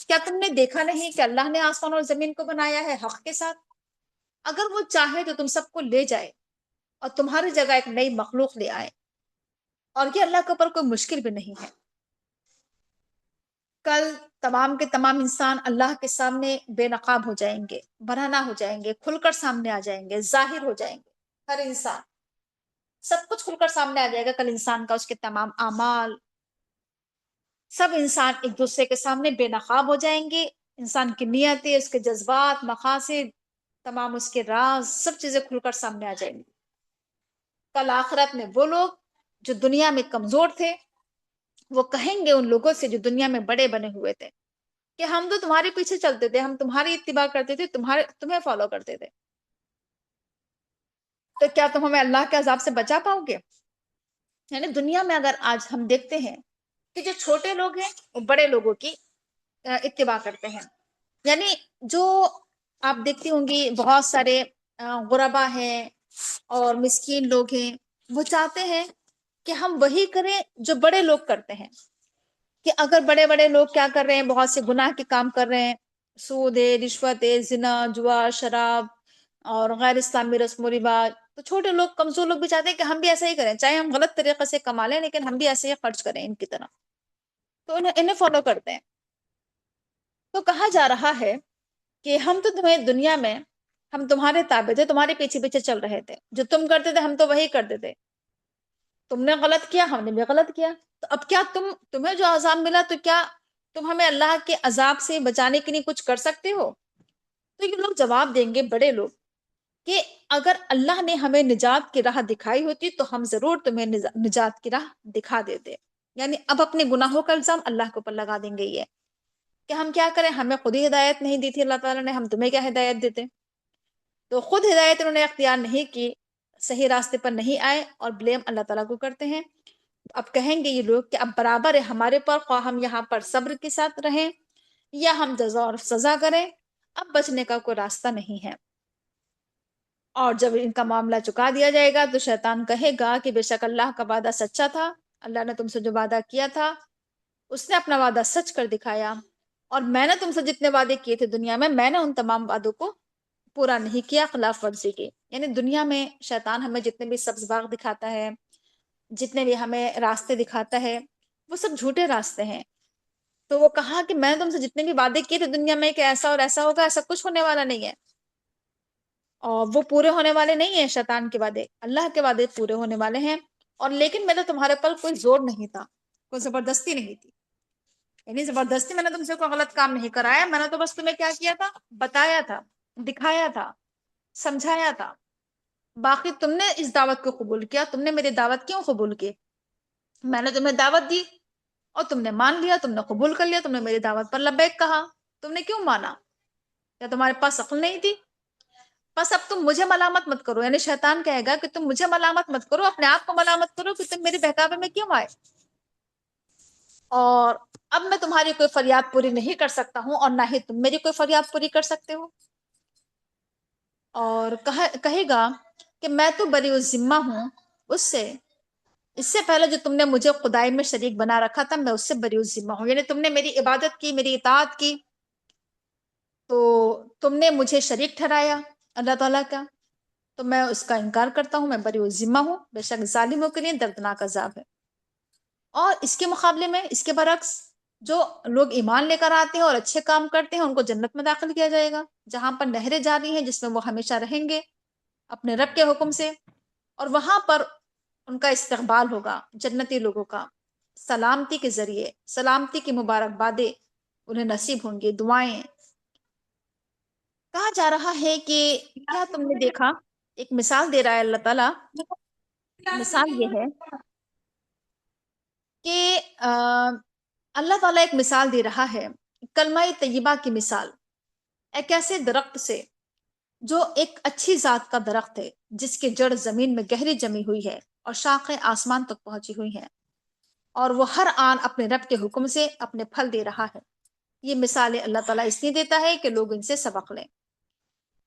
کیا تم نے دیکھا نہیں کہ اللہ نے آسمان اور زمین کو بنایا ہے حق کے ساتھ؟ اگر وہ چاہے تو تم سب کو لے جائے اور تمہاری جگہ ایک نئی مخلوق لے آئے، اور یہ اللہ کے اوپر کوئی مشکل بھی نہیں ہے۔ کل تمام کے تمام انسان اللہ کے سامنے بے نقاب ہو جائیں گے، برہنہ ہو جائیں گے، کھل کر سامنے آ جائیں گے، ظاہر ہو جائیں گے۔ ہر انسان، سب کچھ کھل کر سامنے آ جائے گا کل انسان کا، اس کے تمام اعمال، سب انسان ایک دوسرے کے سامنے بے نقاب ہو جائیں گے۔ انسان کی نیتیں، اس کے جذبات، مقاصد، تمام اس کے راز، سب چیزیں کھل کر سامنے آ جائیں گی۔ کل آخرت میں وہ لوگ جو دنیا میں کمزور تھے وہ کہیں گے ان لوگوں سے جو دنیا میں بڑے بنے ہوئے تھے کہ ہم تو تمہارے پیچھے چلتے تھے، ہم تمہاری اتباع کرتے تھے، تمہیں فالو کرتے تھے، تو کیا تم ہمیں اللہ کے عذاب سے بچا پاؤ گے؟ یعنی دنیا میں اگر آج ہم دیکھتے ہیں کہ جو چھوٹے لوگ ہیں وہ بڑے لوگوں کی اتباع کرتے ہیں۔ یعنی جو آپ دیکھتی ہوں گی بہت سارے غربا ہیں اور مسکین لوگ ہیں، وہ چاہتے ہیں کہ ہم وہی کریں جو بڑے لوگ کرتے ہیں، کہ اگر بڑے بڑے لوگ کیا کر رہے ہیں، بہت سے گناہ کے کام کر رہے ہیں، سود ہے، رشوت ہے، زنا، جوا، شراب اور غیر اسلامی رسم و رواج، تو چھوٹے لوگ، کمزور لوگ بھی چاہتے ہیں کہ ہم بھی ایسا ہی کریں، چاہے ہم غلط طریقے سے کما لیں لیکن ہم بھی ایسے ہی خرچ کریں ان کی طرح، تو انہیں فالو کرتے ہیں۔ تو کہا جا رہا ہے کہ ہم تو تمہیں دنیا میں، ہم تمہارے تابع تھے، تمہارے پیچھے پیچھے چل رہے تھے، جو تم کرتے تھے ہم تو وہی کرتے تھے، تم نے غلط کیا ہم نے بھی غلط کیا، تو اب کیا تمہیں جو عذاب ملا تو کیا تم ہمیں اللہ کے عذاب سے بچانے کے لیے کچھ کر سکتے ہو؟ تو یہ لوگ جواب دیں گے، بڑے لوگ، کہ اگر اللہ نے ہمیں نجات کی راہ دکھائی ہوتی تو ہم ضرور تمہیں نجات کی راہ دکھا دیتے۔ یعنی اب اپنے گناہوں کا الزام اللہ کے اوپر لگا دیں گے یہ کہ ہم کیا کریں، ہمیں خود ہی ہدایت نہیں دی تھی اللہ تعالیٰ نے، ہم تمہیں کیا ہدایت دیتے؟ تو خود ہدایت انہوں نے اختیار نہیں کی، صحیح راستے پر نہیں آئے اور بلیم اللہ تعالیٰ کو کرتے ہیں۔ اب کہیں گے یہ لوگ کہ اب برابر ہے ہمارے پر، خواہ ہم یہاں پر صبر کے ساتھ رہیں یا ہم جزا اور سزا کریں، اب بچنے کا کوئی راستہ نہیں ہے۔ اور جب ان کا معاملہ چکا دیا جائے گا تو شیطان کہے گا کہ بے شک اللہ کا وعدہ سچا تھا، اللہ نے تم سے جو وعدہ کیا تھا اس نے اپنا وعدہ سچ کر دکھایا، اور میں نے تم سے جتنے وعدے کیے تھے دنیا میں نے ان تمام وعدوں کو پورا نہیں کیا، خلاف ورزی کی۔ یعنی دنیا میں شیطان ہمیں جتنے بھی سبز باغ دکھاتا ہے، جتنے بھی ہمیں راستے دکھاتا ہے، وہ سب جھوٹے راستے ہیں۔ تو وہ کہا کہ میں نے تم سے جتنے بھی وعدے کیے تھے دنیا میں کہ ایسا اور ایسا ہوگا، ایسا کچھ ہونے والا نہیں ہے، اور وہ پورے ہونے والے نہیں ہیں۔ شیطان کے وعدے، اللہ کے وعدے پورے ہونے والے ہیں، اور لیکن میرا تمہارے پر کوئی زور نہیں تھا، کوئی زبردستی نہیں تھی۔ یعنی زبردستی میں نے تم سے کوئی غلط کام نہیں کرایا، میں نے تو بس تمہیں کیا کیا تھا، بتایا تھا، دکھایا تھا، سمجھایا تھا۔ باقی تم نے اس دعوت کو قبول کیا، تم نے میری دعوت کیوں قبول کی؟ میں نے تمہیں دعوت دی اور تم نے مان لیا، تم نے قبول کر لیا، تم نے میری دعوت پر لبیک کہا، تم نے کیوں مانا؟ یا تمہارے پاس عقل نہیں تھی؟ بس اب تم مجھے ملامت مت کرو، یعنی شیطان کہے گا کہ تم مجھے ملامت مت کرو، اپنے آپ کو ملامت کرو کہ تم میرے بہکاوے میں کیوں آئے، اور اب میں تمہاری کوئی فریاد پوری نہیں کر سکتا ہوں اور نہ ہی تم میری کوئی فریاد پوری کر سکتے ہو۔ اور کہے گا کہ میں تو بری الذمہ ہوں اس سے پہلے جو تم نے مجھے خدائی میں شریک بنا رکھا تھا، میں اس سے بری الذمہ ہوں، یعنی تم نے میری عبادت کی، میری اطاعت کی، تو تم نے مجھے شریک ٹھہرایا اللہ تعالیٰ کا، تو میں اس کا انکار کرتا ہوں، میں بری الذمہ ہوں، بے شک ظالموں کے لیے دردناک عذاب ہے۔ اور اس کے مقابلے میں، اس کے برعکس، جو لوگ ایمان لے کر آتے ہیں اور اچھے کام کرتے ہیں ان کو جنت میں داخل کیا جائے گا، جہاں پر نہریں جاری ہیں جس میں وہ ہمیشہ رہیں گے اپنے رب کے حکم سے، اور وہاں پر ان کا استقبال ہوگا جنتی لوگوں کا، سلامتی کے ذریعے، سلامتی کی مبارک بادیں انہیں نصیب ہوں گی، دعائیں۔ کہا جا رہا ہے کہ کیا تم نے دیکھا، ایک مثال دے رہا ہے اللہ تعالیٰ. مثال یہ ہے کہ اللہ تعالیٰ ایک مثال دے رہا ہے، کلمہ طیبہ کی مثال، ایک ایسے درخت سے جو ایک اچھی ذات کا درخت ہے، جس کے جڑ زمین میں گہری جمی ہوئی ہے اور شاخیں آسمان تک پہنچی ہوئی ہیں، اور وہ ہر آن اپنے رب کے حکم سے اپنے پھل دے رہا ہے. یہ مثالیں اللہ تعالیٰ اس لیے دیتا ہے کہ لوگ ان سے سبق لیں.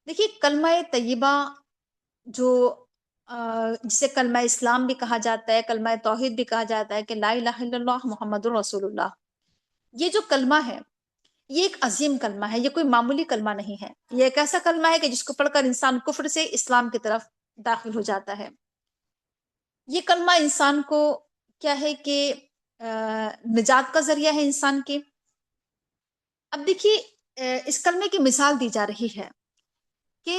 دیکھیے کلمہ طیبہ جو جسے کلمہ اسلام بھی کہا جاتا ہے، کلمہ توحید بھی کہا جاتا ہے کہ لا الہ الا اللہ محمد رسول اللہ، یہ جو کلمہ ہے یہ ایک عظیم کلمہ ہے، یہ کوئی معمولی کلمہ نہیں ہے. یہ ایک ایسا کلمہ ہے کہ جس کو پڑھ کر انسان کفر سے اسلام کی طرف داخل ہو جاتا ہے. یہ کلمہ انسان کو کیا ہے کہ نجات کا ذریعہ ہے انسان کے. اب دیکھیے اس کلمے کی مثال دی جا رہی ہے کہ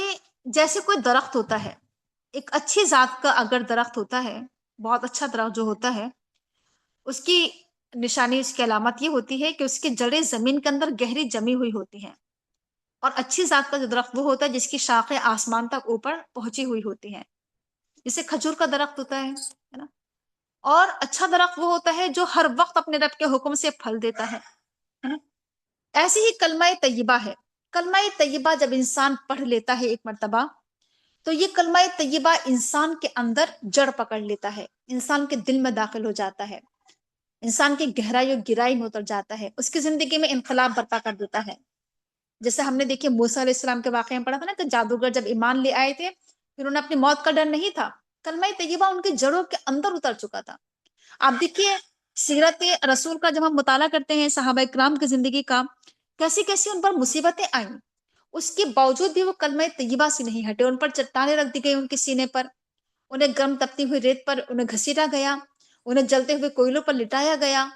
جیسے کوئی درخت ہوتا ہے، ایک اچھی ذات کا اگر درخت ہوتا ہے، بہت اچھا درخت جو ہوتا ہے، اس کی نشانی، اس کی علامت یہ ہوتی ہے کہ اس کی جڑیں زمین کے اندر گہری جمی ہوئی ہوتی ہیں. اور اچھی ذات کا جو درخت وہ ہوتا ہے جس کی شاخیں آسمان تک اوپر پہنچی ہوئی ہوتی ہیں، جسے کھجور کا درخت ہوتا ہے نا. اور اچھا درخت وہ ہوتا ہے جو ہر وقت اپنے رب کے حکم سے پھل دیتا ہے نا. ایسی ہی کلمہ طیبہ ہے. کلمہ طیبہ جب انسان پڑھ لیتا ہے ایک مرتبہ، تو یہ کلمہ طیبہ انسان کے اندر جڑ پکڑ لیتا ہے، انسان کے دل میں داخل ہو جاتا ہے، انسان کی گہرائی اور گہرائی میں اتر جاتا ہے، اس کی زندگی میں انقلاب برپا کر دیتا ہے. جیسے ہم نے دیکھیے موسیٰ علیہ السلام کے واقعے میں پڑھا تھا نا کہ جادوگر جب ایمان لے آئے تھے، پھر انہیں اپنی موت کا ڈر نہیں تھا، کلمہ طیبہ ان کی جڑوں کے اندر اتر چکا تھا. آپ دیکھیے سیرت رسول کا جب ہم مطالعہ کرتے ہیں، صحابہ کرام کی زندگی کا، کیسی کیسی ان پر مصیبتیں آئیں، اس کے باوجود بھی وہ کلمہ طیبہ سے نہیں ہٹے. ان پر چٹانیں رکھ دی گئی ان کے سینے پر، انہیں گرم تپتی ہوئی ریت پر انہیں گھسیٹا گیا، انہیں جلتے ہوئے کوئلوں پر لٹایا گیا،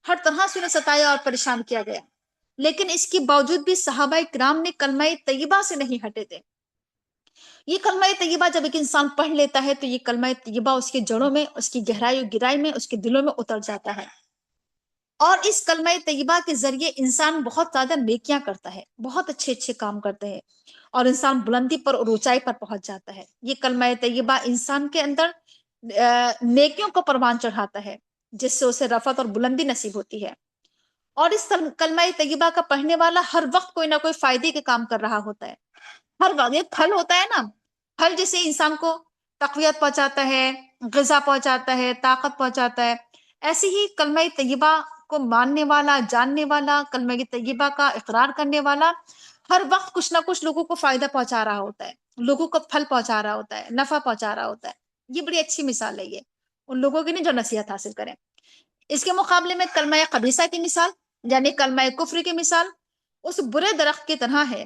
ہر طرح سے انہیں ستایا اور پریشان کیا گیا. لیکن اس کے باوجود بھی صحابہ کرام نے کلمہ طیبہ سے نہیں ہٹے تھے. یہ کلمہ طیبہ جب ایک انسان پڑھ لیتا ہے تو یہ کلمہ طیبہ اس کی جڑوں میں، اس کی گہرائی و گہرائی میں، اس کے دلوں میں اتر جاتا ہے. اور اس کلمہ طیبہ کے ذریعے انسان بہت زیادہ نیکیاں کرتا ہے، بہت اچھے اچھے کام کرتے ہیں، اور انسان بلندی پر اور اونچائی پر پہنچ جاتا ہے. یہ کلمہ طیبہ انسان کے اندر نیکیوں کو پروان چڑھاتا ہے، جس سے اسے رفعت اور بلندی نصیب ہوتی ہے. اور اس کلمہ طیبہ کا پڑھنے والا ہر وقت کوئی نہ کوئی فائدے کے کام کر رہا ہوتا ہے. ہر وقت ایک پھل ہوتا ہے نا، پھل جیسے انسان کو تقویت پہنچاتا ہے، غذا پہنچاتا ہے، طاقت پہنچاتا ہے، ایسی ہی کلمہ طیبہ کو ماننے والا، جاننے والا، کلمہ طیبہ کا اقرار کرنے والا ہر وقت کچھ نہ کچھ لوگوں کو فائدہ پہنچا رہا ہوتا ہے، لوگوں کو پھل پہنچا رہا ہوتا ہے، نفع پہنچا رہا ہوتا ہے. یہ بڑی اچھی مثال ہے یہ ان لوگوں کی نہیں جو نصیحت حاصل کریں. اس کے مقابلے میں کلمہ خبیثہ کی مثال، یعنی کلمہ کفر کی مثال، اس برے درخت کی طرح ہے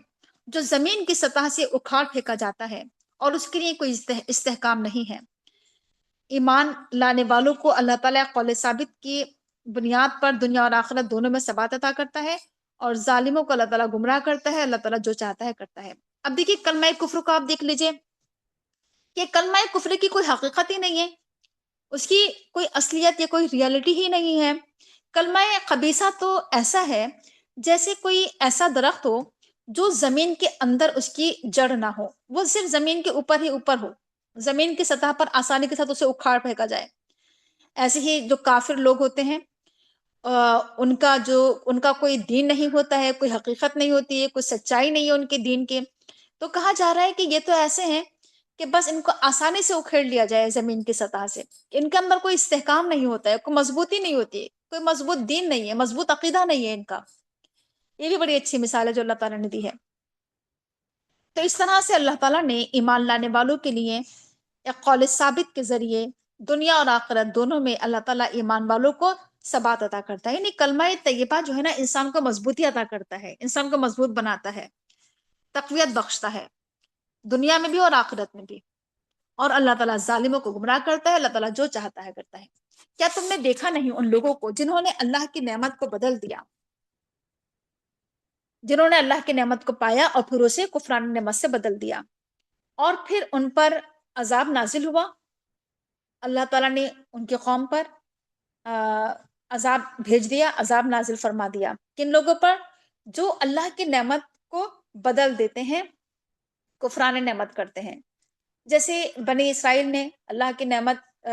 جو زمین کی سطح سے اکھاڑ پھینکا جاتا ہے اور اس کے لیے کوئی استحکام نہیں ہے. ایمان لانے والوں کو اللہ تعالیٰ قول ثابت کی بنیاد پر دنیا اور آخرت دونوں میں ثبات عطا کرتا ہے، اور ظالموں کو اللہ تعالیٰ گمراہ کرتا ہے. اللہ تعالیٰ جو چاہتا ہے کرتا ہے. اب دیکھیے کلمہ کفر کو آپ دیکھ لیجئے کہ کلمہ کفر کی کوئی حقیقت ہی نہیں ہے، اس کی کوئی اصلیت یا کوئی ریالٹی ہی نہیں ہے. کلمہ خبیثہ تو ایسا ہے جیسے کوئی ایسا درخت ہو جو زمین کے اندر اس کی جڑ نہ ہو، وہ صرف زمین کے اوپر ہی اوپر ہو، زمین کی سطح پر آسانی کے ساتھ اسے اکھاڑ پھینکا جائے. ایسے ہی جو کافر لوگ ہوتے ہیں، ان کا کوئی دین نہیں ہوتا ہے، کوئی حقیقت نہیں ہوتی ہے، کوئی سچائی نہیں ہے ان کے دین کے، تو کہا جا رہا ہے کہ یہ تو ایسے ہیں کہ بس ان کو آسانی سے اکھیڑ لیا جائے زمین کی سطح سے. ان کے اندر کوئی استحکام نہیں ہوتا ہے، کوئی مضبوطی نہیں ہوتی ہے، کوئی مضبوط دین نہیں ہے، مضبوط عقیدہ نہیں ہے ان کا. یہ بھی بڑی اچھی مثال ہے جو اللہ تعالیٰ نے دی ہے. تو اس طرح سے اللہ تعالیٰ نے ایمان لانے والوں کے لیے ایک قول ثابت کے ذریعے دنیا اور آخرت دونوں میں اللہ تعالیٰ ایمان والوں کو ثبات عطا کرتا ہے. یعنی کلمہ طیبہ جو ہے نا انسان کو مضبوطی عطا کرتا ہے، انسان کو مضبوط بناتا ہے، تقویت بخشتا ہے دنیا میں بھی اور آخرت میں بھی. اور اللہ تعالیٰ ظالموں کو گمراہ کرتا ہے، اللہ تعالیٰ جو چاہتا ہے کرتا ہے. کیا تم نے دیکھا نہیں ان لوگوں کو جنہوں نے اللہ کی نعمت کو بدل دیا، جنہوں نے اللہ کی نعمت کو پایا اور پھر اسے کفران نعمت سے بدل دیا، اور پھر ان پر عذاب نازل ہوا. اللہ تعالیٰ نے ان کی قوم پر عذاب بھیج دیا، عذاب نازل فرما دیا. کن لوگوں پر؟ جو اللہ کی نعمت کو بدل دیتے ہیں، کفران نعمت کرتے ہیں. جیسے بنی اسرائیل نے اللہ کی نعمت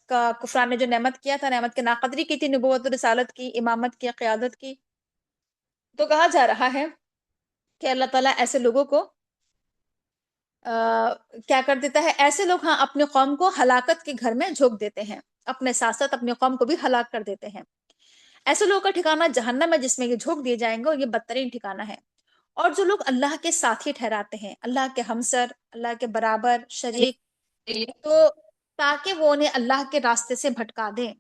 کا کفران نے جو نعمت کیا تھا، نعمت کی ناقدری کی تھی، نبوت و رسالت کی، امامت کی، قیادت کی. تو کہا جا رہا ہے کہ اللہ تعالیٰ ایسے لوگوں کو کیا کر دیتا ہے، ایسے لوگ ہاں اپنی قوم کو ہلاکت کے گھر میں جھونک دیتے ہیں، اپنے ساتھ ساتھ اپنی قوم کو بھی ہلاک کر دیتے ہیں. ایسے لوگوں کا ٹھکانہ جہنم ہے، جس میں یہ جھونک دیے جائیں گے، اور یہ بدترین ٹھکانہ ہے. اور جو لوگ اللہ کے ساتھی ٹھہراتے ہیں، اللہ کے ہمسر، اللہ کے برابر شریک، تو تاکہ وہ انہیں اللہ کے راستے سے بھٹکا دیں،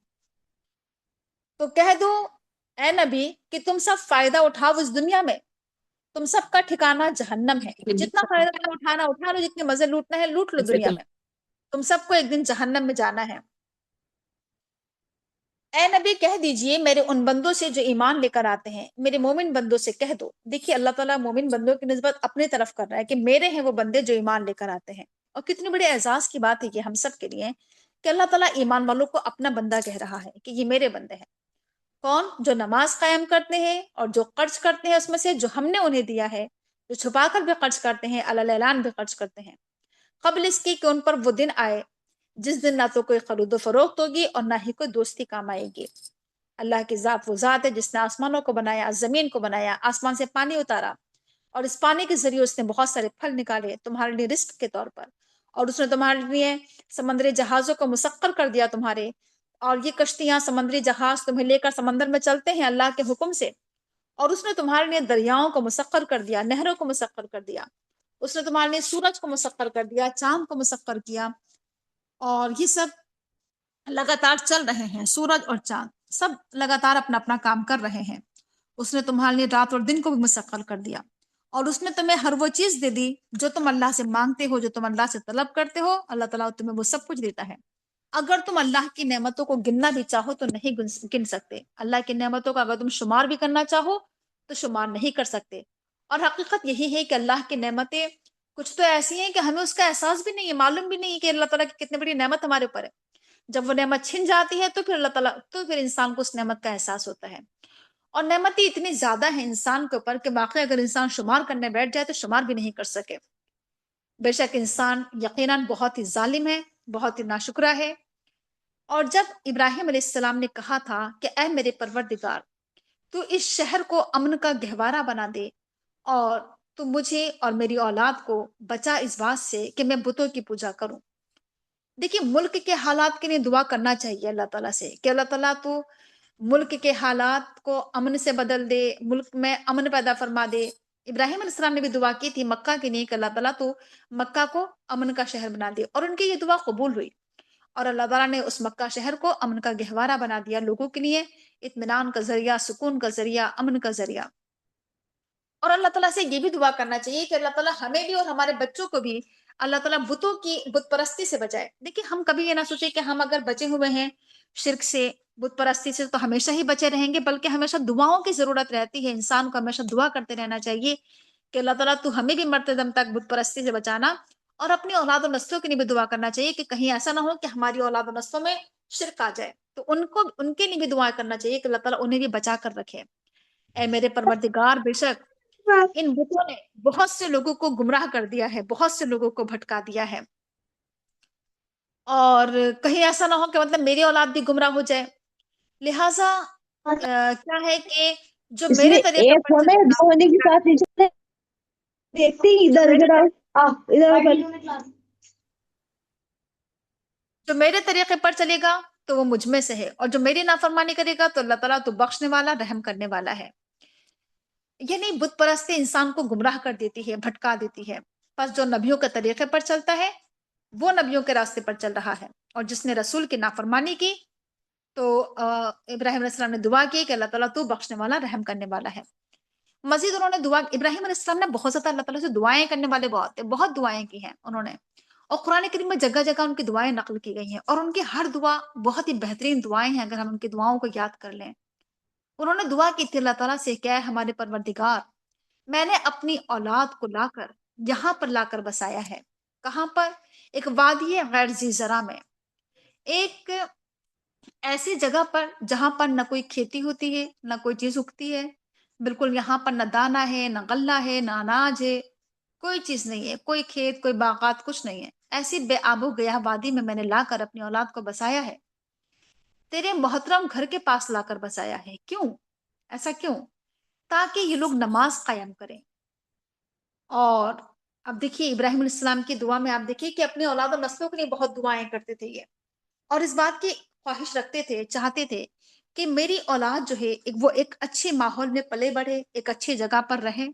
تو کہہ دو اے نبی کہ تم سب فائدہ اٹھاؤ اس دنیا میں، تم سب کا ٹھکانہ جہنم ہے. جتنا فائدہ تمہیں اٹھانا اٹھا لو، جتنے مزے لوٹنا ہے لوٹ لو دنیا میں، تم سب کو ایک دن جہنم میں جانا ہے. اے نبی کہہ دیجئے میرے ان بندوں سے جو ایمان لے کر آتے ہیں، میرے مومن بندوں سے کہہ دو. دیکھیے اللہ تعالیٰ مومن بندوں کی نسبت اپنی طرف کر رہا ہے کہ میرے ہیں وہ بندے جو ایمان لے کر آتے ہیں. اور کتنی بڑے اعزاز کی بات ہے یہ ہم سب کے لیے کہ اللہ تعالیٰ ایمان والوں کو اپنا بندہ کہہ رہا ہے کہ یہ میرے بندے ہیں. کون؟ جو نماز قائم کرتے ہیں اور جو خرچ کرتے ہیں اس میں سے جو ہم نے انہیں دیا ہے، جو چھپا کر بھی خرچ کرتے ہیں، علی اعلان بھی خرچ کرتے ہیں، قبل اس کی کہ ان پر وہ دن آئے جس دن نہ تو کوئی خرید و فروخت ہوگی اور نہ ہی کوئی دوستی کام آئے گی. اللہ کی ذات وہ ذات ہے جس نے آسمانوں کو بنایا، زمین کو بنایا، آسمان سے پانی اتارا، اور اس پانی کے ذریعے اس نے بہت سارے پھل نکالے تمہارے لیے رزق کے طور پر، اور اس نے تمہارے لیے سمندری جہازوں کو مسخر کر دیا تمہارے، اور یہ کشتیاں، سمندری جہاز تمہیں لے کر سمندر میں چلتے ہیں اللہ کے حکم سے. اور اس نے تمہارے لیے دریاؤں کو مسخر کر دیا، نہروں کو مسخر کر دیا. اس نے تمہارے لیے سورج کو مسخر کر دیا، چاند کو مسخر کیا. اور یہ سب لگاتار چل رہے ہیں، سورج اور چاند سب لگاتار اپنا اپنا کام کر رہے ہیں. اس نے تمہارے لیے رات اور دن کو بھی مسخر کر دیا. اور اس نے تمہیں ہر وہ چیز دے دی جو تم اللہ سے مانگتے ہو، جو تم اللہ سے طلب کرتے ہو. اللہ تعالیٰ تمہیں وہ سب کچھ دیتا ہے. اگر تم اللہ کی نعمتوں کو گننا بھی چاہو تو نہیں گن سکتے. اللہ کی نعمتوں کا اگر تم شمار بھی کرنا چاہو تو شمار نہیں کر سکتے. اور حقیقت یہی ہے کہ اللہ کی نعمتیں کچھ تو ایسی ہیں کہ ہمیں اس کا احساس بھی نہیں ہے، معلوم بھی نہیں ہے کہ اللہ تعالیٰ کی کتنی بڑی نعمت ہمارے اوپر ہے. جب وہ نعمت چھن جاتی ہے تو پھر اللہ تعالیٰ، تو پھر انسان کو اس نعمت کا احساس ہوتا ہے. اور نعمتیں اتنی زیادہ ہیں انسان کے اوپر کہ واقعی اگر انسان شمار کرنے بیٹھ جائے تو شمار بھی نہیں کر سکے. بے شک انسان یقیناً بہت ہی ظالم ہے، بہت ہی ناشکرا ہے. اور جب ابراہیم علیہ السلام نے کہا تھا کہ اے میرے پروردگار، تو اس شہر کو امن کا گہوارہ بنا دے، اور تو مجھے اور میری اولاد کو بچا اس بات سے کہ میں بتوں کی پوجا کروں. دیکھیے ملک کے حالات کے لیے دعا کرنا چاہیے اللہ تعالیٰ سے کہ اللہ تعالیٰ تو ملک کے حالات کو امن سے بدل دے، ملک میں امن پیدا فرما دے. ابراہیم علیہ السلام نے بھی دعا کی تھی مکہ کے لیے کہ اللہ تعالیٰ تو مکہ کو امن کا شہر بنا دے، اور ان کی یہ دعا قبول ہوئی. اور اللہ تعالیٰ نے اس مکہ شہر کو امن کا گہوارہ بنا دیا، لوگوں کے لیے اطمینان کا ذریعہ، سکون کا ذریعہ، امن کا ذریعہ. اور اللہ تعالیٰ سے یہ بھی دعا کرنا چاہیے کہ اللہ تعالیٰ ہمیں بھی اور ہمارے بچوں کو بھی اللہ تعالیٰ بتوں کی بت پرستی سے بچائے. دیکھیے ہم کبھی یہ نہ سوچے کہ ہم اگر بچے ہوئے ہیں شرک سے، بت پرستی سے، تو ہمیشہ ہی بچے رہیں گے، بلکہ ہمیشہ دعاؤں کی ضرورت رہتی ہے. انسان کو ہمیشہ دعا کرتے رہنا چاہیے کہ اللہ تعالیٰ تو ہمیں بھی مرتے دم تک بت پرستی سے بچانا. اور اپنی اولاد و نسلوں کے لیے بھی دعا کرنا چاہیے کہ کہیں ایسا نہ ہو کہ ہماری اولاد و نسلوں میں شرک آ جائے. تو ان کے لیے بھی دعا کرنا چاہیے کہ اللہ تعالیٰ انہیں بھی بچا کر رکھے. اے میرے پروردگار، بے شک ان بتوں نے بہت سے لوگوں کو گمراہ کر دیا ہے، بہت سے لوگوں کو بھٹکا دیا ہے. اور کہیں ایسا نہ ہو کہ مطلب میری اولاد بھی گمراہ ہو جائے. لہٰذا کیا ہے کہ جو اس میرے میں طریقے ایک پر ہونے چلے دو ہونے کے گا، ساتھ نیچے دیکھتے ہی جو ادھر میرے ادھر آؤ ادھر آؤ. جو میرے طریقے پر چلے گا تو وہ مجھ میں سے ہے، اور جو میری نافرمانی کرے گا تو اللہ تعالیٰ تو بخشنے والا، رحم کرنے والا ہے. یعنی بت پرستی انسان کو گمراہ کر دیتی ہے، بھٹکا دیتی ہے. پس جو نبیوں کے طریقے پر چلتا ہے وہ نبیوں کے راستے پر چل رہا ہے، اور جس نے رسول کی نافرمانی کی تو ابراہیم علیہ السلام نے دعا کی کہ اللہ تعالیٰ تو بخشنے والا، رحم کرنے والا ہے. مزید انہوں نے دعا، ابراہیم علیہ السلام نے بہت زیادہ اللہ تعالیٰ سے دعائیں کرنے والے بہت دعائیں کی ہیں انہوں نے. اور قرآن کریم میں جگہ جگہ ان کی دعائیں نقل کی گئی ہیں، اور ان کی ہر دعا بہت ہی بہترین دعائیں ہیں اگر ہم ان کی دعاؤں کو یاد کر لیں. انہوں نے دعا کی تھی اللہ تعالیٰ سے کہ اے ہمارے پروردگار، میں نے اپنی اولاد کو لا کر یہاں پر لا کر بسایا ہے. کہاں پر؟ ایک وادی غیر ذی زرع میں، ایک ایسی جگہ پر جہاں پر نہ کوئی کھیتی ہوتی ہے، نہ کوئی چیز اگتی ہے، بالکل یہاں پر نہ دانا ہے، نہ غلہ ہے، نہ اناج ہے، کوئی چیز نہیں ہے، کوئی کھیت، کوئی باغات، کچھ نہیں ہے۔ ایسی بے آب و گیا وادی میں نے لا کر اپنی اولاد کو بسایا ہے، تیرے محترم گھر کے پاس لا کر بسایا ہے۔ کیوں؟ ایسا کیوں؟ تاکہ یہ لوگ نماز قائم کریں۔ اور اب دیکھیے ابراہیم علیہ السلام کی دعا میں آپ دیکھیے کہ اپنے اولاد و نسلوں کے لیے بہت دعائیں کرتے تھے یہ، اور اس بات کی خواہش رکھتے تھے، چاہتے تھے کہ میری اولاد جو ہے وہ ایک اچھے ماحول میں پلے بڑھے، ایک اچھی جگہ پر رہے۔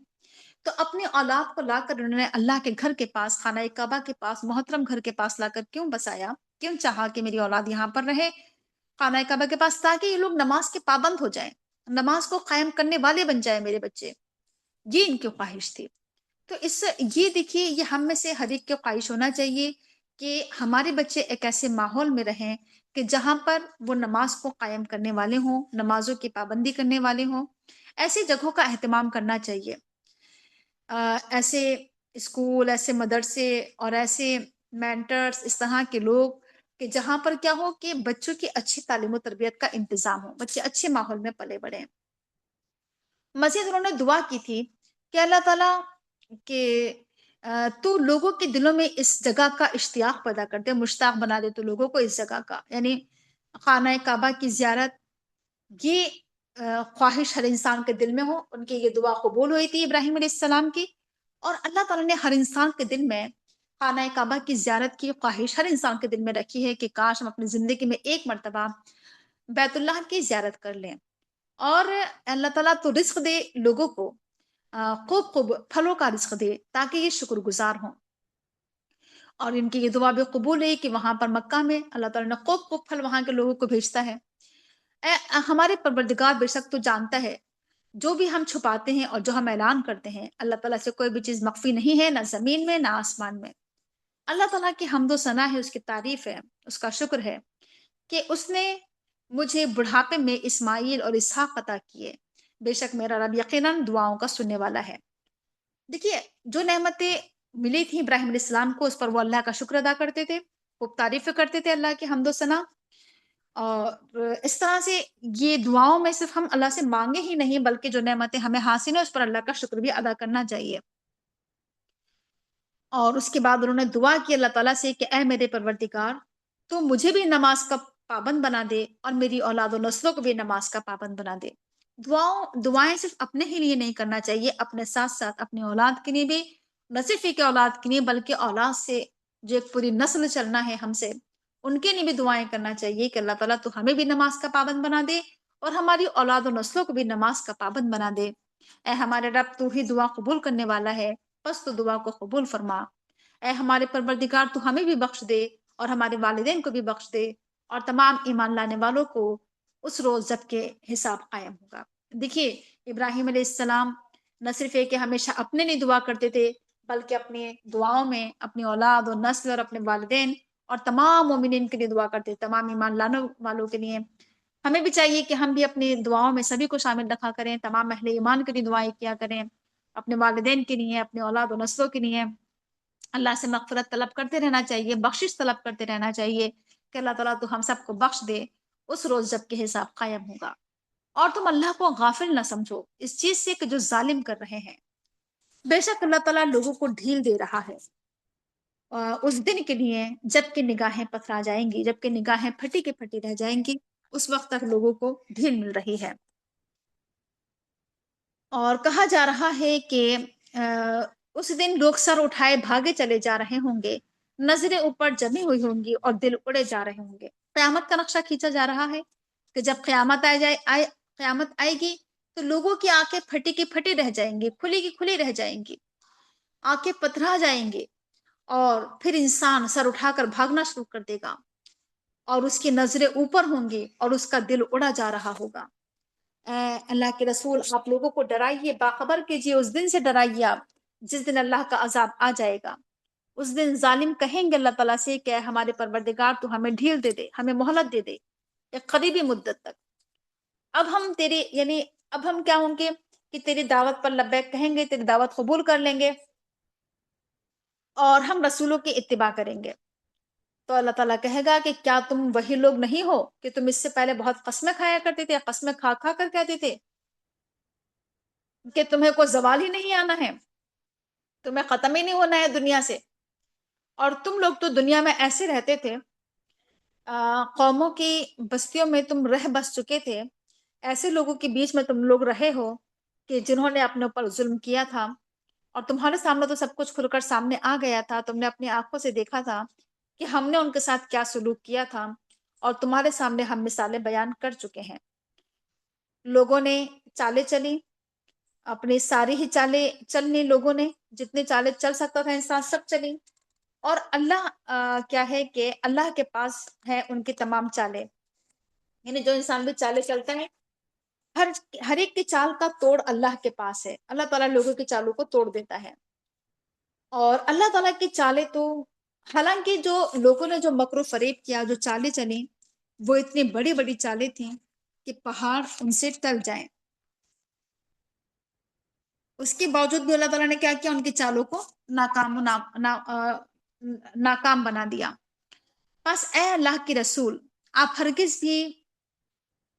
تو اپنی اولاد کو لا کر انہوں نے اللہ کے گھر کے پاس، خانہ کعبہ کے پاس، محترم گھر کے پاس لا کر کیوں بسایا؟ کیوں چاہا کہ میری اولاد یہاں پر رہے خانہ کعبہ کے پاس، تاکہ یہ لوگ نماز کے پابند ہو جائیں، نماز کو قائم کرنے والے بن جائیں میرے بچے۔ یہ ان کی خواہش تھی۔ تو اس سے یہ دیکھیے، یہ ہم میں سے ہر ایک کی خواہش ہونا چاہیے کہ ہمارے بچے ایک ایسے ماحول میں رہیں کہ جہاں پر وہ نماز کو قائم کرنے والے ہوں، نمازوں کی پابندی کرنے والے ہوں۔ ایسی جگہوں کا اہتمام کرنا چاہیے، ایسے اسکول، ایسے مدرسے اور ایسے مینٹرز، اس طرح کے لوگ کہ جہاں پر کیا ہو کہ بچوں کی اچھی تعلیم و تربیت کا انتظام ہو، بچے اچھے ماحول میں پلے بڑھیں۔ مزید انہوں نے دعا کی تھی کہ اللہ تعالیٰ کہ تو لوگوں کے دلوں میں اس جگہ کا اشتیاق پیدا کر دے، مشتاق بنا دے تو لوگوں کو اس جگہ کا، یعنی خانہ کعبہ کی زیارت۔ یہ خواہش ہر انسان کے دل میں ہو۔ ان کی یہ دعا قبول ہوئی تھی ابراہیم علیہ السلام کی، اور اللہ تعالیٰ نے ہر انسان کے دل میں خانہ کعبہ کی زیارت کی خواہش ہر انسان کے دل میں رکھی ہے کہ کاش ہم اپنی زندگی میں ایک مرتبہ بیت اللہ کی زیارت کر لیں۔ اور اللہ تعالیٰ تو رزق دے لوگوں کو، خوب خوب پھلوں کا رزق دے تاکہ یہ شکر گزار ہوں۔ اور ان کی یہ دعا بھی قبول ہے کہ وہاں پر مکہ میں اللہ تعالیٰ نے خوب خوب پھل وہاں کے لوگوں کو بھیجتا ہے۔ ہمارے پروردگار بے شک تو جانتا ہے جو بھی ہم چھپاتے ہیں اور جو ہم اعلان کرتے ہیں، اللہ تعالیٰ سے کوئی بھی چیز مخفی نہیں ہے، نہ زمین میں نہ آسمان میں۔ اللہ تعالیٰ کی حمد و ثنا ہے، اس کی تعریف ہے، اس کا شکر ہے کہ اس نے مجھے بڑھاپے میں اسماعیل اور اسحاق عطا کیے۔ بے شک میرا رب یقیناً دعاؤں کا سننے والا ہے۔ دیکھیے جو نعمتیں ملی تھی ابراہیم علیہ السلام کو، اس پر وہ اللہ کا شکر ادا کرتے تھے، خوب تعریف کرتے تھے اللہ کی حمد و ثنا۔ اور اس طرح سے یہ دعاؤں میں صرف ہم اللہ سے مانگے ہی نہیں، بلکہ جو نعمتیں ہمیں حاصل ہیں اس پر اللہ کا شکر بھی ادا کرنا چاہیے۔ اور اس کے بعد انہوں نے دعا کی اللہ تعالیٰ سے کہ اے میرے پروردگار، تو مجھے بھی نماز کا پابند بنا دے اور میری اولاد و نسلوں کو بھی نماز کا پابند بنا دے۔ دعائیں صرف اپنے ہی لیے نہیں کرنا چاہیے، اپنے ساتھ ساتھ اپنی اولاد کے لیے بھی، نہ صرف ایک اولاد کے لیے بلکہ اولاد سے جو ایک پوری نسل چلنا ہے ہم سے، ان کے لیے بھی دعائیں کرنا چاہیے کہ اللہ تعالیٰ تو ہمیں بھی نماز کا پابند بنا دے اور ہماری اولاد و نسلوں کو بھی نماز کا پابند بنا دے۔ اے ہمارے رب، تو ہی دعا قبول کرنے والا ہے، بس تو دعا کو قبول فرما۔ اے ہمارے پروردگار، تو ہمیں بھی بخش دے اور ہمارے والدین کو بھی بخش دے، اور تمام ایمان لانے والوں کو اس روز جب کے حساب قائم ہوگا۔ دیکھیے ابراہیم علیہ السلام نہ صرف ہے کہ ہمیشہ اپنے لیے دعا کرتے تھے، بلکہ اپنی دعاؤں میں اپنی اولاد اور نسل اور اپنے والدین اور تمام مومنین کے لیے دعا کرتے تھے، تمام ایمان لانے والوں کے لیے۔ ہمیں بھی چاہیے کہ ہم بھی اپنی دعاؤں میں سبھی کو شامل رکھا کریں، تمام اہل ایمان کے لیے دعائیں کیا کریں، اپنے والدین کے لیے، اپنے اولاد و نسلوں کے لیے۔ اللہ سے مغفرت طلب کرتے رہنا چاہیے، بخشش طلب کرتے رہنا چاہیے کہ اللہ تعالیٰ تو ہم سب کو بخش دے اس روز جب کہ حساب قائم ہوگا۔ اور تم اللہ کو غافل نہ سمجھو اس چیز سے کہ جو ظالم کر رہے ہیں، بے شک اللہ تعالیٰ لوگوں کو ڈھیل دے رہا ہے اس دن کے لیے جب کہ نگاہیں پتھرا جائیں گی، جب کہ نگاہیں پھٹی کی پھٹی رہ جائیں گی، اس وقت تک لوگوں کو ڈھیل مل رہی ہے۔ اور کہا جا رہا ہے کہ اس دن لوگ سر اٹھائے بھاگے چلے جا رہے ہوں گے، نظریں اوپر جمی ہوئی ہوں گی اور دل اڑے جا رہے ہوں گے۔ قیامت کا نقشہ کھینچا جا رہا ہے کہ جب قیامت آئے گی تو لوگوں کی آنکھیں پھٹی کی پھٹی رہ جائیں گی، کھلی کی کھلی رہ جائیں گی، آنکھیں پتھرا جائیں گے، اور پھر انسان سر اٹھا کر بھاگنا شروع کر دے گا، اور اس کی نظریں اوپر ہوں گی اور اس کا دل اڑا جا رہا ہوگا۔ اے اللہ کے رسول، آپ لوگوں کو ڈرائیے، باخبر کیجیے، اس دن سے ڈرائیے آپ جس دن اللہ کا عذاب آ جائے گا۔ اس دن ظالم کہیں گے اللہ تعالیٰ سے کہ ہمارے پروردگار تو ہمیں ڈھیل دے دے، ہمیں مہلت دے دے ایک قریبی مدت تک۔ اب ہم تیری یعنی اب ہم کیا ہوں گے کہ تیری دعوت پر لبیک کہیں گے، تیری دعوت قبول کر لیں گے اور ہم رسولوں کی اتباع کریں گے۔ تو اللہ تعالیٰ کہے گا کہ کیا تم وہی لوگ نہیں ہو کہ تم اس سے پہلے بہت قسمیں کھایا کرتے تھے، قسمیں کھا کھا کر کہتے تھے کہ تمہیں کوئی زوال ہی نہیں آنا ہے، تمہیں ختم ہی نہیں ہونا ہے دنیا سے. اور تم لوگ تو دنیا میں ایسے رہتے تھے، قوموں کی بستیوں میں تم رہ بس چکے تھے، ایسے لوگوں کے بیچ میں تم لوگ رہے ہو کہ جنہوں نے اپنے اوپر ظلم کیا تھا، اور تمہارے سامنے تو سب کچھ کھل کر سامنے آ گیا تھا. تم نے اپنی آنکھوں سے دیکھا تھا کہ ہم نے ان کے ساتھ کیا سلوک کیا تھا، اور تمہارے سامنے ہم مثالیں بیان کر چکے ہیں. لوگوں نے چالیں چلی، اپنی ساری ہی چالیں چلنی، لوگوں نے جتنی چالیں چل سکتا تھا انسان سب چلی. اور اللہ کیا ہے کہ اللہ کے پاس ہے ان کی تمام چالیں. یعنی جو انسان بھی چالیں چلتا ہے، ہر ایک کی چال کا توڑ اللہ کے پاس ہے. اللہ تعالیٰ لوگوں کی چالوں کو توڑ دیتا ہے. اور اللہ تعالیٰ کی چالیں تو، حالانکہ جو لوگوں نے جو مکر و فریب کیا، جو چالیں چلی، وہ اتنی بڑی بڑی چالیں تھیں کہ پہاڑ ان سے ٹل جائیں. اس کے باوجود بھی اللہ تعالیٰ نے کیا کیا، ان کی چالوں کو ناکام بنا دیا. بس اے اللہ کے رسول، آپ ہرگز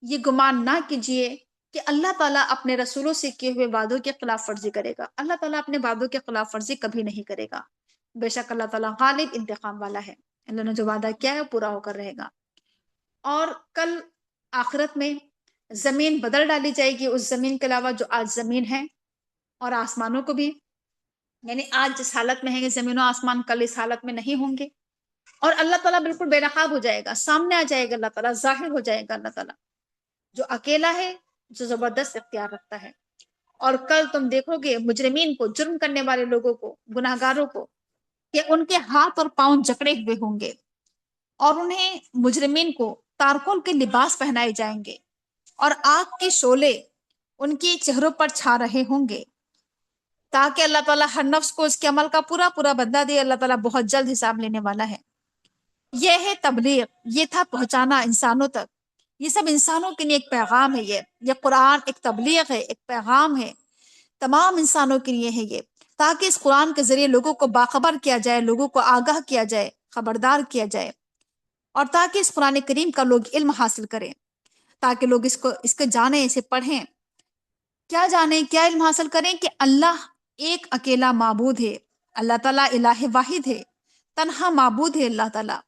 یہ گمان نہ کیجئے کہ اللہ تعالیٰ اپنے رسولوں سے کیے ہوئے وعدوں کی خلاف ورزی کرے گا. اللہ تعالیٰ اپنے وعدوں کی خلاف ورزی کبھی نہیں کرے گا. بے شک اللہ تعالیٰ غالب انتقام والا ہے. اللہ نے جو وعدہ کیا ہے وہ پورا ہو کر رہے گا. اور کل آخرت میں زمین بدل ڈالی جائے گی، اس زمین کے علاوہ جو آج زمین ہے، اور آسمانوں کو بھی. یعنی آج جس حالت میں ہے زمین و آسمان، کل اس حالت میں نہیں ہوں گے. اور اللہ تعالیٰ بالکل بے نقاب ہو جائے گا، سامنے آ جائے گا اللہ تعالیٰ، ظاہر ہو جائے گا اللہ تعالیٰ، جو اکیلا ہے، جو زبردست اختیار رکھتا ہے. اور کل تم دیکھو گے مجرمین کو، جرم کرنے والے لوگوں کو، گناہ گاروں کو، کہ ان کے ہاتھ اور پاؤں جکڑے ہوئے ہوں گے، اور انہیں مجرمین کو تارکول کے لباس پہنائے جائیں گے، اور آگ کے شعلے ان کے چہروں پر چھا رہے ہوں گے، تاکہ اللہ تعالیٰ ہر نفس کو اس کے عمل کا پورا پورا بدلہ دے. اللہ تعالیٰ بہت جلد حساب لینے والا ہے. یہ ہے تبلیغ، یہ تھا پہنچانا انسانوں تک. یہ سب انسانوں کے لیے ایک پیغام ہے. یہ قرآن ایک تبلیغ ہے، ایک پیغام ہے، تمام انسانوں کے لیے ہے یہ، تاکہ اس قرآن کے ذریعے لوگوں کو باخبر کیا جائے، لوگوں کو آگاہ کیا جائے، خبردار کیا جائے، اور تاکہ اس قرآن کریم کا لوگ علم حاصل کریں، تاکہ لوگ اس کو جانیں، اسے پڑھیں. کیا جانیں، کیا علم حاصل کریں؟ کہ اللہ ایک اکیلا معبود ہے، اللہ تعالیٰ الہ واحد ہے، تنہا معبود ہے اللہ تعالیٰ.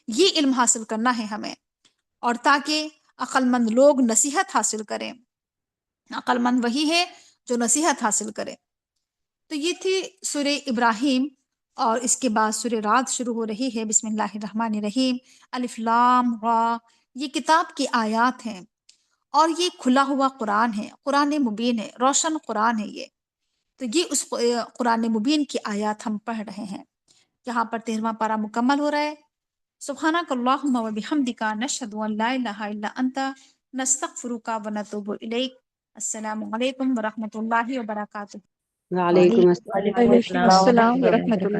یہ علم حاصل کرنا ہے ہمیں، اور تاکہ عقل مند لوگ نصیحت حاصل کریں. عقل مند وہی ہے جو نصیحت حاصل کرے. تو یہ تھی سورہ ابراہیم، اور اس کے بعد سورہ رعد شروع ہو رہی ہے. بسم اللہ الرحمن الرحیم. الف لام را، یہ کتاب کی آیات ہیں، اور یہ کھلا ہوا قرآن ہے، قرآن مبین ہے، روشن قرآن ہے یہ. تو یہ اس قرآن مبین کی آیات ہم پڑھ رہے ہیں. یہاں پر 13واں پارہ مکمل ہو رہا ہے. سبحانک اللہم و بحمدک، نشہد ان لا الہ الا انت، نستغفرک و نتوب الیک. السلام علیکم ورحمۃ اللہ وبرکاتہ. وعلیکم السلام وعلیکم السلام ورحمۃ اللہ